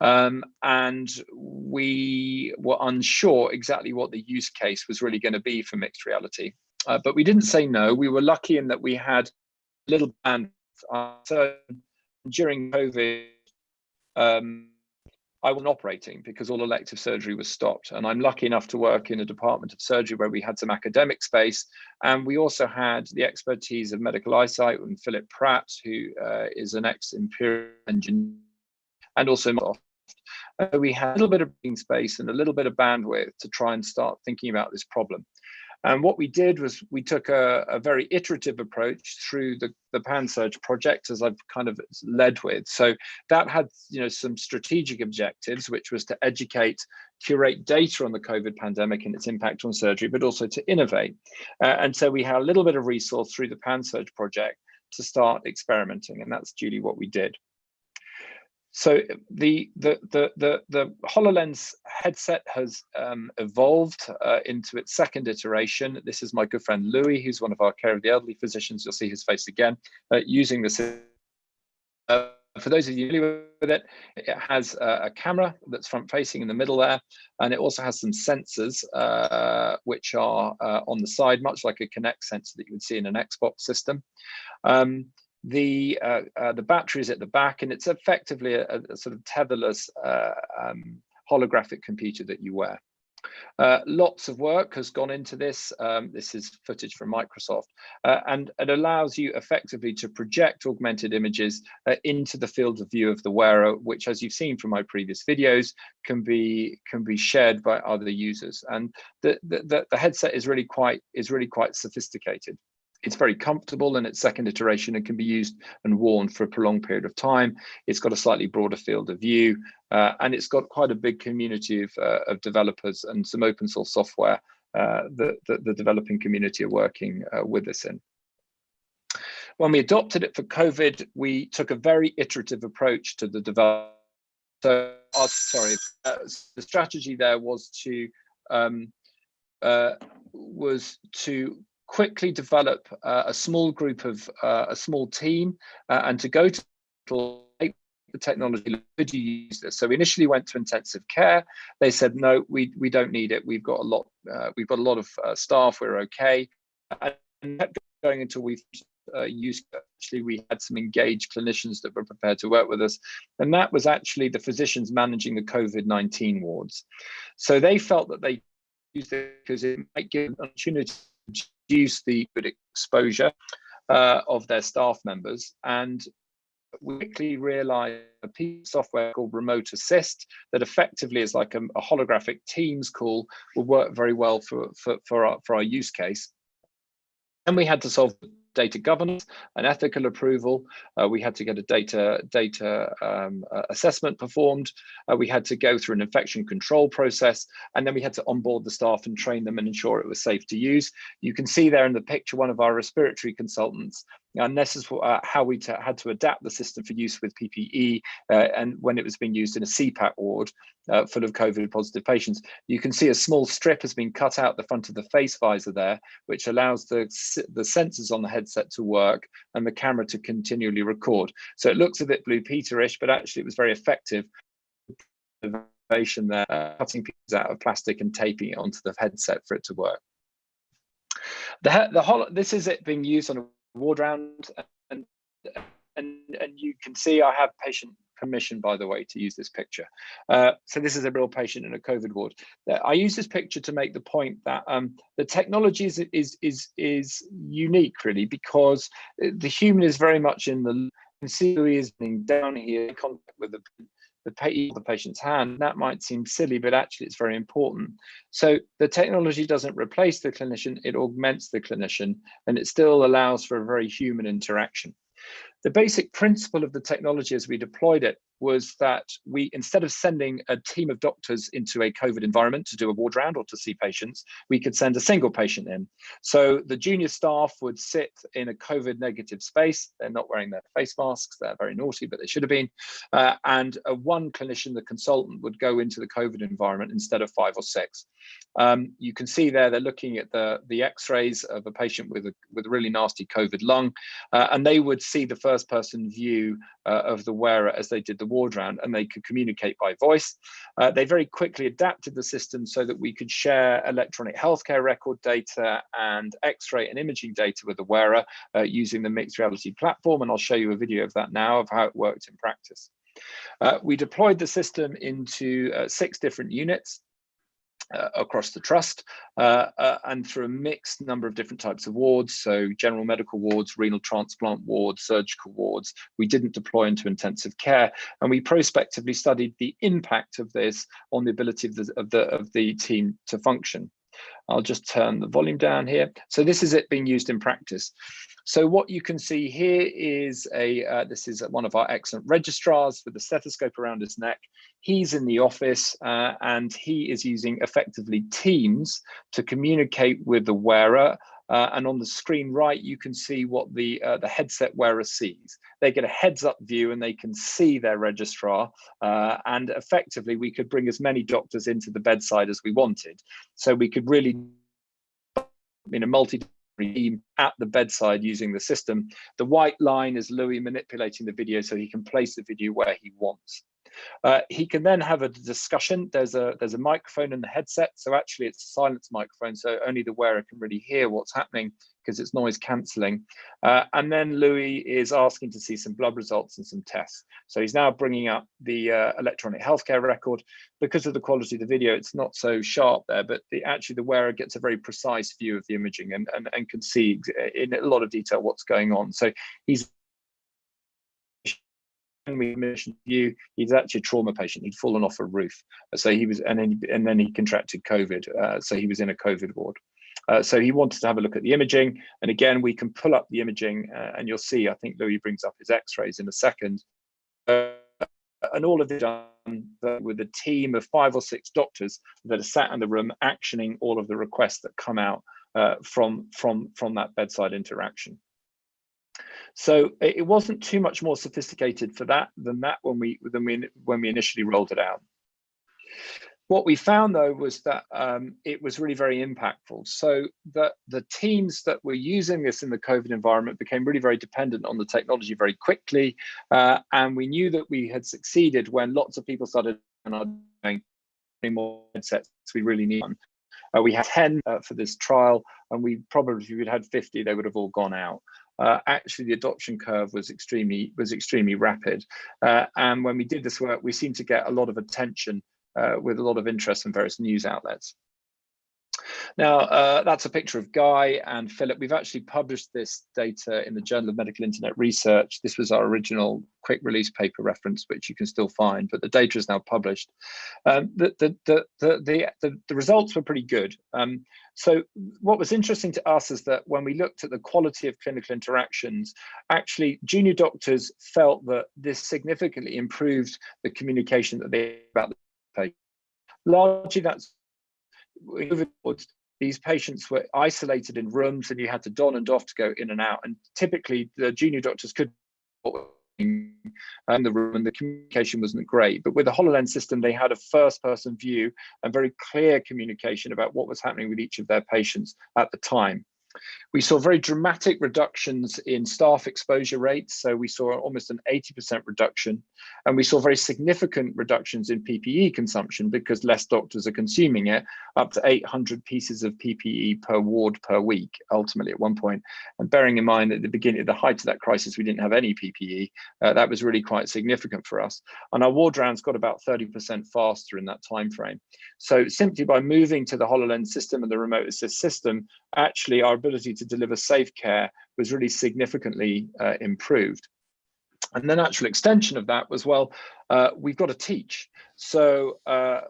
And we were unsure exactly what the use case was really going to be for mixed reality. But we didn't say no. We were lucky in that we had a little bandwidth. So during COVID, I wasn't operating because all elective surgery was stopped. And I'm lucky enough to work in a department of surgery where we had some academic space. And we also had the expertise of medical eyesight and Philip Pratt, who is an ex-Imperial engineer, and also we had a little bit of breathing space and a little bit of bandwidth to try and start thinking about this problem. And what we did was we took a very iterative approach through the PanSurge project, as I've kind of led with. So that had, you know, some strategic objectives, which was to educate, curate data on the COVID pandemic and its impact on surgery, but also to innovate. And so we had a little bit of resource through the PanSurge project to start experimenting, and that's duly what we did. So the HoloLens headset has evolved into its second iteration. This is my good friend Louis, who's one of our care of the elderly physicians. You'll see his face again using this. For those of you familiar with it, it has a camera that's front facing in the middle there, and it also has some sensors which are on the side, much like a Kinect sensor that you would see in an Xbox system. The battery is at the back, and it's effectively a sort of tetherless holographic computer that you wear. Lots of work has gone into this. This is footage from Microsoft, and it allows you effectively to project augmented images into the field of view of the wearer, which, as you've seen from my previous videos, can be shared by other users. And the headset is really quite sophisticated. It's very comfortable in its second iteration and can be used and worn for a prolonged period of time. It's got a slightly broader field of view, and it's got quite a big community of developers and some open source software that the developing community are working with us in. When we adopted it for COVID, we took a very iterative approach to the development. So, the strategy there was to quickly develop a small group of a small team and to go to the technology. Could you use this? So we initially went to intensive care. They said no, we don't need it. We've got a lot of staff. We're okay. And kept going until we used. Actually, we had some engaged clinicians that were prepared to work with us, and that was actually the physicians managing the COVID-19 wards. So they felt that they used it because it might give an opportunity to reduce the exposure of their staff members. And we quickly realized a piece of software called Remote Assist that effectively is like a holographic Teams call will work very well for our use case. And we had to solve data governance and ethical approval. We had to get a data assessment performed. We had to go through an infection control process, and then we had to onboard the staff and train them and ensure it was safe to use. You can see there in the picture one of our respiratory consultants, and this is how we had to adapt the system for use with PPE and when it was being used in a CPAP ward full of COVID positive patients. You can see a small strip has been cut out the front of the face visor there, which allows the sensors on the headset to work and the camera to continually record. So it looks a bit Blue Peter-ish, but actually it was very effective innovation there, cutting pieces out of plastic and taping it onto the headset for it to work. This is it being used on a ward round, and you can see I have patient permission, by the way, to use this picture. So this is a real patient in a COVID ward. I use this picture to make the point that the technology is unique, really, because the human is very much in the. You can see who he is being down here in contact with the patient's hand. That might seem silly, but actually it's very important. So the technology doesn't replace the clinician, it augments the clinician, and it still allows for a very human interaction. The basic principle of the technology as we deployed it was that we, instead of sending a team of doctors into a COVID environment to do a ward round or to see patients, we could send a single patient in. So the junior staff would sit in a COVID negative space. They're not wearing their face masks. They're very naughty, but they should have been. And one clinician, the consultant, would go into the COVID environment instead of 5 or 6. You can see there, they're looking at the x-rays of a patient with a really nasty COVID lung, and they would see the first person view of the wearer as they did the ward round, and they could communicate by voice. They very quickly adapted the system so that we could share electronic healthcare record data and x-ray and imaging data with the wearer using the mixed reality platform, and I'll show you a video of that now of how it worked in practice. We deployed the system into 6 different units across the trust and through a mixed number of different types of wards, so general medical wards, renal transplant wards, surgical wards. We didn't deploy into intensive care, and we prospectively studied the impact of this on the ability of the team to function. I'll just turn the volume down here. So this is it being used in practice. So what you can see here is this is one of our excellent registrars with a stethoscope around his neck. He's in the office and he is using effectively Teams to communicate with the wearer. And on the screen right, you can see what the headset wearer sees. They get a heads-up view and they can see their registrar. And effectively, we could bring as many doctors into the bedside as we wanted. So we could really, in a multi team at the bedside using the system. The white line is Louis manipulating the video so he can place the video where he wants. He can then have a discussion. There's a microphone in the headset, so actually it's a silence microphone, so only the wearer can really hear what's happening because it's noise cancelling. And then Louis is asking to see some blood results and some tests. So he's now bringing up the electronic healthcare record. Because of the quality of the video, it's not so sharp there, but actually the wearer gets a very precise view of the imaging and can see in a lot of detail what's going on. So he's view, he's actually a trauma patient. He'd fallen off a roof, so he was, and then he contracted COVID, so he was in a COVID ward. So he wanted to have a look at the imaging, and again we can pull up the imaging, and you'll see. I think Louis brings up his X-rays in a second, and all of it done with a team of 5 or 6 doctors that are sat in the room, actioning all of the requests that come out from that bedside interaction. So it wasn't too much more sophisticated for that than when we initially rolled it out. What we found though was that it was really very impactful. So that the teams that were using this in the COVID environment became really very dependent on the technology very quickly, and we knew that we had succeeded when lots of people started doing more headsets. We really need one. We had 10 for this trial, and we probably, if we'd had 50, they would have all gone out. Actually, the adoption curve was extremely rapid, and when we did this work, we seemed to get a lot of attention with a lot of interest from various news outlets. Now, that's a picture of Guy and Philip. We've actually published this data in the Journal of Medical Internet Research. This was our original quick release paper reference, which you can still find, but the data is now published. The results were pretty good. So what was interesting to us is that when we looked at the quality of clinical interactions, actually junior doctors felt that this significantly improved the communication that they had about the patient. Largely that's these patients were isolated in rooms and you had to don and doff to go in and out, and typically the junior doctors could in the room and the communication wasn't great. But with the Hololens system, they had a first person view and very clear communication about what was happening with each of their patients at the time. We saw very dramatic reductions in staff exposure rates. So we saw almost an 80% reduction, and we saw very significant reductions in PPE consumption because less doctors are consuming it, up to 800 pieces of PPE per ward per week, ultimately at one point. And bearing in mind that at the beginning, at the height of that crisis, we didn't have any PPE. That was really quite significant for us. And our ward rounds got about 30% faster in that time frame. So simply by moving to the HoloLens system and the remote assist system, actually our ability to deliver safe care was really significantly improved. And the natural extension of that was, well, we've got to teach. So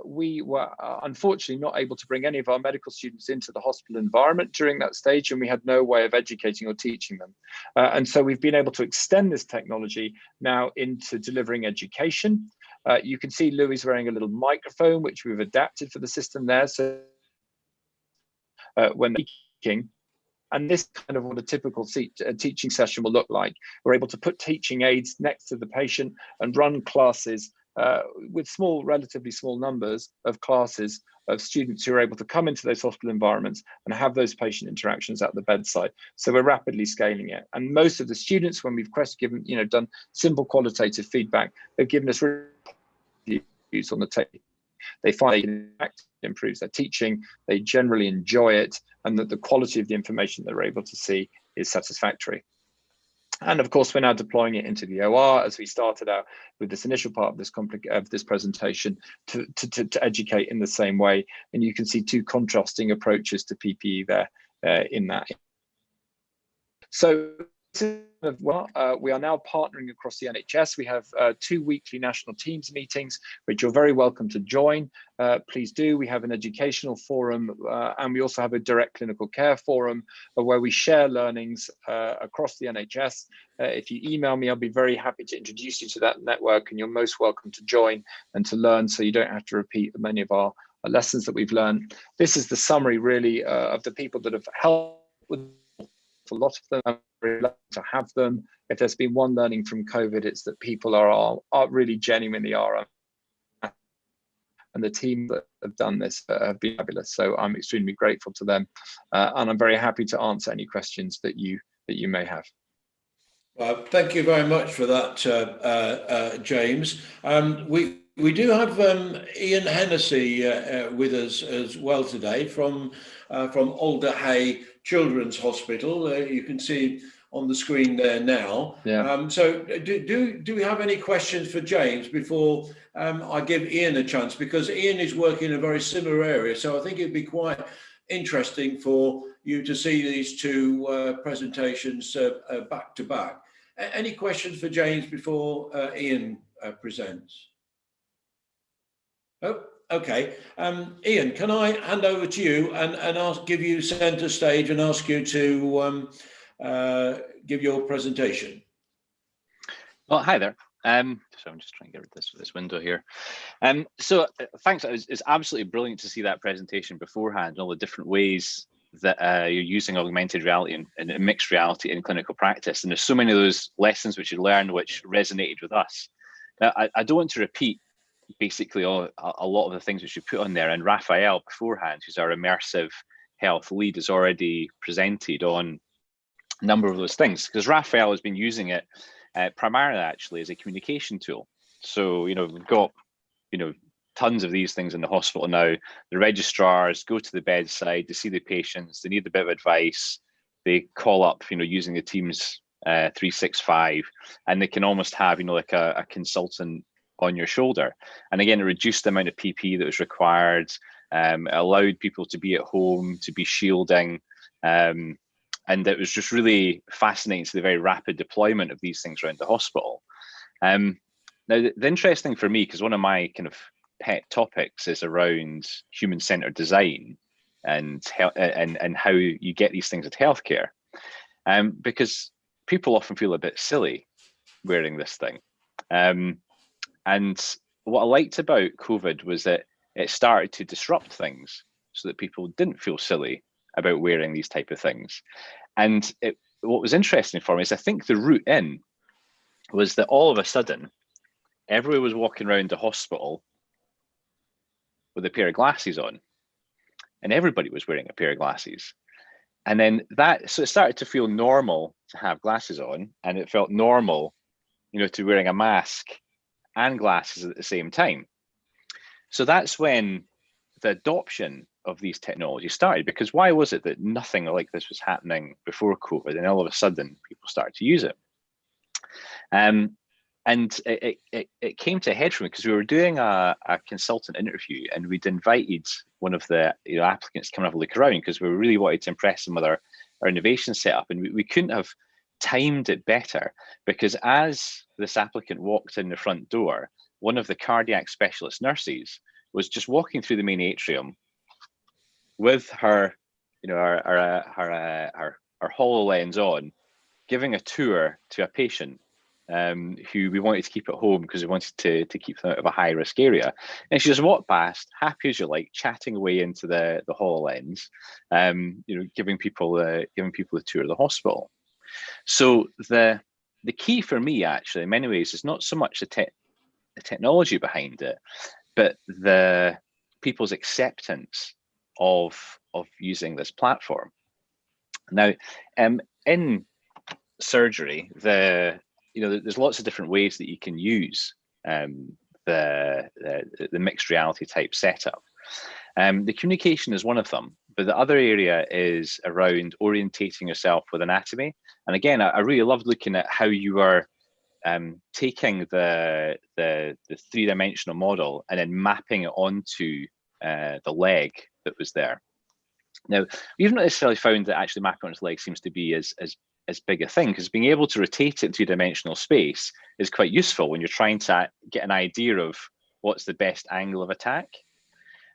we were unfortunately not able to bring any of our medical students into the hospital environment during that stage, and we had no way of educating or teaching them. And so we've been able to extend this technology now into delivering education. You can see Louis wearing a little microphone, which we've adapted for the system there. So when speaking, and this kind of what a typical teaching session will look like. We're able to put teaching aids next to the patient and run classes with relatively small numbers of classes of students who are able to come into those hospital environments and have those patient interactions at the bedside. So we're rapidly scaling it. And most of the students, when we've done simple qualitative feedback, they've given us reviews on the technique. They find it improves their teaching, they generally enjoy it, and that the quality of the information they're able to see is satisfactory. And of course, we're now deploying it into the OR as we started out with this initial part of this presentation to educate in the same way. And you can see two contrasting approaches to PPE there in that. So we are now partnering across the NHS. We have 2 weekly national teams meetings, which you're very welcome to join. Please do. We have an educational forum, and we also have a direct clinical care forum where we share learnings across the NHS. If you email me, I'll be very happy to introduce you to that network, and you're most welcome to join and to learn, so you don't have to repeat many of our lessons that we've learned. This is the summary, really, of the people that have helped with a lot of them. I'm very lucky to have them. If there's been one learning from COVID, it's that people are really genuinely are, and the team that have done this have been fabulous. So I'm extremely grateful to them, and I'm very happy to answer any questions that you may have. Thank you very much for that, James. We do have Iain Hennessey with us as well today from Alder Hey Children's Hospital. You can see on the screen there now. Yeah. So do we have any questions for James before I give Iain a chance? Because Iain is working in a very similar area, so I think it'd be quite interesting for you to see these two presentations back to back. Any questions for James before Iain presents? Oh, okay. Iain, can I hand over to you and give you center stage and ask you to give your presentation? Well, hi there. So I'm just trying to get rid of this window here. So thanks. It's absolutely brilliant to see that presentation beforehand and all the different ways that you're using augmented reality and mixed reality in clinical practice. And there's so many of those lessons which you learned which resonated with us. Now, I don't want to repeat basically a lot of the things which you put on there, and Raphael beforehand, who's our immersive health lead, has already presented on a number of those things, because Raphael has been using it primarily actually as a communication tool. So, we've got, tons of these things in the hospital now. The registrars go to the bedside to see the patients, they need a bit of advice, they call up, using the Teams 365, and they can almost have, like a consultant on your shoulder. And again, it reduced the amount of PPE that was required, allowed people to be at home, to be shielding, and it was just really fascinating to the very rapid deployment of these things around the hospital. Now, the interesting for me, because one of my kind of pet topics is around human-centered design and how you get these things at healthcare, because people often feel a bit silly wearing this thing. And what I liked about COVID was that it started to disrupt things so that people didn't feel silly about wearing these type of things. And what was interesting for me is I think the route in was that all of a sudden, everyone was walking around the hospital with a pair of glasses on, and everybody was wearing a pair of glasses. And then so it started to feel normal to have glasses on, and it felt normal, to wearing a mask and glasses at the same time. So that's when the adoption of these technologies started, because why was it that nothing like this was happening before COVID, and all of a sudden people started to use it? And it came to a head for me because we were doing a consultant interview, and we'd invited one of the applicants to come and have a look around, because we really wanted to impress them with our innovation setup, and we couldn't have timed it better, because as this applicant walked in the front door, one of the cardiac specialist nurses was just walking through the main atrium with her, her HoloLens on, giving a tour to a patient who we wanted to keep at home because we wanted to keep them out of a high risk area. And she just walked past, happy as you like, chatting away into the HoloLens, giving people the tour of the hospital. So the key for me, actually, in many ways, is not so much the technology behind it, but the people's acceptance of using this platform. Now, in surgery, there's lots of different ways that you can use the mixed reality type setup. The communication is one of them, but the other area is around orientating yourself with anatomy. And again, I really loved looking at how you are taking the three-dimensional model and then mapping it onto the leg that was there. Now, we've not necessarily found that actually mapping onto the leg seems to be as big a thing, because being able to rotate it in two-dimensional space is quite useful when you're trying to get an idea of what's the best angle of attack.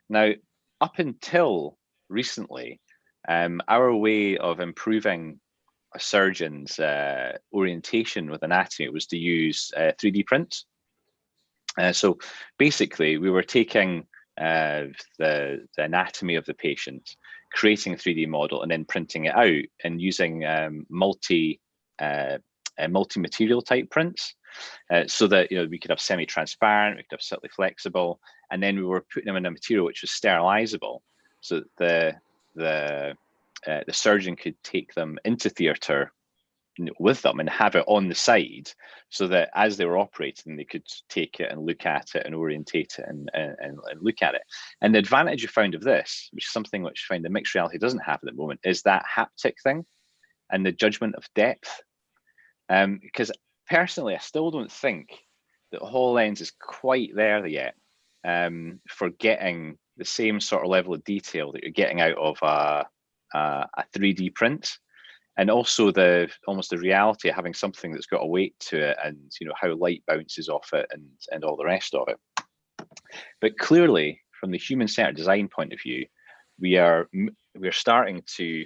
Now, up until recently, our way of improving a surgeon's orientation with anatomy was to use 3D prints. So basically, we were taking the anatomy of the patient, creating a 3D model, and then printing it out and using multi-material type prints, so that we could have semi-transparent, we could have slightly flexible, and then we were putting them in a material which was sterilizable, so that the surgeon could take them into theatre with them and have it on the side, so that as they were operating, they could take it and look at it and orientate it and look at it. And the advantage you found of this, which is something which I find the mixed reality doesn't have at the moment, is that haptic thing and the judgment of depth. Because personally, I still don't think that HoloLens is quite there yet for getting the same sort of level of detail that you're getting out of a 3D print. And also almost the reality of having something that's got a weight to it, and how light bounces off it, and all the rest of it. But clearly, from the human-centered design point of view, we're starting to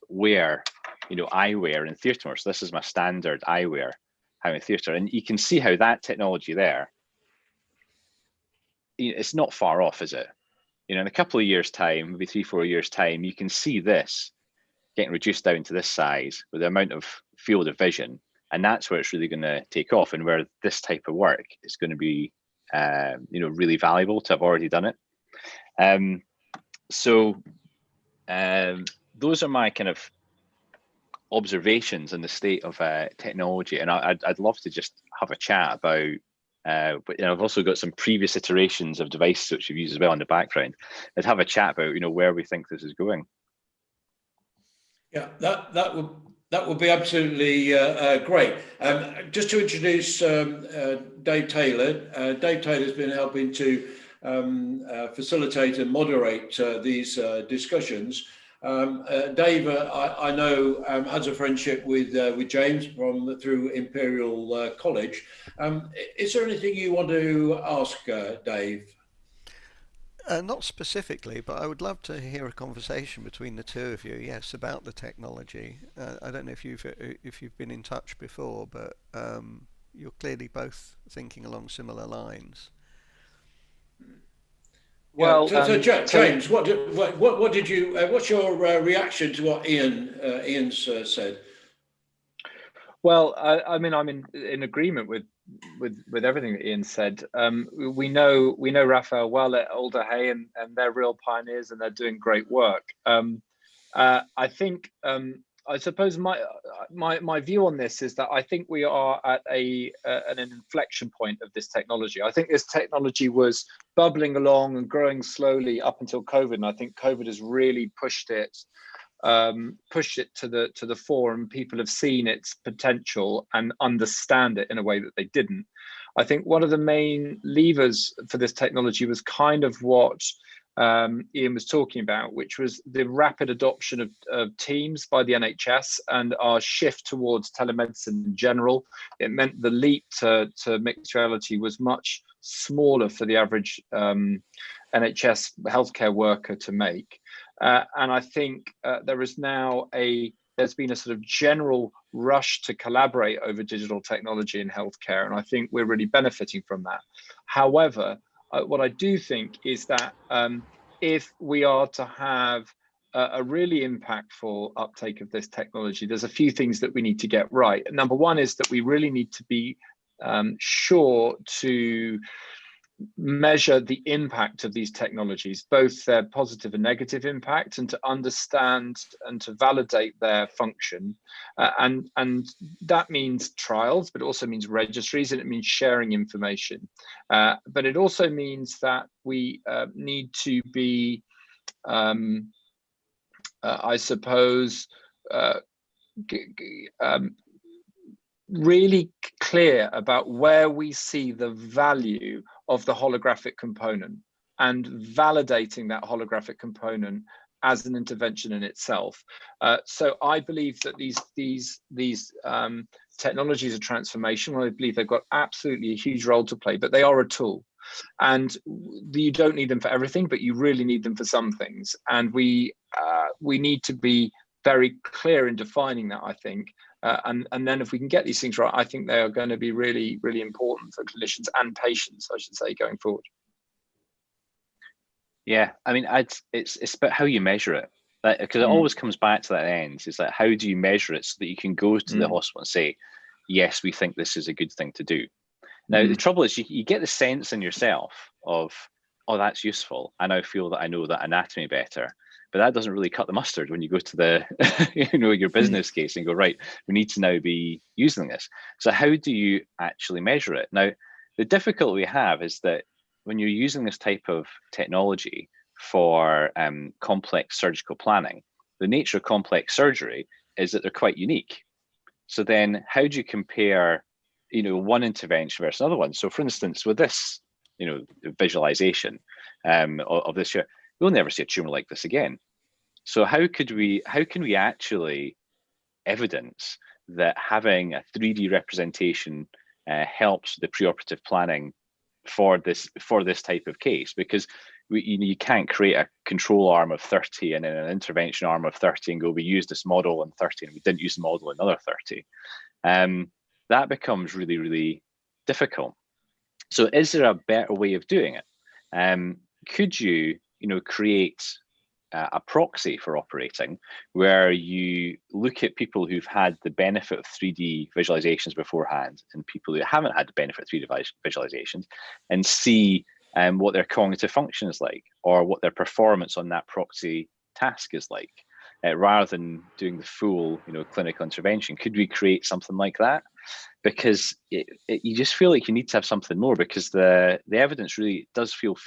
wear eyewear in theatre. So this is my standard eyewear in theatre, and you can see how that technology there, it's not far off, is it? In a couple of years' time, maybe 3-4 years' time, you can see this getting reduced down to this size with the amount of field of vision, and that's where it's really going to take off, and where this type of work is going to be really valuable to have already done it. Those are my kind of observations in the state of technology, and I'd love to just have a chat about but I've also got some previous iterations of devices which we've used as well in the background. Let's have a chat about where we think this is going. Yeah, that would be absolutely great. Just to introduce Dave Taylor. Dave Taylor's been helping to facilitate and moderate these discussions. Dave, I know, has a friendship with James through Imperial College. Is there anything you want to ask Dave? Not specifically, but I would love to hear a conversation between the two of you. Yes, about the technology. I don't know if you've been in touch before, but you're clearly both thinking along similar lines. Well, so James, what did you? What's your reaction to what Iain's said? Well, I mean, I'm in agreement with everything that Iain said. We know Raphael well at Alder Hey, and they're real pioneers, and they're doing great work. I think I suppose my view on this is that I think we are at an inflection point of this technology. I think this technology was bubbling along and growing slowly up until COVID, and I think COVID has really pushed it to the fore, and people have seen its potential and understand it in a way that they didn't. I think one of the main levers for this technology was kind of what Iain was talking about, which was the rapid adoption of Teams by the NHS and our shift towards telemedicine in general. It meant the leap to mixed reality was much smaller for the average NHS healthcare worker to make. And I think there is now there's been a sort of general rush to collaborate over digital technology in healthcare, and I think we're really benefiting from that. However, what I do think is that if we are to have a really impactful uptake of this technology, there's a few things that we need to get right. Number one is that we really need to be sure to measure the impact of these technologies, both their positive and negative impact, and to understand and to validate their function. And that means trials, but it also means registries, and it means sharing information. But it also means that we need to be, I suppose, really clear about where we see the value of the holographic component and validating that holographic component as an intervention in itself. So I believe that these technologies are transformational. I believe they've got absolutely a huge role to play, but they are a tool. And you don't need them for everything, but you really need them for some things. And we need to be very clear in defining that, I think. And then if we can get these things right, I think they are going to be really, really important for clinicians and patients, I should say, going forward. Yeah, I mean, it's about how you measure it, because it always comes back to that end. It's like, how do you measure it so that you can go to the hospital and say, yes, we think this is a good thing to do. Now, the trouble is you get the sense in yourself of, oh, that's useful. I now feel that I know that anatomy better. But that doesn't really cut the mustard when you go to the, your business case and go, right, we need to now be using this. So how do you actually measure it? Now, the difficulty we have is that when you're using this type of technology for complex surgical planning, the nature of complex surgery is that they're quite unique. So then how do you compare, one intervention versus another one? So for instance, with this, visualization of this year, we'll never see a tumor like this again. So how can we actually evidence that having a 3D representation helps the preoperative planning for this type of case? Because you can't create a control arm of 30 and then an intervention arm of 30 and go, we used this model in 30 and we didn't use the model in another 30. That becomes really, really difficult. So is there a better way of doing it? Could you create a proxy for operating where you look at people who've had the benefit of 3D visualizations beforehand and people who haven't had the benefit of 3D visualizations and see what their cognitive function is like, or what their performance on that proxy task is like, rather than doing the full clinical intervention? Could we create something like that? Because you just feel like you need to have something more, because the evidence really does feel,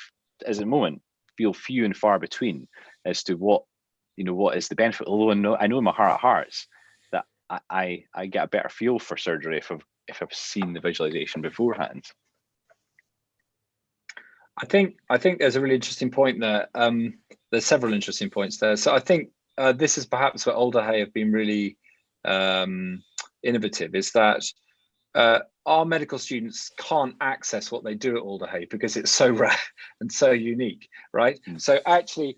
as a moment, feel few and far between as to what is the benefit. Although I know in my heart of hearts that I get a better feel for surgery if I've seen the visualization beforehand. I think there's a really interesting point there. There's several interesting points there. So I think this is perhaps where Alder Hey have been really innovative, is that our medical students can't access what they do at Alder Hey because it's so rare and so unique, right? So actually,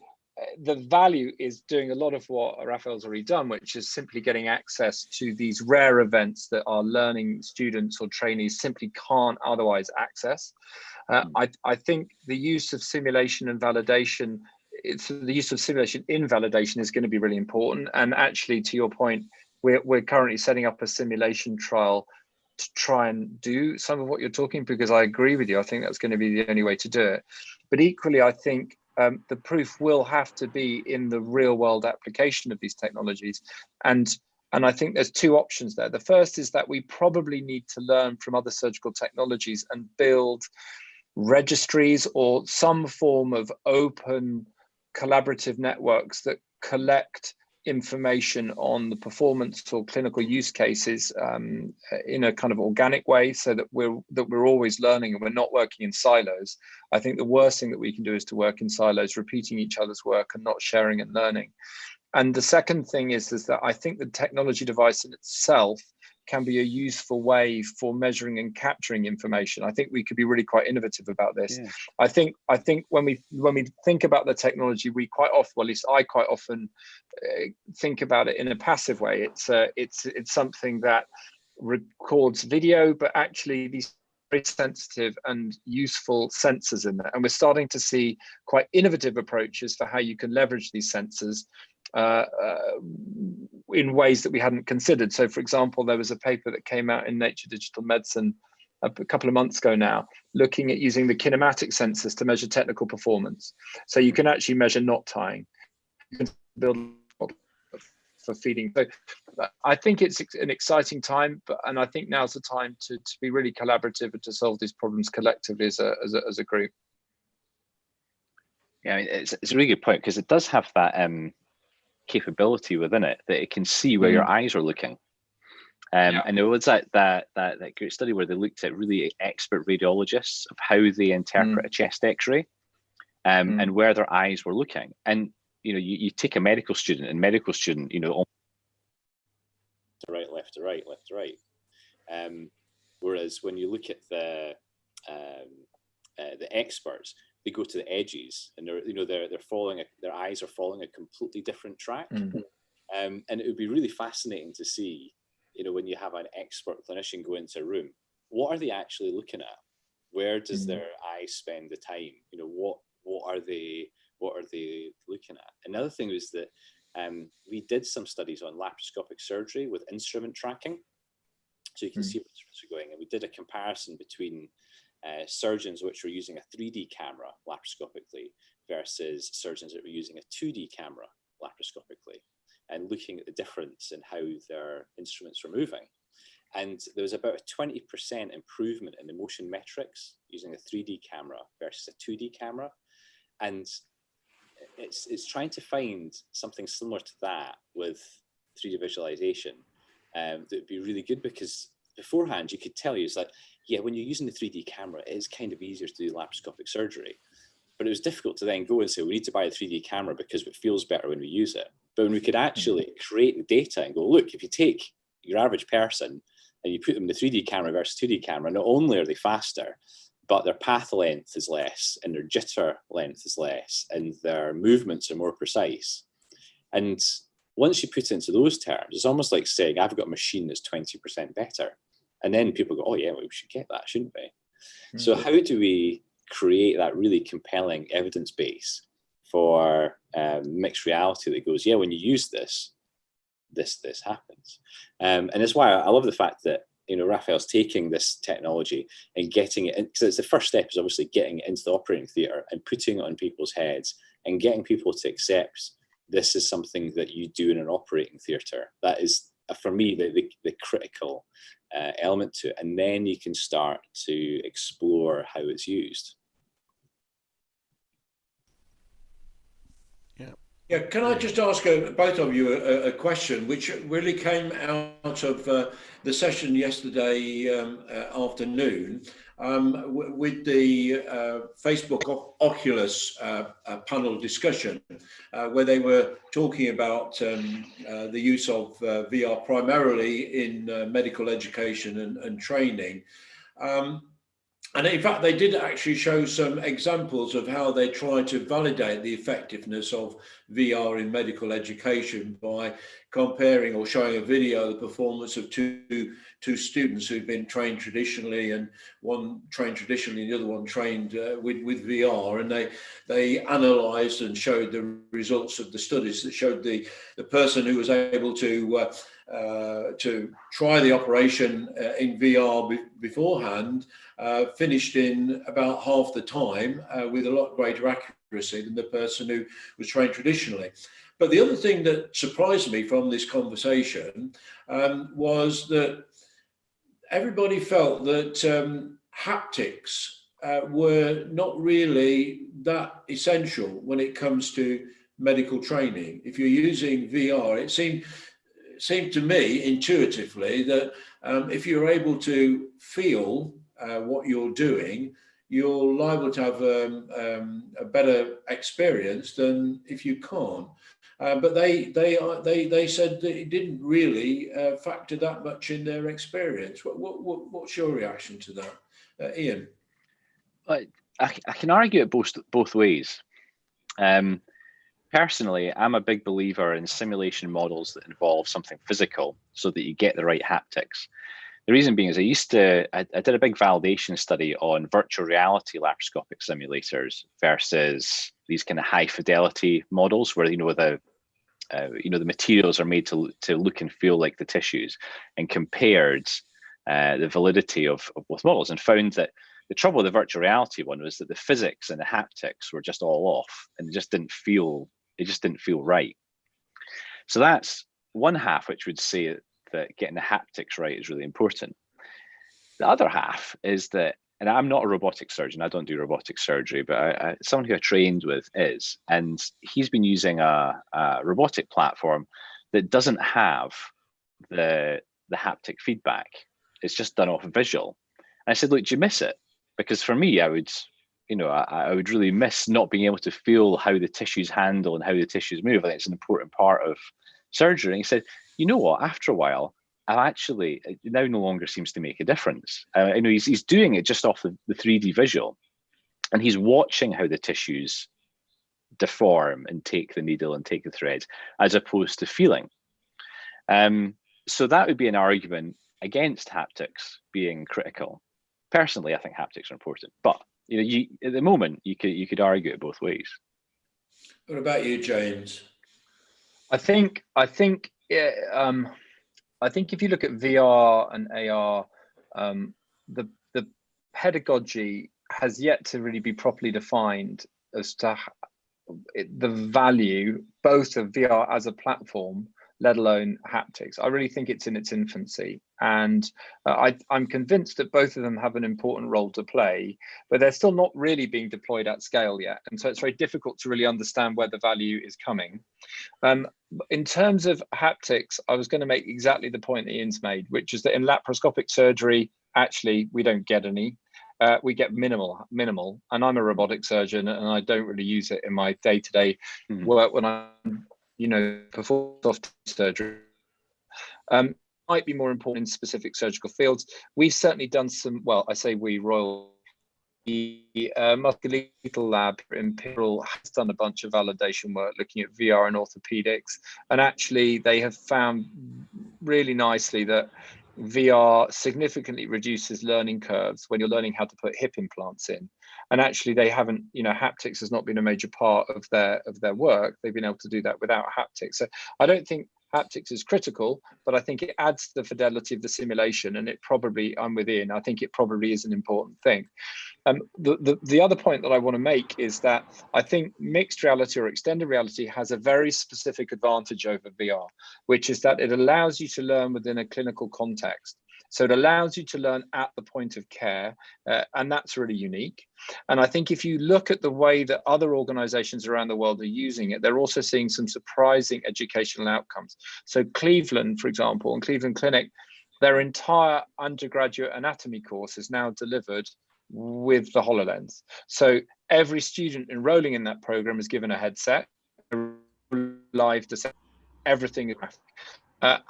the value is doing a lot of what Raphael's already done, which is simply getting access to these rare events that our learning students or trainees simply can't otherwise access. I think the use of simulation and validation, the use of simulation in validation is going to be really important. And actually, to your point, we're currently setting up a simulation trial to try and do some of what you're talking, because I agree with you. I think that's going to be the only way to do it. But equally, I think the proof will have to be in the real world application of these technologies. And I think there's two options there. The first is that we probably need to learn from other surgical technologies and build registries or some form of open collaborative networks that collect information on the performance or clinical use cases in a kind of organic way, so that we're always learning and we're not working in silos. I think the worst thing that we can do is to work in silos, repeating each other's work and not sharing and learning. And the second thing is that I think the technology device in itself can be a useful way for measuring and capturing information. I think we could be really quite innovative about this. Yeah. I think when we think about the technology, we quite often, well, at least I quite often think about it in a passive way. It's something that records video, but actually these very sensitive and useful sensors in there. And we're starting to see quite innovative approaches for how you can leverage these sensors in ways that we hadn't considered. So, for example, there was a paper that came out in Nature Digital Medicine a couple of months ago now, looking at using the kinematic sensors to measure technical performance. So you can actually measure knot tying, you can build for feeding. So I think it's an exciting time, and I think now's the time to be really collaborative and to solve these problems collectively as a group. Yeah, I mean, it's a really good point, because it does have that capability within it that it can see where your eyes are looking. And there was that great study where they looked at really expert radiologists of how they interpret a chest X-ray, and where their eyes were looking. And you take a medical student, and medical student, to right, left to right, left to right. Whereas when you look at the experts, they go to the edges, and they're following their eyes are following a completely different track. And it would be really fascinating to see, when you have an expert clinician go into a room, what are they actually looking at? Where does their eyes spend the time? What are they looking at? Another thing was that we did some studies on laparoscopic surgery with instrument tracking, so you can see where instruments are going, and we did a comparison between surgeons which were using a 3D camera laparoscopically versus surgeons that were using a 2D camera laparoscopically, and looking at the difference in how their instruments were moving. And there was about a 20% improvement in the motion metrics using a 3D camera versus a 2D camera. And it's trying to find something similar to that with 3D visualization that would be really good, because beforehand you could tell you, it's like, yeah, when you're using the 3D camera, it is kind of easier to do laparoscopic surgery. But it was difficult to then go and say, we need to buy a 3D camera because it feels better when we use it. But when we could actually create the data and go, look, if you take your average person and you put them in the 3D camera versus 2D camera, not only are they faster, but their path length is less, and their jitter length is less, and their movements are more precise. And once you put it into those terms, it's almost like saying, I've got a machine that's 20% better. And then people go, oh yeah, well, we should get that, shouldn't we? So how do we create that really compelling evidence base for mixed reality that goes, yeah, when you use this happens. And that's why I love the fact that, Raphael's taking this technology and getting it in, because it's the first step is obviously getting it into the operating theatre and putting it on people's heads and getting people to accept this is something that you do in an operating theatre. That is, for me, the critical element to it. And then you can start to explore how it's used. Yeah, can I just ask both of you a question, which really came out of the session yesterday afternoon with the Facebook Oculus panel discussion, where they were talking about the use of VR primarily in medical education and training. And in fact, they did actually show some examples of how they try to validate the effectiveness of VR in medical education by comparing or showing a video of the performance of two students who've been trained traditionally, and one trained traditionally, the other one trained with VR. And they analysed and showed the results of the studies that showed the person who was able to try the operation in VR beforehand finished in about half the time with a lot greater accuracy than the person who was trained traditionally. But the other thing that surprised me from this conversation was that everybody felt that haptics were not really that essential when it comes to medical training. If you're using VR, it seemed to me intuitively that if you're able to feel what you're doing, you're liable to have a better experience than if you can't. But they said that it didn't really factor that much in their experience. What's your reaction to that, Iain? I can argue it both ways. Personally, I'm a big believer in simulation models that involve something physical so that you get the right haptics. The reason being is I did a big validation study on virtual reality laparoscopic simulators versus these kind of high fidelity models where, the materials are made to look and feel like the tissues, and compared the validity of both models, and found that the trouble with the virtual reality one was that the physics and the haptics were just all off, and it just didn't feel right. So that's one half, which would say that getting the haptics right is really important. The other half is that, and I'm not a robotic surgeon, I don't do robotic surgery, but someone who I trained with is, and he's been using a robotic platform that doesn't have the haptic feedback. It's just done off visual. And I said, look, do you miss it? Because for me, I would really miss not being able to feel how the tissues handle and how the tissues move. I think it's an important part of surgery. And he said, you know what, after a while, it now no longer seems to make a difference. He's doing it just off the 3D visual, and he's watching how the tissues deform and take the needle and take the thread, as opposed to feeling. So that would be an argument against haptics being critical. Personally, I think haptics are important, but at the moment you could argue it both ways. What about you, James? I think if you look at VR and AR, the pedagogy has yet to really be properly defined as to the value both of VR as a platform, let alone haptics. I really think it's in its infancy, and I'm convinced that both of them have an important role to play, but they're still not really being deployed at scale yet, and so it's very difficult to really understand where the value is coming. In terms of haptics, I was going to make exactly the point that Iain's made, which is that in laparoscopic surgery, actually we don't get any. We get minimal, and I'm a robotic surgeon, and I don't really use it in my day-to-day work when I'm perform soft surgery. Might be more important in specific surgical fields. We've certainly done some, well, I say we, the musculoskeletal lab Imperial has done a bunch of validation work looking at VR and orthopedics, and actually they have found really nicely that VR significantly reduces learning curves when you're learning how to put hip implants in. And actually they haven't, haptics has not been a major part of their work. They've been able to do that without haptics. So I don't think haptics is critical, but I think it adds to the fidelity of the simulation, and it probably, I'm with Iain, I think it probably is an important thing. The other point that I want to make is that I think mixed reality or extended reality has a very specific advantage over VR, which is that it allows you to learn within a clinical context. So it allows you to learn at the point of care, and that's really unique. And I think if you look at the way that other organizations around the world are using it, they're also seeing some surprising educational outcomes. So Cleveland, for example, and Cleveland Clinic, their entire undergraduate anatomy course is now delivered with the HoloLens. So every student enrolling in that program is given a headset, live to everything is graphic.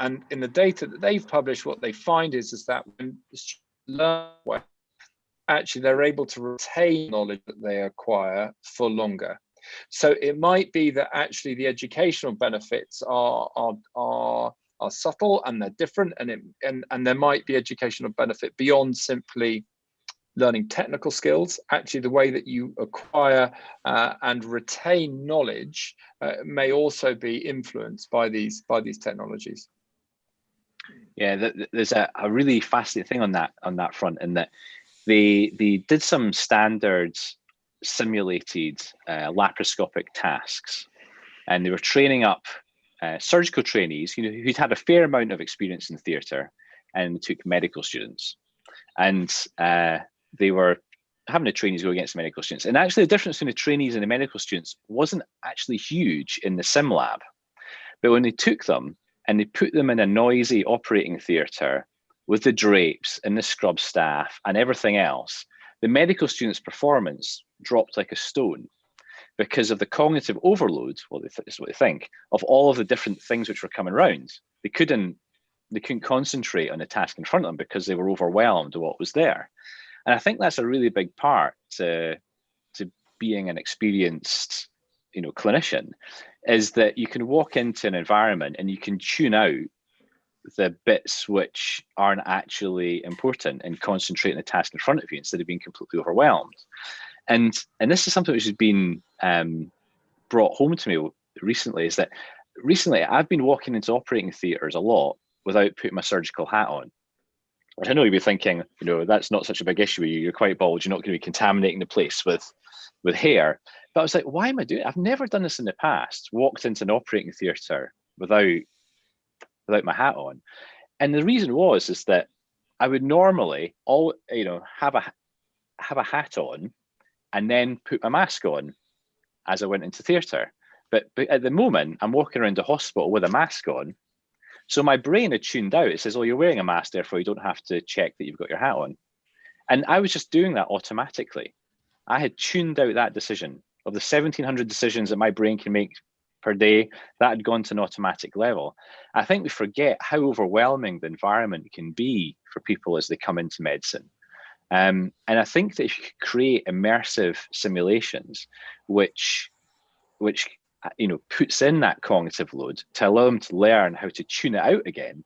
And in the data that they've published, what they find is that when students learn, actually they're able to retain knowledge that they acquire for longer. So it might be that actually the educational benefits are subtle and they're different, and there might be educational benefit beyond simply learning technical skills. Actually, the way that you acquire and retain knowledge may also be influenced by these technologies. Yeah, there's a really fascinating thing on that front, in that they did some standard simulated laparoscopic tasks, and they were training up surgical trainees, who'd had a fair amount of experience in theatre, and took medical students, and they were having the trainees go against the medical students. And actually the difference between the trainees and the medical students wasn't actually huge in the sim lab. But when they took them and they put them in a noisy operating theatre with the drapes and the scrub staff and everything else, the medical students' performance dropped like a stone because of the cognitive overload, well, this is what they think, of all of the different things which were coming around. They couldn't concentrate on the task in front of them because they were overwhelmed with what was there. And I think that's a really big part to being an experienced, clinician, is that you can walk into an environment and you can tune out the bits which aren't actually important and concentrate on the task in front of you instead of being completely overwhelmed. And this is something which has been brought home to me recently, is that recently I've been walking into operating theatres a lot without putting my surgical hat on. Which I know you'll be thinking, that's not such a big issue with you. You're quite bald. You're not going to be contaminating the place with hair. But I was like, why am I doing it? I've never done this in the past. Walked into an operating theatre without my hat on, and the reason is that I would normally have a hat on and then put my mask on as I went into theatre. But at the moment, I'm walking around the hospital with a mask on. So my brain had tuned out. It says, oh, you're wearing a mask, therefore you don't have to check that you've got your hat on. And I was just doing that automatically. I had tuned out that decision. Of the 1,700 decisions that my brain can make per day, that had gone to an automatic level. I think we forget how overwhelming the environment can be for people as they come into medicine. And I think that if you could create immersive simulations, which puts in that cognitive load to allow them to learn how to tune it out again,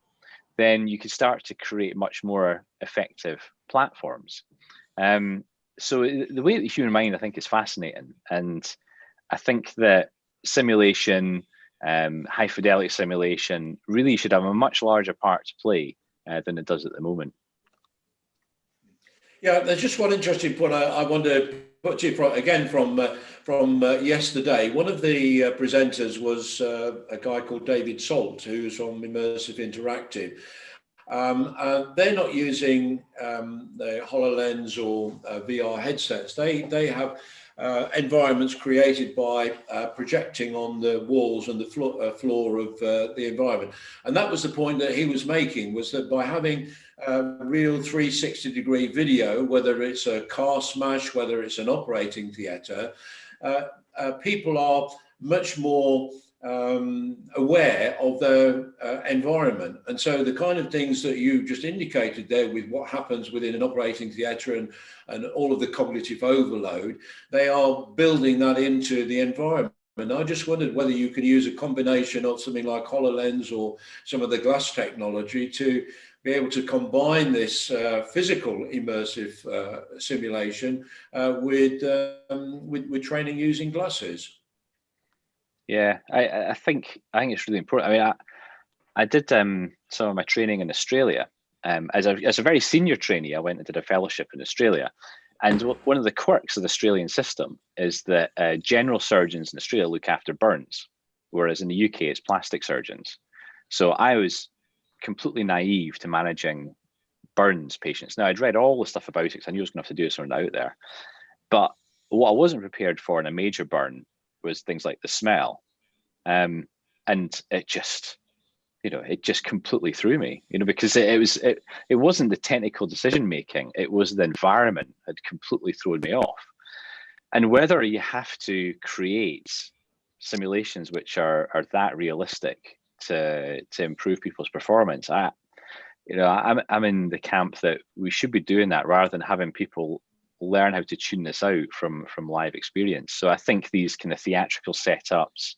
then you can start to create much more effective platforms. So the way that the human mind, I think, is fascinating. And I think that simulation, high fidelity simulation, really should have a much larger part to play than it does at the moment. Yeah, there's just one interesting point I want to put to you again from yesterday. One of the presenters was a guy called David Salt, who's from Immersive Interactive. They're not using the HoloLens or VR headsets. They have environments created by projecting on the walls and the floor of the environment. And that was the point that he was making, was that by having real 360-degree video, whether it's a car smash, whether it's an operating theatre, people are much more aware of their environment. And so the kind of things that you just indicated there with what happens within an operating theatre and all of the cognitive overload, they are building that into the environment. And I just wondered whether you could use a combination of something like HoloLens or some of the glass technology to be able to combine this physical immersive simulation with training using glasses. Yeah, I think it's really important. I mean, I did some of my training in Australia. As a very senior trainee, I went and did a fellowship in Australia. And one of the quirks of the Australian system is that general surgeons in Australia look after burns, whereas in the UK, it's plastic surgeons. So I was completely naive to managing burns patients. Now, I'd read all the stuff about it because I knew I was going to have to do something out there. But what I wasn't prepared for in a major burn was things like the smell. And it just completely threw me, because it wasn't the technical decision making, it was the environment had completely thrown me off. And whether you have to create simulations which are that realistic to improve people's performance, I'm in the camp that we should be doing that rather than having people learn how to tune this out from live experience. So I think these kind of theatrical setups,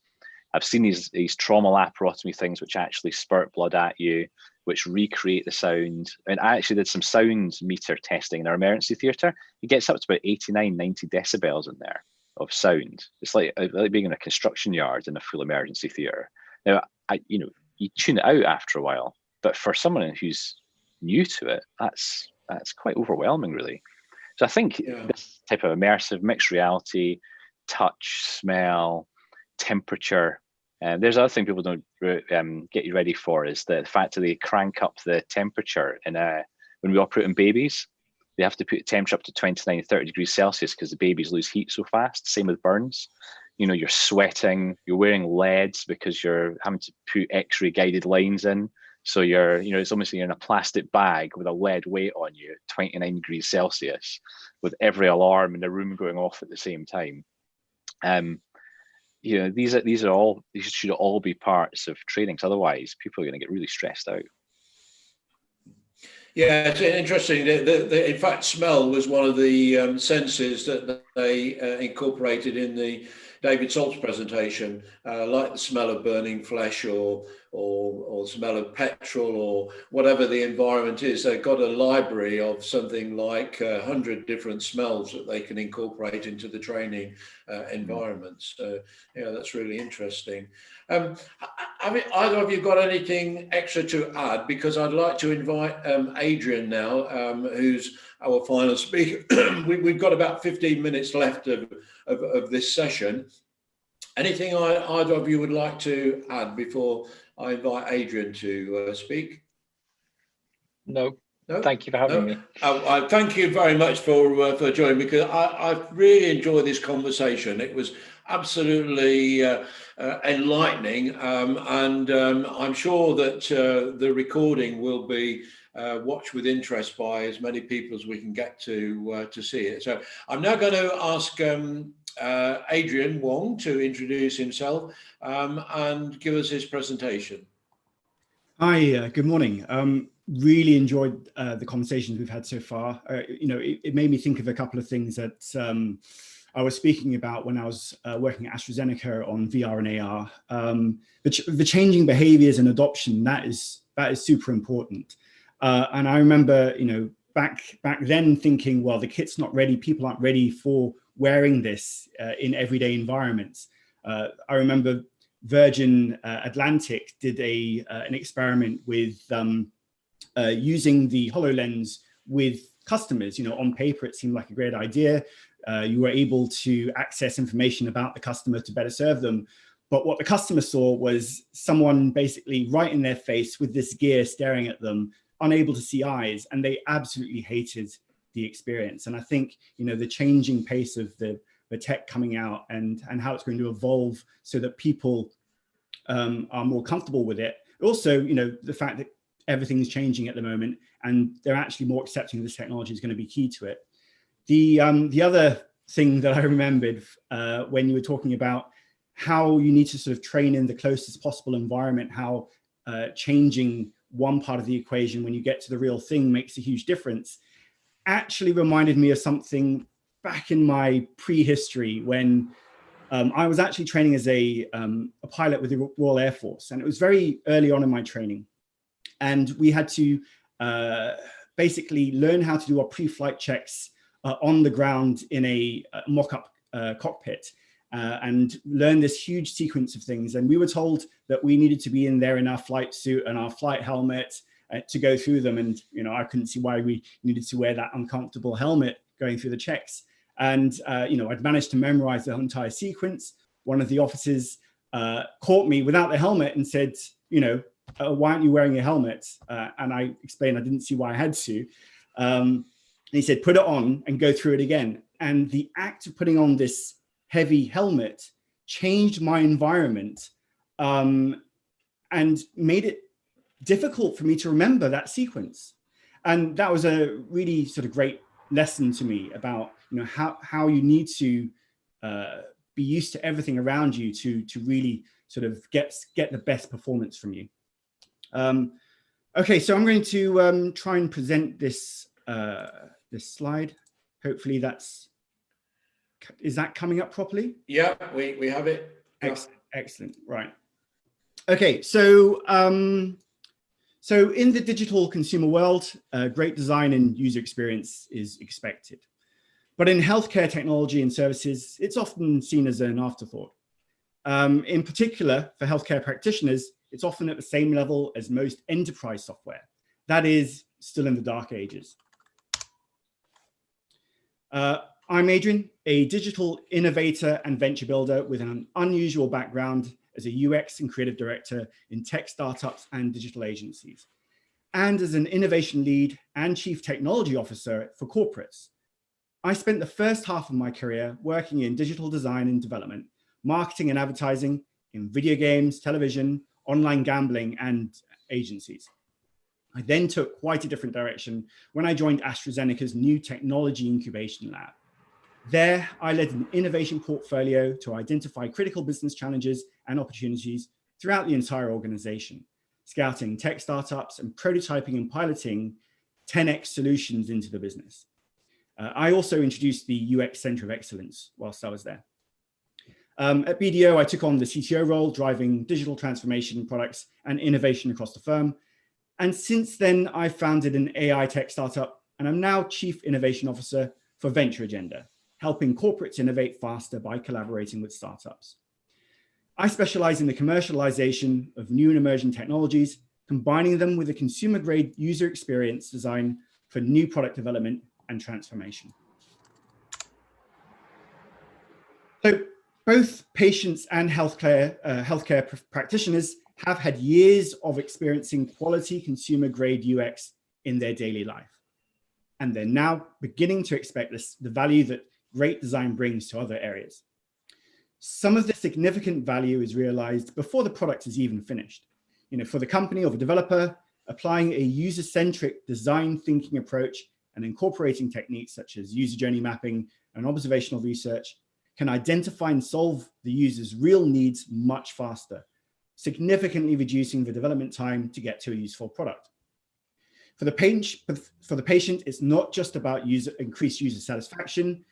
I've seen these trauma laparotomy things which actually spurt blood at you, which recreate the sound. And I actually did some sound meter testing in our emergency theatre. It gets up to about 89, 90 decibels in there of sound. It's like being in a construction yard in a full emergency theatre. Now, you tune it out after a while, but for someone who's new to it, that's quite overwhelming, really. So I think this type of immersive mixed reality, touch, smell, temperature, and there's other thing people don't get you ready for is the fact that they crank up the temperature when we operate on babies. they have to put the temperature up to 29, 30 degrees Celsius because the babies lose heat so fast. Same with burns. You know, you're sweating, you're wearing leads because you're having to put X-ray guided lines in. So you're, you know, it's almost like you're in a plastic bag with a lead weight on you, 29 degrees Celsius, with every alarm in the room going off at the same time. You know, these should all be parts of trainings. Otherwise, people are going to get really stressed out. Yeah, it's interesting. In fact, smell was one of the senses that they incorporated in the David Salt's presentation, like the smell of burning flesh or smell of petrol or whatever the environment is. They've got a library of something like 100 different smells that they can incorporate into the training environments. So, yeah, that's really interesting. Have either of you got anything extra to add? Because I'd like to invite Adrian now, who's our final speaker. We've got about 15 minutes left of this session. Anything either of you would like to add before I invite Adrian to speak? No. No? Thank you for having me. I thank you very much for joining, because I really enjoyed this conversation. It was absolutely enlightening, and I'm sure that the recording will be watched with interest by as many people as we can get to see it. So I'm now going to ask Adrian Wong to introduce himself and give us his presentation. Hi, good morning. Really enjoyed the conversations we've had so far. You know, it made me think of a couple of things that I was speaking about when I was working at AstraZeneca on VR and AR. The changing behaviors and adoption, that is super important. And I remember, you know, back then thinking, well, the kit's not ready, people aren't ready for wearing this in everyday environments. I remember Virgin Atlantic did an experiment with using the HoloLens with customers. You know, on paper, it seemed like a great idea. You were able to access information about the customer to better serve them. But what the customer saw was someone basically right in their face with this gear staring at them, unable to see eyes, and they absolutely hated the experience. And I think, you know, the changing pace of the tech coming out and how it's going to evolve so that people are more comfortable with it. Also, you know, the fact that everything's changing at the moment and they're actually more accepting of this technology is going to be key to it. The other thing that I remembered when you were talking about how you need to sort of train in the closest possible environment, how changing one part of the equation when you get to the real thing makes a huge difference, actually reminded me of something back in my prehistory when I was actually training as a pilot with the Royal Air Force, and it was very early on in my training. And we had to basically learn how to do our pre-flight checks on the ground in a mock-up cockpit and learn this huge sequence of things. And we were told that we needed to be in there in our flight suit and our flight helmet to go through them. And, you know, I couldn't see why we needed to wear that uncomfortable helmet going through the checks. And, you know, I'd managed to memorize the entire sequence. One of the officers caught me without the helmet and said, you know, why aren't you wearing a helmet? And I explained I didn't see why I had to. And he said, put it on and go through it again. And the act of putting on this heavy helmet changed my environment and made it difficult for me to remember that sequence. And that was a really sort of great lesson to me about, you know, how you need to be used to everything around you to really sort of get the best performance from you. Okay, so I'm going to try and present this this slide. Hopefully is that coming up properly? Yeah, we have it. Excellent. Right. Okay, so so in the digital consumer world, great design and user experience is expected. But in healthcare technology and services, it's often seen as an afterthought. In particular, for healthcare practitioners, it's often at the same level as most enterprise software. That is still in the dark ages. I'm Adrian, a digital innovator and venture builder with an unusual background as a UX and creative director in tech startups and digital agencies. and as an innovation lead and chief technology officer for corporates. I spent the first half of my career working in digital design and development, marketing and advertising in video games, television, online gambling, and agencies. I then took quite a different direction when I joined AstraZeneca's new technology incubation lab. There, I led an innovation portfolio to identify critical business challenges and opportunities throughout the entire organization, scouting tech startups and prototyping and piloting 10x solutions into the business. I also introduced the UX Center of Excellence whilst I was there. At BDO, I took on the CTO role, driving digital transformation products and innovation across the firm. And since then, I founded an AI tech startup, and I'm now Chief Innovation Officer for Venture Agenda, helping corporates innovate faster by collaborating with startups. I specialize in the commercialization of new and emerging technologies, combining them with a consumer-grade user experience design for new product development and transformation. So both patients and healthcare practitioners have had years of experiencing quality consumer-grade UX in their daily life. And they're now beginning to expect the value that great design brings to other areas. Some of the significant value is realized before the product is even finished. For the company or the developer, applying a user-centric design thinking approach and incorporating techniques such as user journey mapping and observational research can identify and solve the user's real needs much faster, significantly reducing the development time to get to a useful product. For the patient, it's not just about increased user satisfaction.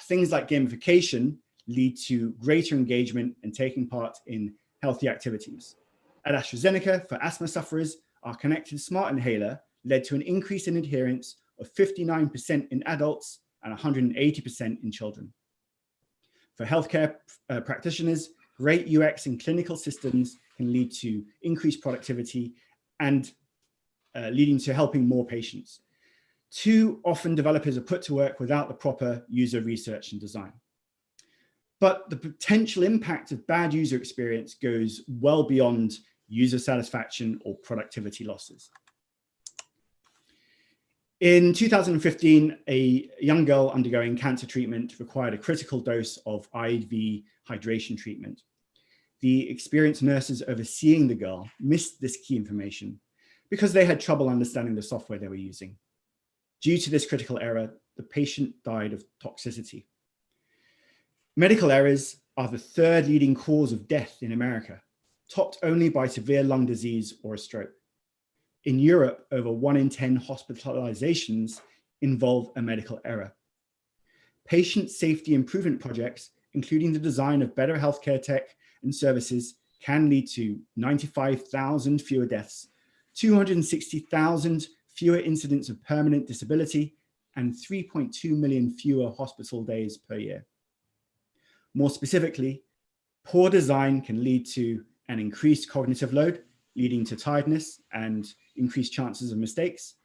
Things like gamification lead to greater engagement and taking part in healthy activities. At AstraZeneca, for asthma sufferers, our connected smart inhaler led to an increase in adherence of 59% in adults and 180% in children. For healthcare practitioners, great UX in clinical systems can lead to increased productivity and leading to helping more patients. Too often, developers are put to work without the proper user research and design. But the potential impact of bad user experience goes well beyond user satisfaction or productivity losses. In 2015, a young girl undergoing cancer treatment required a critical dose of IV hydration treatment. The experienced nurses overseeing the girl missed this key information because they had trouble understanding the software they were using. Due to this critical error, the patient died of toxicity. Medical errors are the third leading cause of death in America, topped only by severe lung disease or a stroke. In Europe, over 1 in 10 hospitalizations involve a medical error. Patient safety improvement projects, including the design of better healthcare tech and services, can lead to 95,000 fewer deaths, 260,000 fewer incidents of permanent disability, and 3.2 million fewer hospital days per year. More specifically, poor design can lead to an increased cognitive load, leading to tiredness and increased chances of mistakes,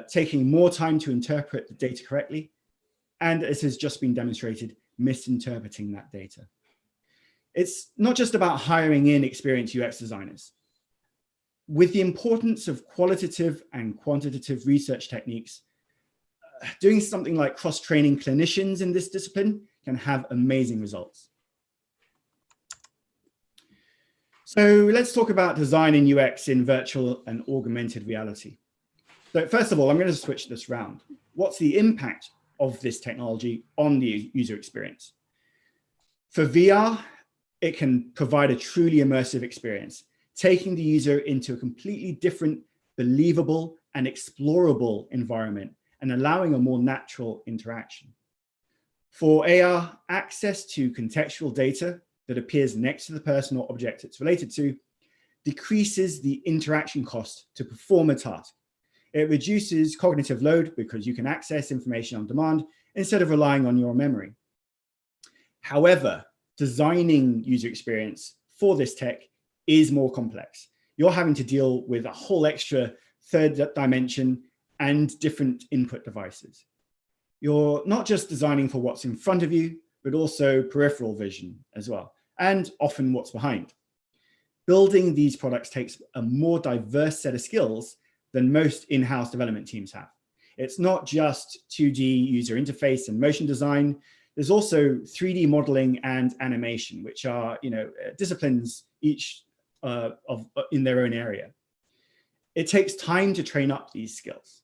taking more time to interpret the data correctly, and as has just been demonstrated, misinterpreting that data. It's not just about hiring in experienced UX designers. With the importance of qualitative and quantitative research techniques, doing something like cross-training clinicians in this discipline can have amazing results. So let's talk about design and UX in virtual and augmented reality. So first of all, I'm going to switch this round. What's the impact of this technology on the user experience? For VR, it can provide a truly immersive experience, taking the user into a completely different, believable, and explorable environment and allowing a more natural interaction. For AR, access to contextual data that appears next to the person or object it's related to decreases the interaction cost to perform a task. It reduces cognitive load because you can access information on demand instead of relying on your memory. However, designing user experience for this tech is more complex. You're having to deal with a whole extra third dimension and different input devices. You're not just designing for what's in front of you, but also peripheral vision as well, and often what's behind. Building these products takes a more diverse set of skills, than most in-house development teams have. It's not just 2D user interface and motion design. There's also 3D modeling and animation, which are, disciplines each in their own area. It takes time to train up these skills.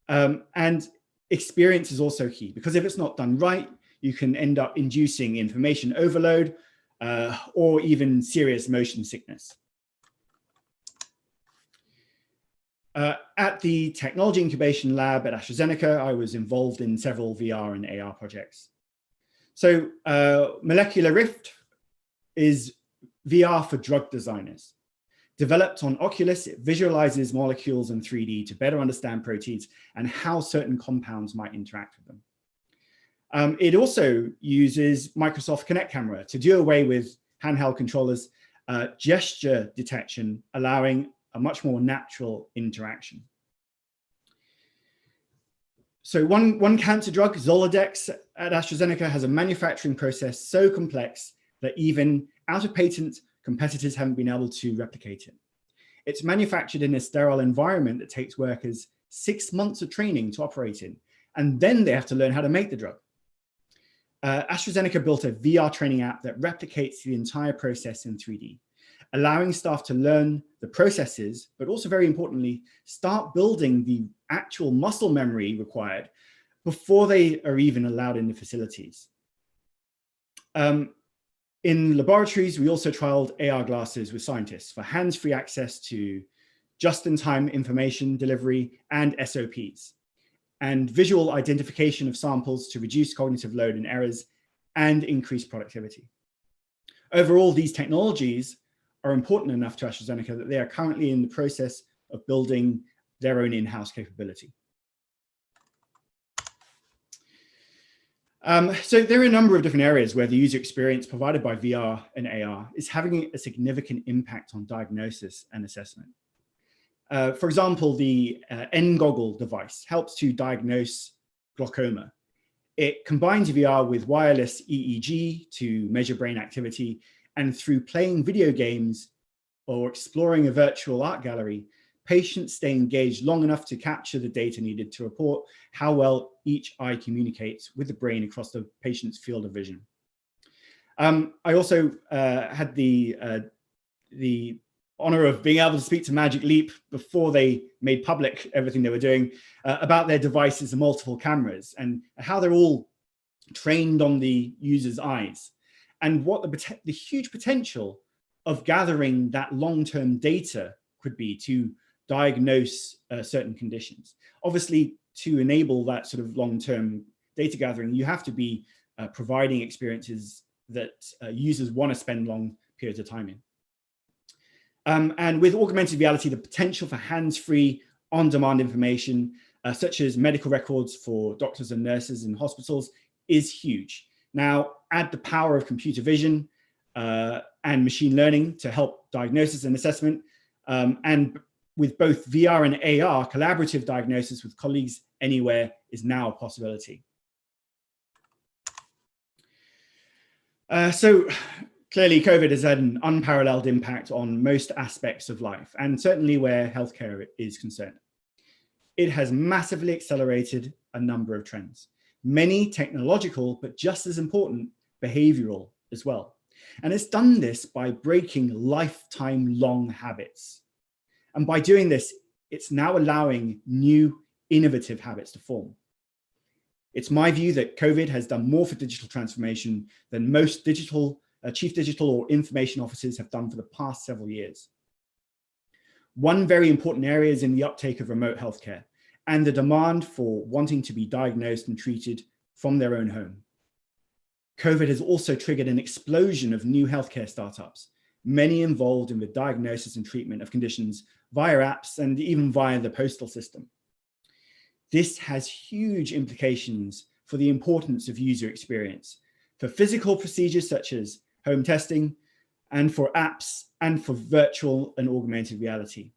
And experience is also key, because if it's not done right, you can end up inducing information overload or even serious motion sickness. At the Technology Incubation Lab at AstraZeneca, I was involved in several VR and AR projects. So Molecular Rift is VR for drug designers. Developed on Oculus, it visualizes molecules in 3D to better understand proteins and how certain compounds might interact with them. It also uses Microsoft Kinect camera to do away with handheld controllers, gesture detection, allowing a much more natural interaction. So one cancer drug, Zoladex at AstraZeneca, has a manufacturing process so complex that even out of patent, competitors haven't been able to replicate it. It's manufactured in a sterile environment that takes workers 6 months of training to operate in, and then they have to learn how to make the drug. AstraZeneca built a VR training app that replicates the entire process in 3D, allowing staff to learn the processes, but also very importantly, start building the actual muscle memory required before they are even allowed in the facilities. In laboratories, we also trialed AR glasses with scientists for hands-free access to just-in-time information delivery and SOPs, and visual identification of samples to reduce cognitive load and errors and increase productivity. Overall, these technologies are important enough to AstraZeneca that they are currently in the process of building their own in-house capability. So there are a number of different areas where the user experience provided by VR and AR is having a significant impact on diagnosis and assessment. For example, the N-Goggle device helps to diagnose glaucoma. It combines VR with wireless EEG to measure brain activity, and through playing video games or exploring a virtual art gallery, patients stay engaged long enough to capture the data needed to report how well each eye communicates with the brain across the patient's field of vision. I also had the honor of being able to speak to Magic Leap before they made public everything they were doing about their devices and multiple cameras and how they're all trained on the user's eyes and what the huge potential of gathering that long-term data could be to diagnose certain conditions. Obviously, to enable that sort of long-term data gathering, you have to be providing experiences that users want to spend long periods of time in. And with augmented reality, the potential for hands-free, on-demand information, such as medical records for doctors and nurses in hospitals, is huge. Now, add the power of computer vision and machine learning to help diagnosis and assessment, and with both VR and AR, collaborative diagnosis with colleagues anywhere is now a possibility. So clearly, COVID has had an unparalleled impact on most aspects of life, and certainly where healthcare is concerned. It has massively accelerated a number of trends, many technological, but just as important, behavioral as well. And it's done this by breaking lifetime-long habits. And by doing this, it's now allowing new, innovative habits to form. It's my view that COVID has done more for digital transformation than most chief digital or information officers have done for the past several years. One very important area is in the uptake of remote healthcare and the demand for wanting to be diagnosed and treated from their own home. COVID has also triggered an explosion of new healthcare startups, many involved in the diagnosis and treatment of conditions via apps and even via the postal system. This has huge implications for the importance of user experience, for physical procedures such as home testing, and for apps, and for virtual and augmented reality.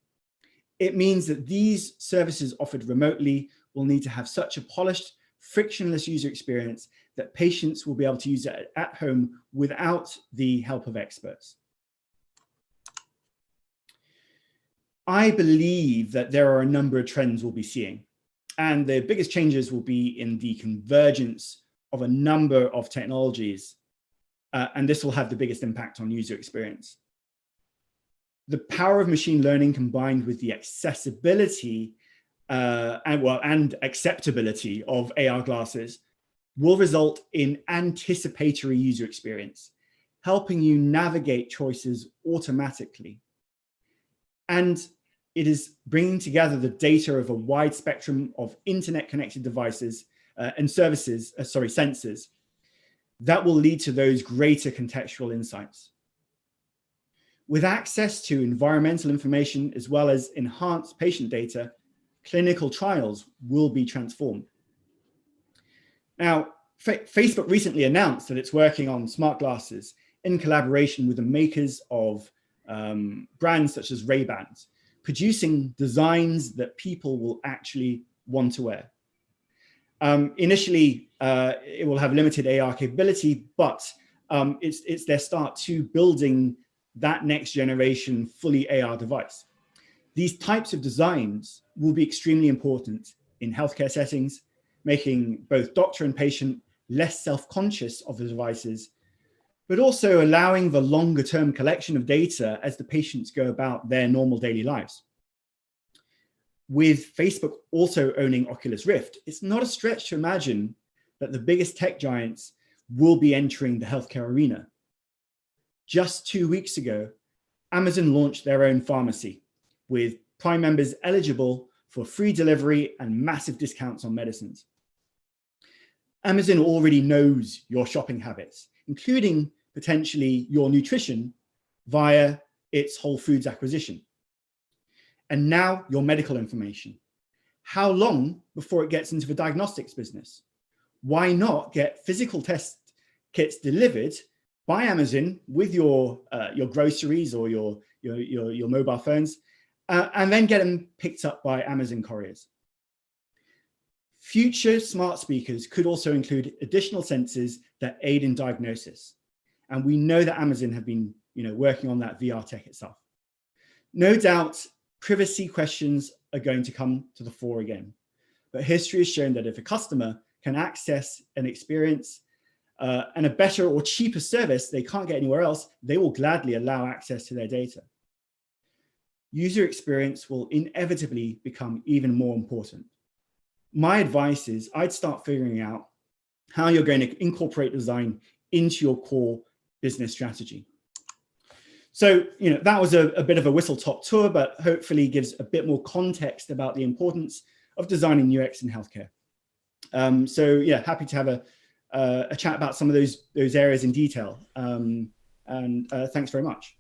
It means that these services offered remotely will need to have such a polished, frictionless user experience that patients will be able to use it at home without the help of experts. I believe that there are a number of trends we'll be seeing, and the biggest changes will be in the convergence of a number of technologies, and this will have the biggest impact on user experience. The power of machine learning combined with the accessibility and acceptability of AR glasses will result in anticipatory user experience, helping you navigate choices automatically. And it is bringing together the data of a wide spectrum of internet-connected devices and services, sensors, that will lead to those greater contextual insights. With access to environmental information as well as enhanced patient data, clinical trials will be transformed. Now, Facebook recently announced that it's working on smart glasses in collaboration with the makers of brands such as Ray-Bans, producing designs that people will actually want to wear. Initially, it will have limited AR capability, but it's their start to building that next generation fully AR device. These types of designs will be extremely important in healthcare settings, making both doctor and patient less self-conscious of the devices, but also allowing the longer term collection of data as the patients go about their normal daily lives. With Facebook also owning Oculus Rift, it's not a stretch to imagine that the biggest tech giants will be entering the healthcare arena. Just 2 weeks ago, Amazon launched their own pharmacy, with Prime members eligible for free delivery and massive discounts on medicines. Amazon already knows your shopping habits, including potentially your nutrition via its Whole Foods acquisition. And now your medical information. How long before it gets into the diagnostics business? Why not get physical test kits delivered by Amazon with your groceries or your mobile phones, and then get them picked up by Amazon couriers? Future smart speakers could also include additional sensors that aid in diagnosis. And we know that Amazon have been working on that VR tech itself. No doubt, privacy questions are going to come to the fore again. But history has shown that if a customer can access an experience and a better or cheaper service they can't get anywhere else, they will gladly allow access to their data. User experience will inevitably become even more important. My advice is I'd start figuring out how you're going to incorporate design into your core business strategy. So, that was a bit of a whistle-top tour, but hopefully gives a bit more context about the importance of designing UX in healthcare. So yeah, happy to have a chat about some of those areas in detail. And thanks very much.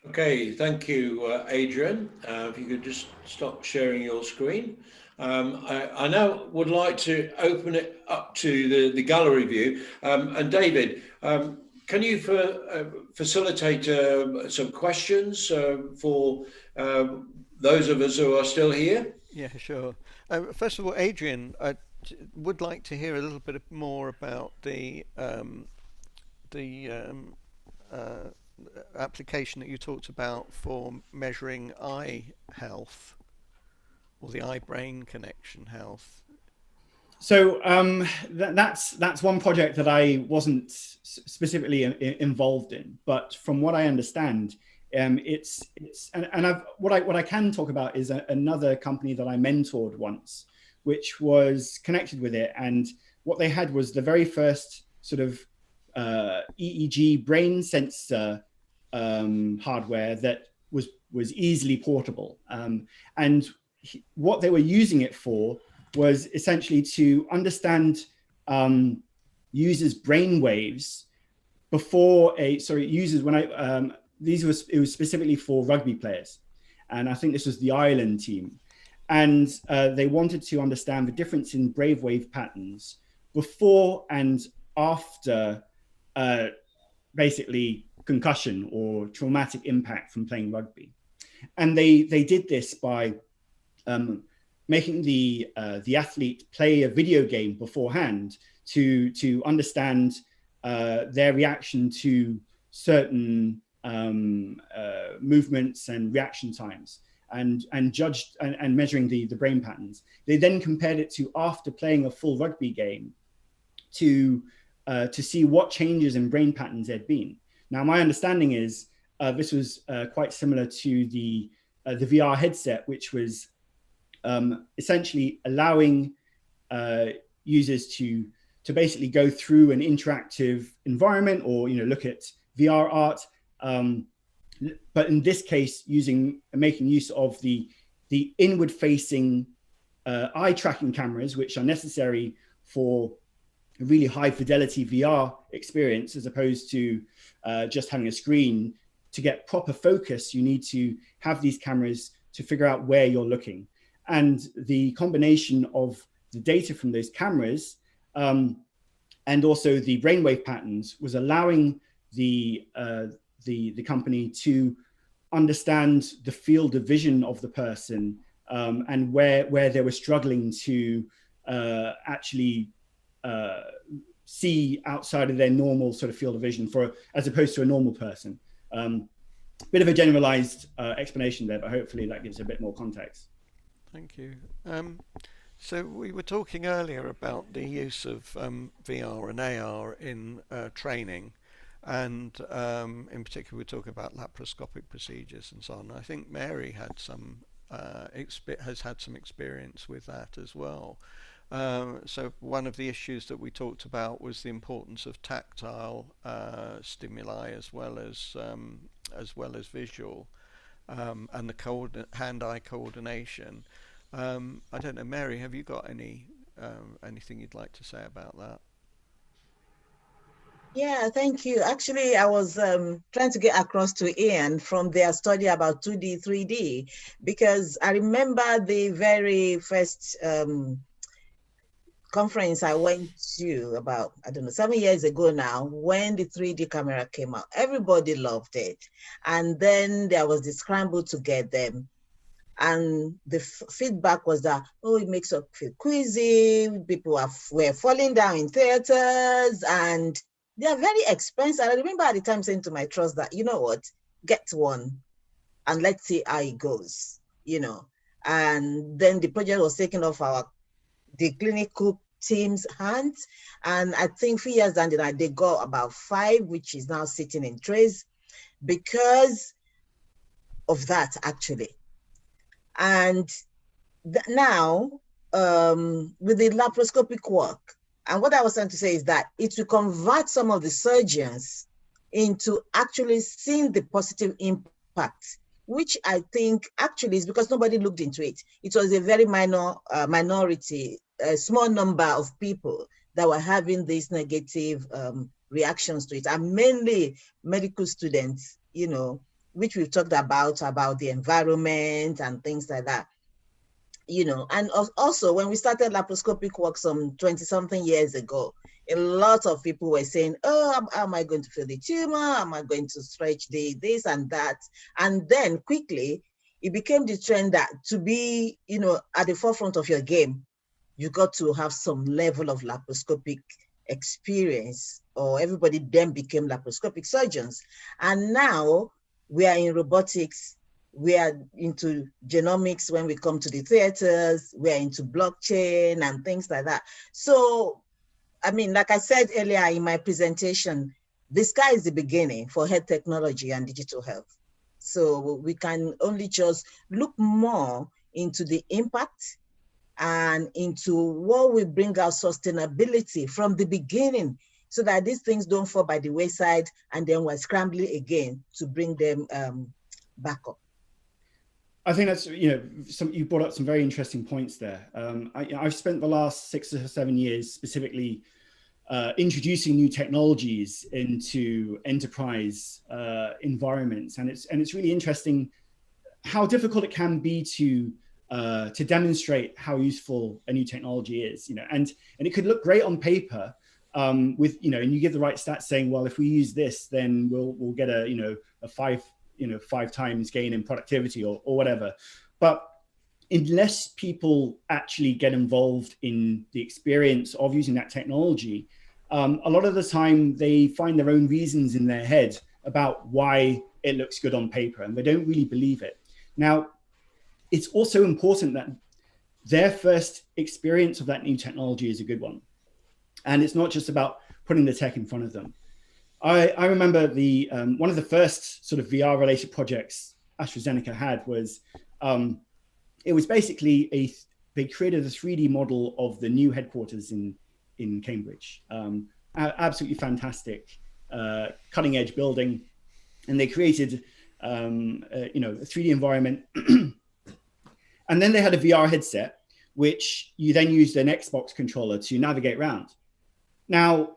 Okay, thank you, Adrian. If you could just stop sharing your screen. I now would like to open it up to the gallery view. And David, can you facilitate some questions for those of us who are still here? Yeah, sure. First of all, Adrian, I would like to hear a little bit more about the application that you talked about for measuring eye health, or the eye-brain connection health. So that's one project that I wasn't specifically involved in, but from what I understand, what I can talk about is another company that I mentored once, which was connected with it, and what they had was the very first sort of EEG brain sensor hardware that was easily portable, and what they were using it for was essentially to understand users' brain waves before it was specifically for rugby players, and I think this was the Ireland team, and they wanted to understand the difference in brainwave patterns before and after basically concussion or traumatic impact from playing rugby. And they did this by making the athlete play a video game beforehand to understand their reaction to certain movements and reaction times, and judged and measuring the brain patterns. They then compared it to after playing a full rugby game to see what changes in brain patterns there'd been. Now, my understanding is this was quite similar to the VR headset, which was essentially allowing users to basically go through an interactive environment, or look at VR art, but in this case making use of the inward facing eye tracking cameras, which are necessary for a really high fidelity VR experience, as opposed to just having a screen. To get proper focus, you need to have these cameras to figure out where you're looking. And the combination of the data from those cameras and also the brainwave patterns was allowing the company to understand the field of vision of the person, and where they were struggling to actually see outside of their normal sort of field of vision, as opposed to a normal person. Bit of a generalized explanation there, but hopefully that gives a bit more context. Thank you. So we were talking earlier about the use of VR and AR in training, and in particular we're talking about laparoscopic procedures and so on. I think Mary had some has had some experience with that as well. So one of the issues that we talked about was the importance of tactile stimuli as well as visual, and the hand-eye coordination. I don't know, Mary, have you got anything you'd like to say about that? Yeah, thank you. Actually, I was trying to get across to Iain from their study about 2D, 3D, because I remember the very first conference I went to about, I don't know, 7 years ago now, when the 3D camera came out. Everybody loved it. And then there was the scramble to get them. And the feedback was that, oh, it makes us feel queasy, people were falling down in theaters, and they are very expensive. I remember at the time saying to my trust that, you know what, get one and let's see how it goes, And then the project was taken off the clinical team's hands. And I think 3 years down the line, they got about 5, which is now sitting in trays because of that, actually. And now, with the laparoscopic work, and what I was trying to say is that it will convert some of the surgeons into actually seeing the positive impact, which I think actually is because nobody looked into it. It was a very minority, a small number of people that were having these negative reactions to it, and mainly medical students, which we've talked about the environment and things like that, And also when we started laparoscopic work some 20-something years ago, a lot of people were saying, oh, am I going to feel the tumor? Am I going to stretch this and that? And then quickly, it became the trend that to be, at the forefront of your game, you got to have some level of laparoscopic experience, or everybody then became laparoscopic surgeons. And now we are in robotics, we are into genomics when we come to the theaters, we are into blockchain and things like that. So, I mean, like I said earlier in my presentation, the sky is the beginning for health technology and digital health. So we can only just look more into the impact and into what will bring out sustainability from the beginning, so that these things don't fall by the wayside and then we're scrambling again to bring them back up. I think that's, you brought up some very interesting points there. I've spent the last 6 or 7 years specifically introducing new technologies into enterprise environments, and it's really interesting how difficult it can be to demonstrate how useful a new technology is. And it could look great on paper, and you give the right stats saying, well, if we use this, then we'll get a 5 times gain in productivity or whatever. But unless people actually get involved in the experience of using that technology, a lot of the time they find their own reasons in their head about why it looks good on paper, and they don't really believe it. Now, it's also important that their first experience of that new technology is a good one. And it's not just about putting the tech in front of them. I remember one of the first sort of VR related projects AstraZeneca had was, it was basically they created a 3D model of the new headquarters in Cambridge. Absolutely fantastic, cutting edge building. And they created, a 3D environment. And then they had a VR headset, which you then used an Xbox controller to navigate around. Now,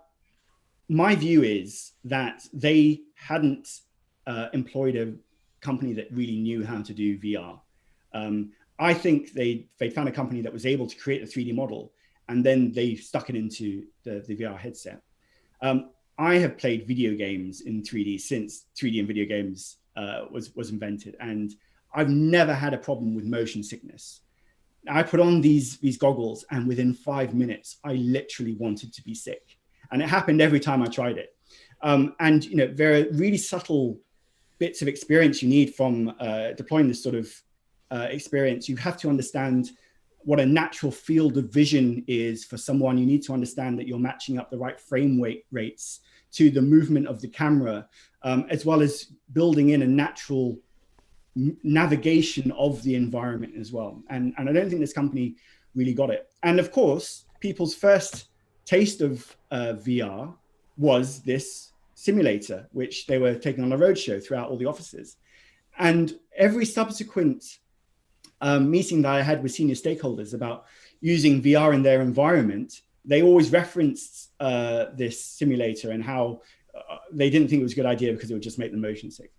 my view is that they hadn't employed a company that really knew how to do VR. I think they found a company that was able to create a 3D model, and then they stuck it into the VR headset. I have played video games in 3D since 3D in video games was invented, and I've never had a problem with motion sickness. I put on these goggles, and within 5 minutes, I literally wanted to be sick. And it happened every time I tried it. And there are really subtle bits of experience you need from deploying this sort of experience. You have to understand what a natural field of vision is for someone. You need to understand that you're matching up the right frame rates to the movement of the camera, as well as building in a natural navigation of the environment as well. And I don't think this company really got it. And of course, people's first taste of VR was this simulator, which they were taking on a roadshow throughout all the offices. And every subsequent meeting that I had with senior stakeholders about using VR in their environment, they always referenced this simulator and how they didn't think it was a good idea because it would just make them motion sick.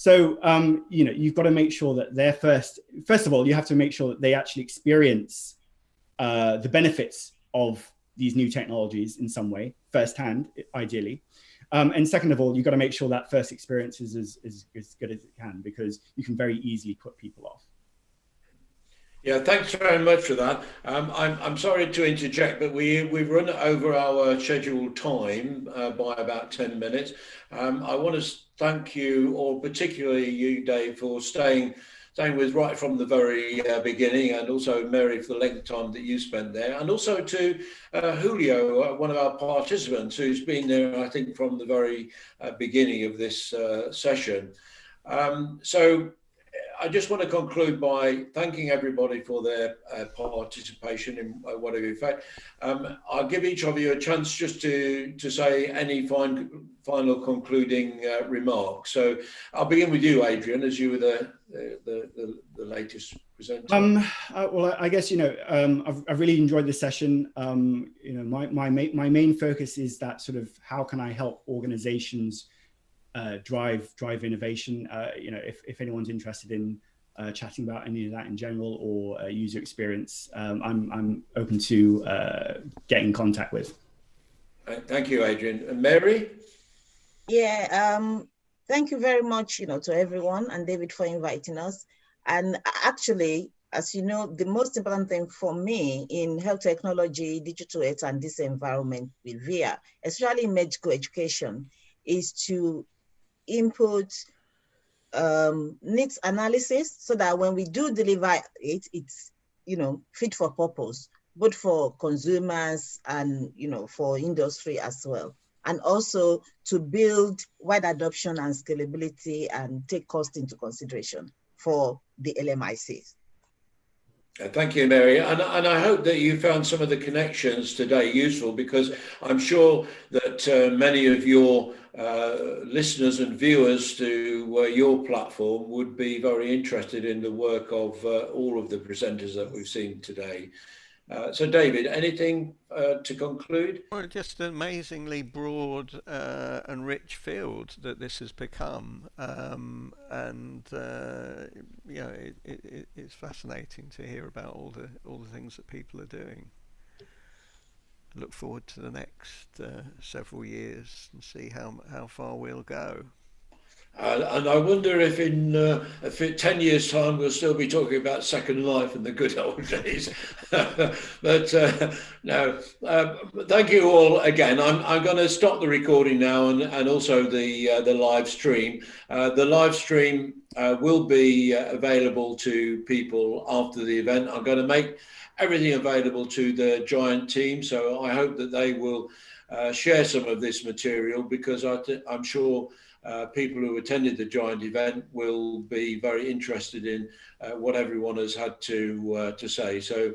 So, you've got to make sure that they're first of all, you have to make sure that they actually experience the benefits of these new technologies in some way, firsthand, ideally. And second of all, you've got to make sure that first experience is as good as it can, because you can very easily put people off. Yeah, thanks very much for that. I'm sorry to interject, but we've run over our scheduled time by about 10 minutes. I want to thank you, or particularly you, Dave, for staying with right from the very beginning, and also Mary for the length of time that you spent there, and also to Julio, one of our participants, who's been there, I think, from the very beginning of this session. So I just want to conclude by thanking everybody for their participation in whatever effect. I'll give each of you a chance just to say any final concluding remarks. So I'll begin with you, Adrian, as you were the latest presenter. Well, I guess I've really enjoyed this session. My main focus is that sort of how can I help organizations drive innovation. If anyone's interested in chatting about any of that in general, or user experience, I'm open to get in contact with. Thank you, Adrian. And Mary? Yeah, thank you very much, to everyone, and David for inviting us. And actually, as you know, the most important thing for me in health technology, digital health, and this environment with VR, especially in medical education, is to input needs analysis, so that when we do deliver it, it's fit for purpose, both for consumers and for industry as well, and also to build wide adoption and scalability and take cost into consideration for the LMICs. Thank you, Mary. And I hope that you found some of the connections today useful, because I'm sure that many of your listeners and viewers to your platform would be very interested in the work of all of the presenters that we've seen today. So David, anything to conclude? Well, just an amazingly broad and rich field that this has become, it's fascinating to hear about all the things that people are doing. I look forward to the next several years and see how far we'll go. And I wonder if in 10 years' time we'll still be talking about Second Life and the good old days. But no, thank you all again. I'm going to stop the recording now and also the live stream. The live stream will be available to people after the event. I'm going to make everything available to the Giant team, so I hope that they will share some of this material, because I'm sure people who attended the Giant event will be very interested in what everyone has had to say. So